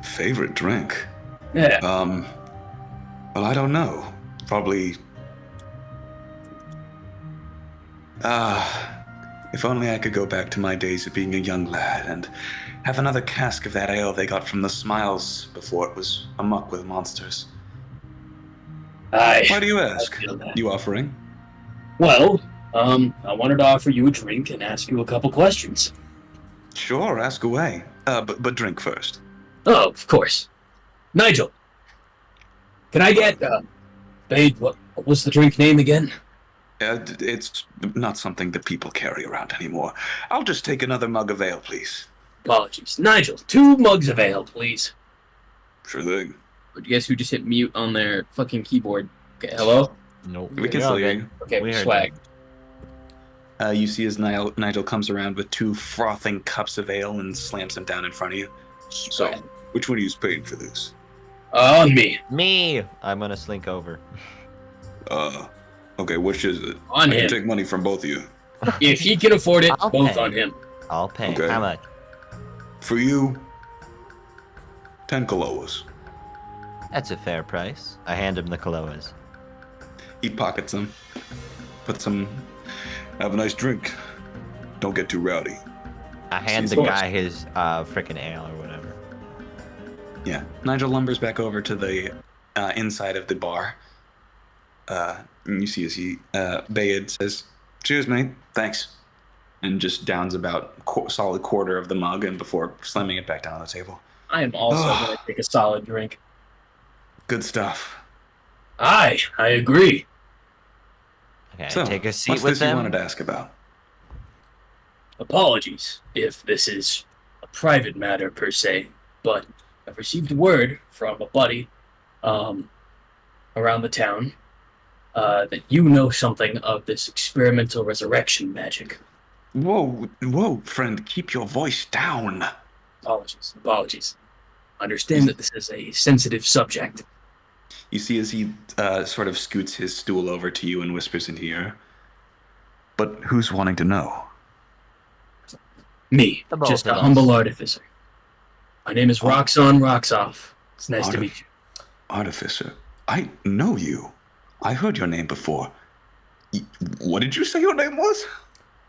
F: Favorite drink?
E: Yeah.
F: Well, I don't know. Probably... if only I could go back to my days of being a young lad and have another cask of that ale they got from the Smiles before it was amuck with monsters. Why do you ask? You offering?
E: Well, I wanted to offer you a drink and ask you a couple questions.
F: Sure, ask away. But drink first.
E: Oh, of course. Nigel, can I get, Bade, what was the drink name again?
F: It's not something that people carry around anymore. I'll just take another mug of ale, please.
E: Apologies. Nigel, 2 mugs of ale, please.
F: Sure thing.
G: But guess who just hit mute on their fucking keyboard? Okay, hello?
B: Nope.
F: We can still hear you.
E: Okay,
B: We heard
E: swag.
F: You see as Nigel comes around with 2 frothing cups of ale and slams them down in front of you. So, which one of you is paying for this?
E: On me.
B: Me! I'm gonna slink over.
F: Okay, which is it?
E: On
F: I
E: him.
F: can take money from both of you.
E: If he can afford it,
B: I'll
E: both
B: pay.
E: on him.
B: I'll pay.
F: Okay.
B: How much?
F: For you, 10 Kaloas.
B: That's a fair price. I hand him the Kaloas.
F: He pockets them. Puts them... Have a nice drink. Don't get too rowdy.
B: I hand the
E: Of course.
B: guy his frickin' ale or whatever.
F: Yeah. Nigel lumbers back over to the inside of the bar. And you see as he, Bayed says, "Cheers, mate. Thanks." And just downs about solid quarter of the mug and before slamming it back down on the table.
E: I am also going to take a solid drink.
F: Good stuff.
E: I agree.
B: Okay,
F: So,
B: take a seat
F: what's
B: with
F: this you
B: them.
F: wanted to ask about?
E: Apologies if this is a private matter per se, but I've received word from a buddy around the town that you know something of this experimental resurrection magic.
F: Whoa, friend, keep your voice down.
E: Apologies. Understand that this is a sensitive subject.
F: You see as he sort of scoots his stool over to you and whispers into your ear. But who's wanting to know?
E: Me,
B: The both
E: just a
B: of us.
E: humble artificer. My name is Roxon Roxoff. It's nice to meet you.
F: Artificer, I know you. I heard your name before. What did you say your name was?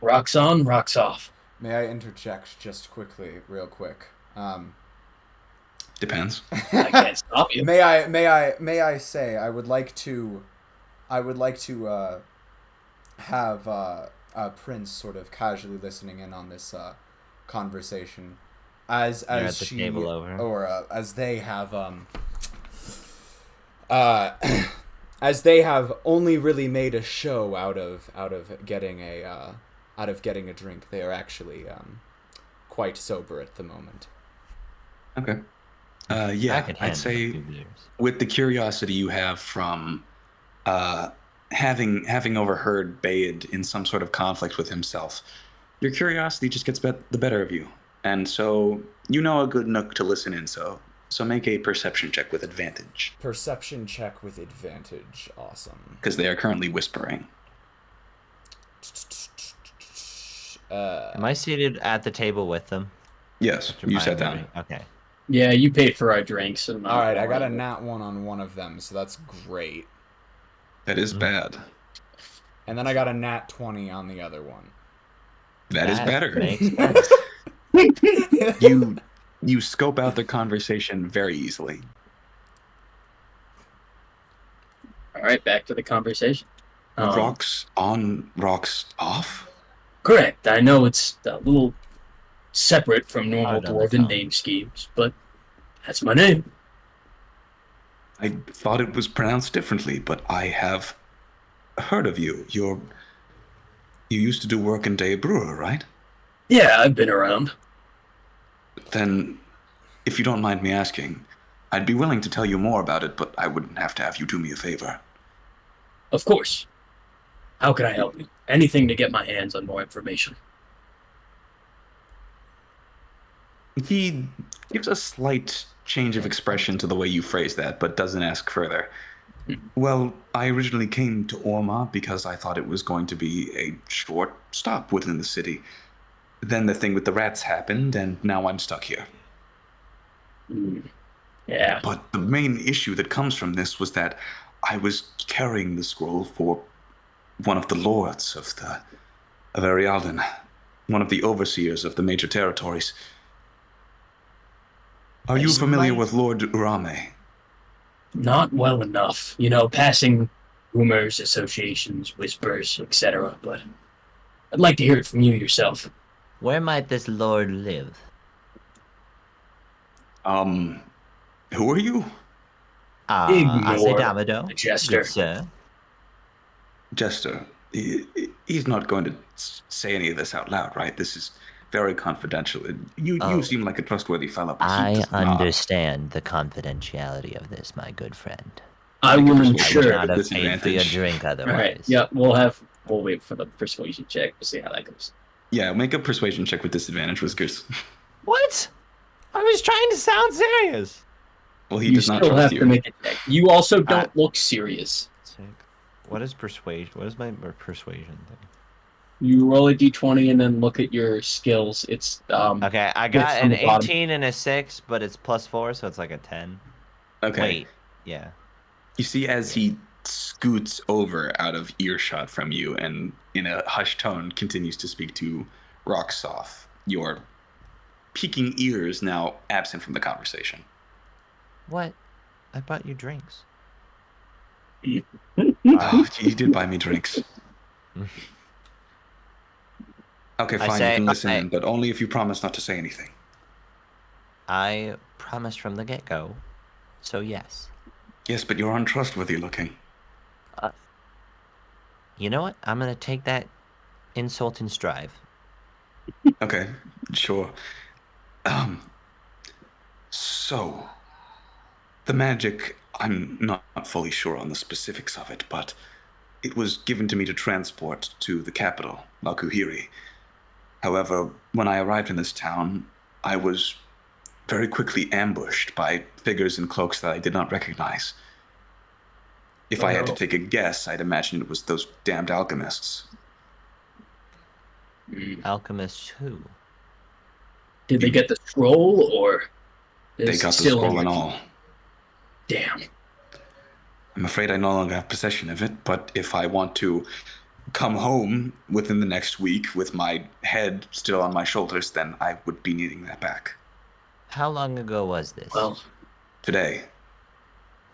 E: Roxon Roxoff.
C: May I interject just quickly, real quick?
F: Depends.
E: I can't stop you.
C: May I say I would like to have Prince sort of casually listening in on this conversation as
B: You're at the
C: she
B: table over.
C: or as they have as they have only really made a show out of getting a drink. They are actually quite sober at the moment.
F: Okay.
B: I
F: Yeah,
B: can
F: I'd
B: handle a
F: say
B: few beers.
F: with the curiosity you have from having overheard Bayed in some sort of conflict with himself, your curiosity just gets the better of you. And so you know a good nook to listen in, so make a perception check with advantage.
C: Perception check with advantage. Awesome.
F: Because they are currently whispering.
B: Am I seated at the table with them?
F: Yes, you sat down.
B: Okay.
E: Yeah, you paid for our drinks. And
C: All right, I got a nat 1 on one of them, so that's great.
F: That is bad.
C: And then I got a nat 20 on the other one.
F: That is better.
B: Makes sense.
F: You scope out the conversation very easily.
E: All right, back to the conversation.
F: Rocks on, rocks off?
E: Correct. I know it's a little separate from normal
B: Hard on the
E: dwarven
B: tongue.
E: name schemes, but that's my name.
F: I thought it was pronounced differently, but I have heard of you. You used to do work in Day Brewer, right?
E: Yeah, I've been around.
F: Then, if you don't mind me asking, I'd be willing to tell you more about it, but I wouldn't have to have you do me a favor.
E: Of course. How can I help you? Anything to get my hands on more information.
F: He gives a slight change of expression to the way you phrase that, but doesn't ask further. Well, I originally came to Orma because I thought it was going to be a short stop within the city. Then the thing with the rats happened, and now I'm stuck here.
E: Yeah.
F: But the main issue that comes from this was that I was carrying the scroll for one of the lords of Erialdan, one of the overseers of the major territories. Are you familiar with Lord Urame?
E: Not well enough. You know, passing rumors, associations, whispers, etc. But I'd like to hear it from you yourself.
B: Where might this lord live?
F: Who are you?
E: Ignore
B: Asedamado.
E: the jester.
B: Good sir.
F: Jester. He's not going to say any of this out loud, right? This is very confidential. You seem like a trustworthy fellow. But he
B: I
F: does not.
B: understand the confidentiality of this, my good friend.
E: I
F: Make a
E: will
F: persuasion
B: I
E: ensure.
B: would
F: check
B: not
F: with
B: have paid for your
F: disadvantage.
B: drink otherwise.
E: All right. Yeah, we'll wait for the persuasion check to see how that goes.
F: Yeah, make a persuasion check with disadvantage, Whiskers.
B: What? I was trying to sound serious.
F: Well, he
E: You
F: does not
E: still have
F: trust
E: to
F: you.
E: make a check. You also don't look serious.
B: What is persuasion? What is my persuasion thing?
E: You roll a d20 and then look at your skills. It's
B: Okay, I
E: It's
B: got
E: from
B: an
E: the bottom.
B: 18 and a 6, but it's +4, so it's like a 10.
F: Okay.
B: Wait, yeah.
F: You see, as he scoots over out of earshot from you and in a hushed tone continues to speak to Rocksoff, your peeking ears now absent from the conversation.
B: What? I bought you drinks.
F: Oh, you did buy me drinks. Okay,
B: I
F: fine,
B: say-
F: you can listen
B: okay.
F: in, but only if you promise not to say anything.
B: I promised from the get-go, so yes.
F: Yes, but you're untrustworthy looking.
B: You know what? I'm gonna take that insult in stride.
F: Okay, sure. So, the magic, I'm not fully sure on the specifics of it, but it was given to me to transport to the capital, Lakuhiri. However, when I arrived in this town, I was very quickly ambushed by figures in cloaks that I did not recognize. If I had to take a guess, I'd imagine it was those damned alchemists.
B: Alchemist who?
E: Did they get the scroll or
F: They
E: is it
F: got the
E: still in
F: scroll and
E: your-
F: all.
E: Damn.
F: I'm afraid I no longer have possession of it, but if I want to come home within the next week with my head still on my shoulders, then I would be needing that back.
B: How long ago was this?
E: Well,
F: Today.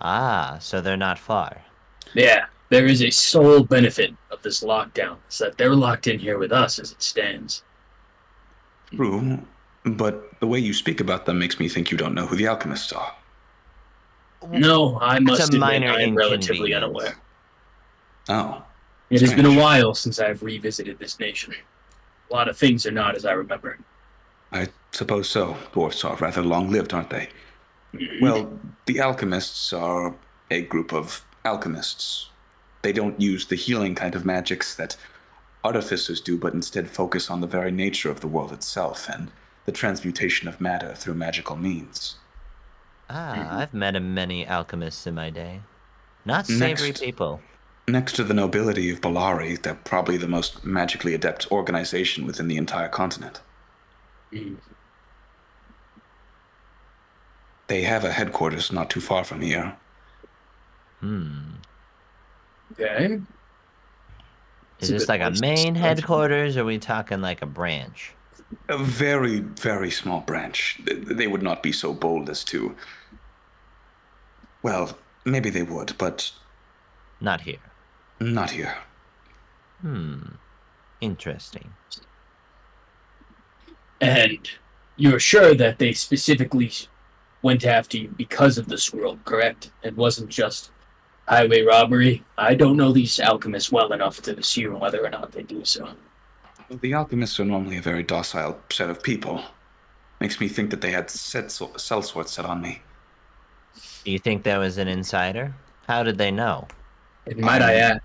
B: Ah, so they're not far.
E: yeah, there is a sole benefit of this lockdown. Is that they're locked in here with us as it stands.
F: True, but the way you speak about them makes me think you don't know who the alchemists are.
E: No, I must admit
B: minor
E: I am relatively
B: inconvenience.
E: unaware.
F: Oh.
E: It has been a
F: Strange.
E: while since I've revisited this nation. A lot of things are not as I remember.
F: I suppose so. Dwarfs are rather long-lived, aren't they? Well, the alchemists are a group of alchemists. They don't use the healing kind of magics that artificers do, but instead focus on the very nature of the world itself and the transmutation of matter through magical means.
B: Ah, I've met many alchemists in my day. Not savory
F: Next.
B: people.
F: Next to the nobility of Bellari, they're probably the most magically adept organization within the entire continent. They have a headquarters not too far from here.
B: Hmm.
E: Okay.
B: Is this like a main headquarters, or are we talking like a branch?
F: A very, very small branch. They would not be so bold as to. Well, maybe they would, but
B: Not here.
F: not here.
B: Interesting.
E: And you're sure that they specifically went after you because of the scroll, correct? It wasn't just highway robbery. I don't know these alchemists well enough to assume whether or not they do so.
F: The alchemists are normally a very docile set of people. Makes me think that they had cell sorts set on me.
B: Do you think there was an insider? How did they know?
E: And might I ask,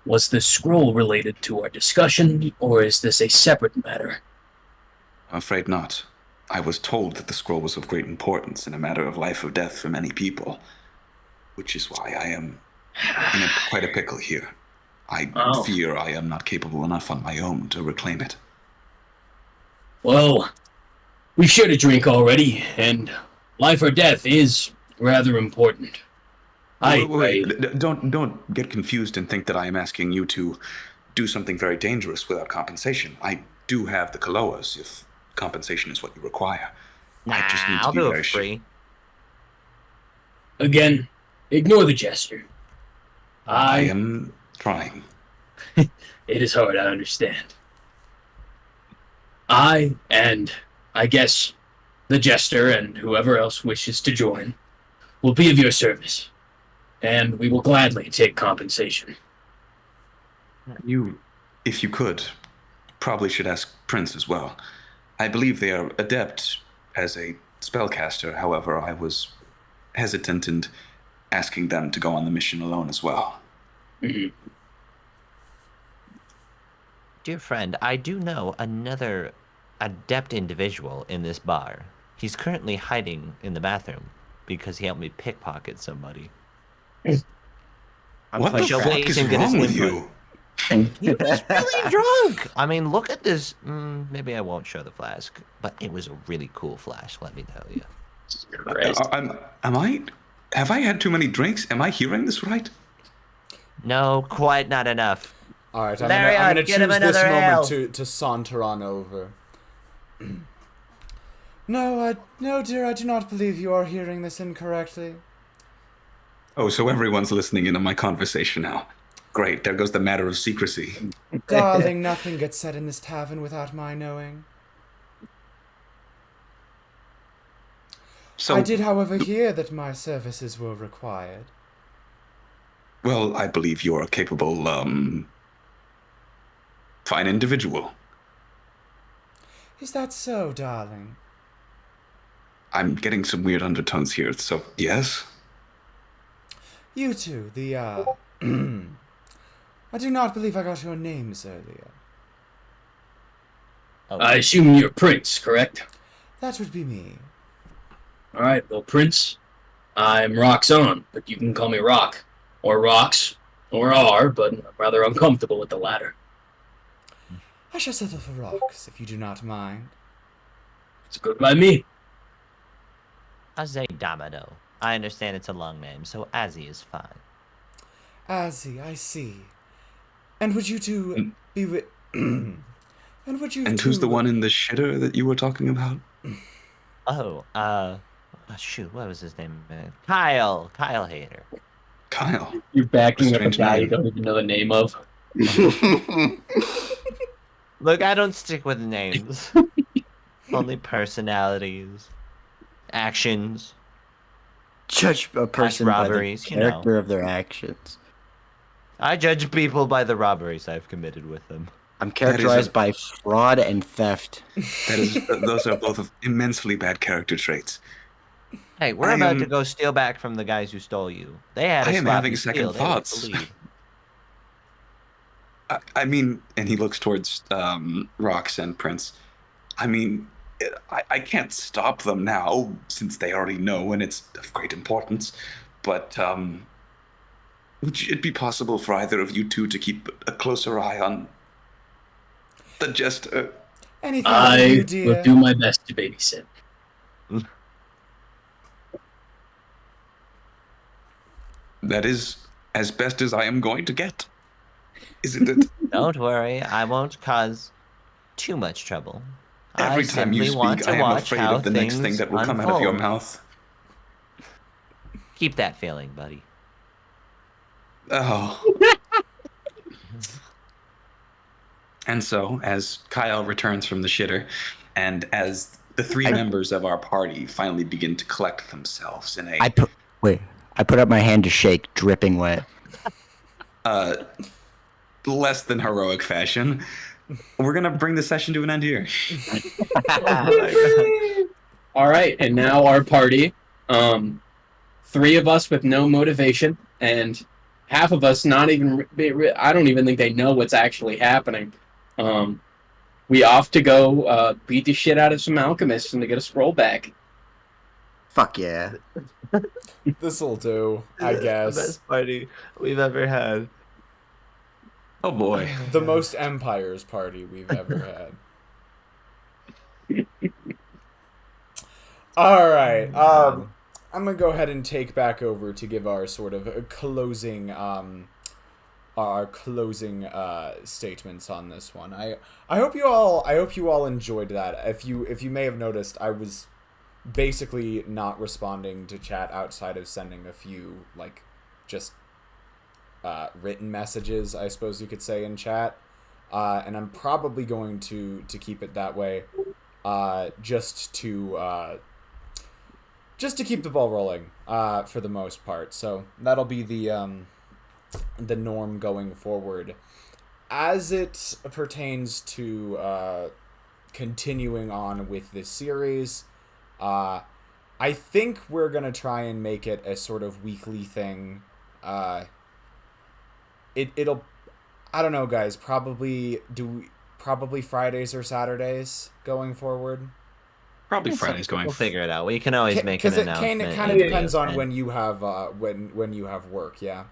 E: was this scroll related to our discussion, or is this a separate matter?
F: I'm afraid not. I was told that the scroll was of great importance in a matter of life or death for many people, which is why I am in quite a pickle here. I fear I am not capable enough on my own to reclaim it.
E: Well, we've shared a drink already, and life or death is rather important.
F: Wait, don't get confused and think that I am asking you to do something very dangerous without compensation. I do have the Kaloas if compensation is what you require. I just need to
B: I'll
F: be
B: do
F: very
B: it free.
E: Again, ignore the gesture.
F: I am trying.
E: It is hard, I understand. I, and I guess the jester and whoever else wishes to join, will be of your service, and we will gladly take compensation.
F: You, if you could, probably should ask Prince as well. I believe they are adept as a spellcaster, however, I was hesitant in asking them to go on the mission alone as well.
E: Mhm.
B: Dear friend, I do know another adept individual in this bar. He's currently hiding in the bathroom because he helped me pickpocket somebody.
F: What the
B: Shall
F: fuck
B: wait
F: is
B: and get his
F: wrong with
B: input.
F: you?
B: He was really drunk. I mean, look at this. Maybe I won't show the flask, but it was a really cool flask, let me tell you.
F: Have I had too many drinks? Am I hearing this right?
B: No, quite not enough.
C: All right, I'm
B: Marriott,
C: gonna
B: get him
C: choose this
B: another ale.
C: moment to saunter on over. No, dear, I do not believe you are hearing this incorrectly.
F: Oh, so everyone's listening in on my conversation now. Great, there goes the matter of secrecy.
C: Darling, nothing gets said in this tavern without my knowing.
F: So,
C: I did, however, hear that my services were required.
F: well, I believe you're a capable, fine individual.
C: Is that so, darling?
F: I'm getting some weird undertones here, so yes?
C: You two, I do not believe I got your names earlier.
B: Oh,
E: I assume you're Prince, correct?
C: That would be me.
E: Alright, well, Prince, I'm Roxanne, but you can call me Rock, or Rox, or R, but I'm rather uncomfortable with the latter.
C: I shall settle for rocks, if you do not mind.
E: It's good by me.
B: Azay Damado. I understand it's a long name, so Azzy is fine.
C: Azzy, I see. And would you two be with... and would you
F: And
C: two...
F: who's the one in the shitter that you were talking about?
B: Oh, shoot, what was his name? Kyle Hader.
F: Kyle.
E: You're backing up a
F: Strange
E: guy you
F: name.
E: don't even know the name of.
B: Look, I don't stick with names. Only personalities, actions.
D: Judge a person by the
B: robberies, you know.
D: character of their actions.
B: I judge people by the robberies I've committed with them.
D: I'm characterized by fraud and theft.
F: Those are both of immensely bad character traits.
B: Hey, we're about to go steal back from the guys who stole you. They had
F: I
B: a
F: am
B: sloppy
F: having second
B: steal. They like
F: thoughts.
B: the lead.
F: I mean, and he looks towards Rox and Prince. I mean, I can't stop them now since they already know and it's of great importance. But would it be possible for either of you two to keep a closer eye on the jester?
C: Anything for
E: I
C: you, dear.
E: will do my best to babysit.
F: That is as best as I am going to get. Isn't it?
B: Don't worry, I won't cause too much trouble.
F: Every
B: I
F: time you
B: simply want
F: speak,
B: to
F: I am
B: watch
F: afraid
B: how
F: of the next thing
B: things
F: that will come out of your
B: unfold.
F: mouth.
B: Keep that feeling, buddy.
F: Oh. And so, as Kyle returns from the shitter, and as the three members of our party finally begin to collect themselves in a
D: I put up my hand to shake, dripping wet.
F: less than heroic fashion, we're gonna bring the session to an end here.
E: All right, and now our party. Three of us with no motivation, and half of us not even. I don't even think they know what's actually happening. We off to go beat the shit out of some alchemists and to get a scroll back.
D: Fuck yeah.
C: This'll do, I guess.
B: The best party we've ever had.
F: Oh boy.
C: The most Empires party we've ever had. All right. I'm gonna go ahead and take back over to give our sort of closing statements on this one. I hope you all enjoyed that. If you may have noticed, I was basically not responding to chat outside of sending a few just written messages, I suppose you could say, in chat, and I'm probably going to keep it that way, just to keep the ball rolling for the most part. So that'll be the norm going forward. As it pertains to continuing on with this series, I think we're gonna try and make it a sort of weekly thing. It'll, I don't know, guys. Probably Fridays or Saturdays going forward.
F: Probably Friday's going.
B: We'll figure it out. We can always make an announcement.
C: Because it kind of depends on when you have when you have work. Yeah.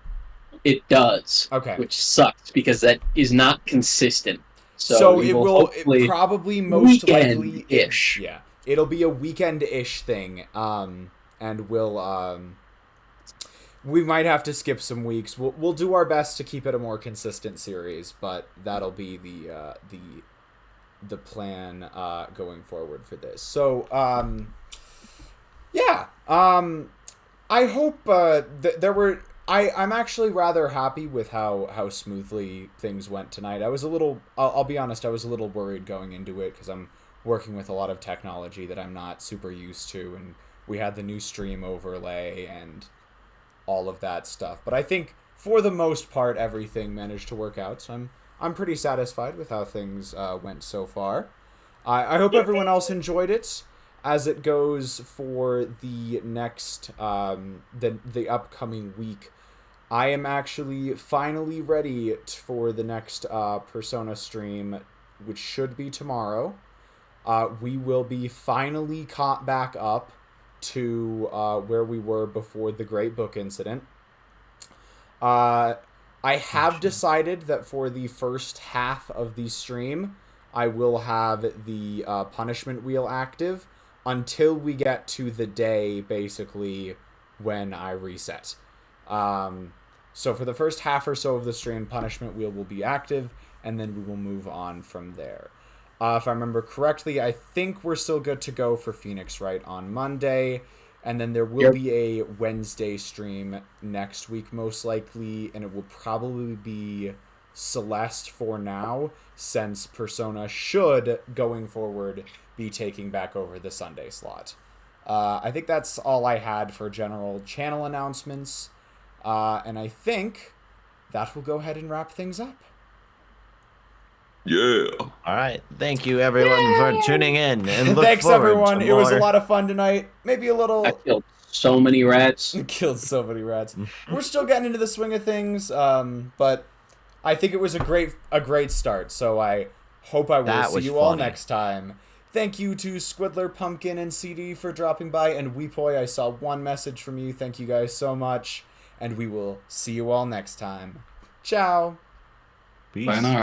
E: It does.
C: Okay.
E: Which sucks because that is not consistent.
C: So it probably most likely
E: ish.
C: Yeah. It'll be a weekend-ish thing. And we might have to skip some weeks. We'll do our best to keep it a more consistent series, but that'll be the plan going forward for this. So yeah. I hope there were. I'm actually rather happy with how smoothly things went tonight. I was a little. I'll be honest. I was a little worried going into it because I'm working with a lot of technology that I'm not super used to, and we had the new stream overlay and all of that stuff. But I think for the most part, everything managed to work out. So I'm pretty satisfied with how things went so far. I hope everyone else enjoyed it. As it goes for the next the upcoming week, I am actually finally ready for the next Persona stream, which should be tomorrow. We will be finally caught back up to where we were before the Great Book incident. I have decided that for the first half of the stream, I will have the punishment wheel active until we get to the day, basically, when I reset. So for the first half or so of the stream, punishment wheel will be active, and then we will move on from there. If I remember correctly, I think we're still good to go for Phoenix Wright on Monday, and then there will be a Wednesday stream next week, most likely, and it will probably be Celeste for now, since Persona should, going forward, be taking back over the Sunday slot. I think that's all I had for general channel announcements, and I think that will go ahead and wrap things up.
F: Yeah.
B: All right. Thank you, everyone, for tuning in. And look
C: Thanks,
B: forward
C: everyone.
B: to
C: It was a
B: more.
C: lot of fun tonight. Maybe a little...
E: I killed so many rats.
C: Killed so many rats. We're still getting into the swing of things, but I think it was a great start. So I hope I will
B: That
C: see
B: was
C: you all
B: funny.
C: next time. Thank you to Squiddler, Pumpkin, and CD for dropping by, and Weepoy, I saw one message from you. Thank you guys so much, and we will see you all next time. Ciao.
B: Peace.
F: Bye now.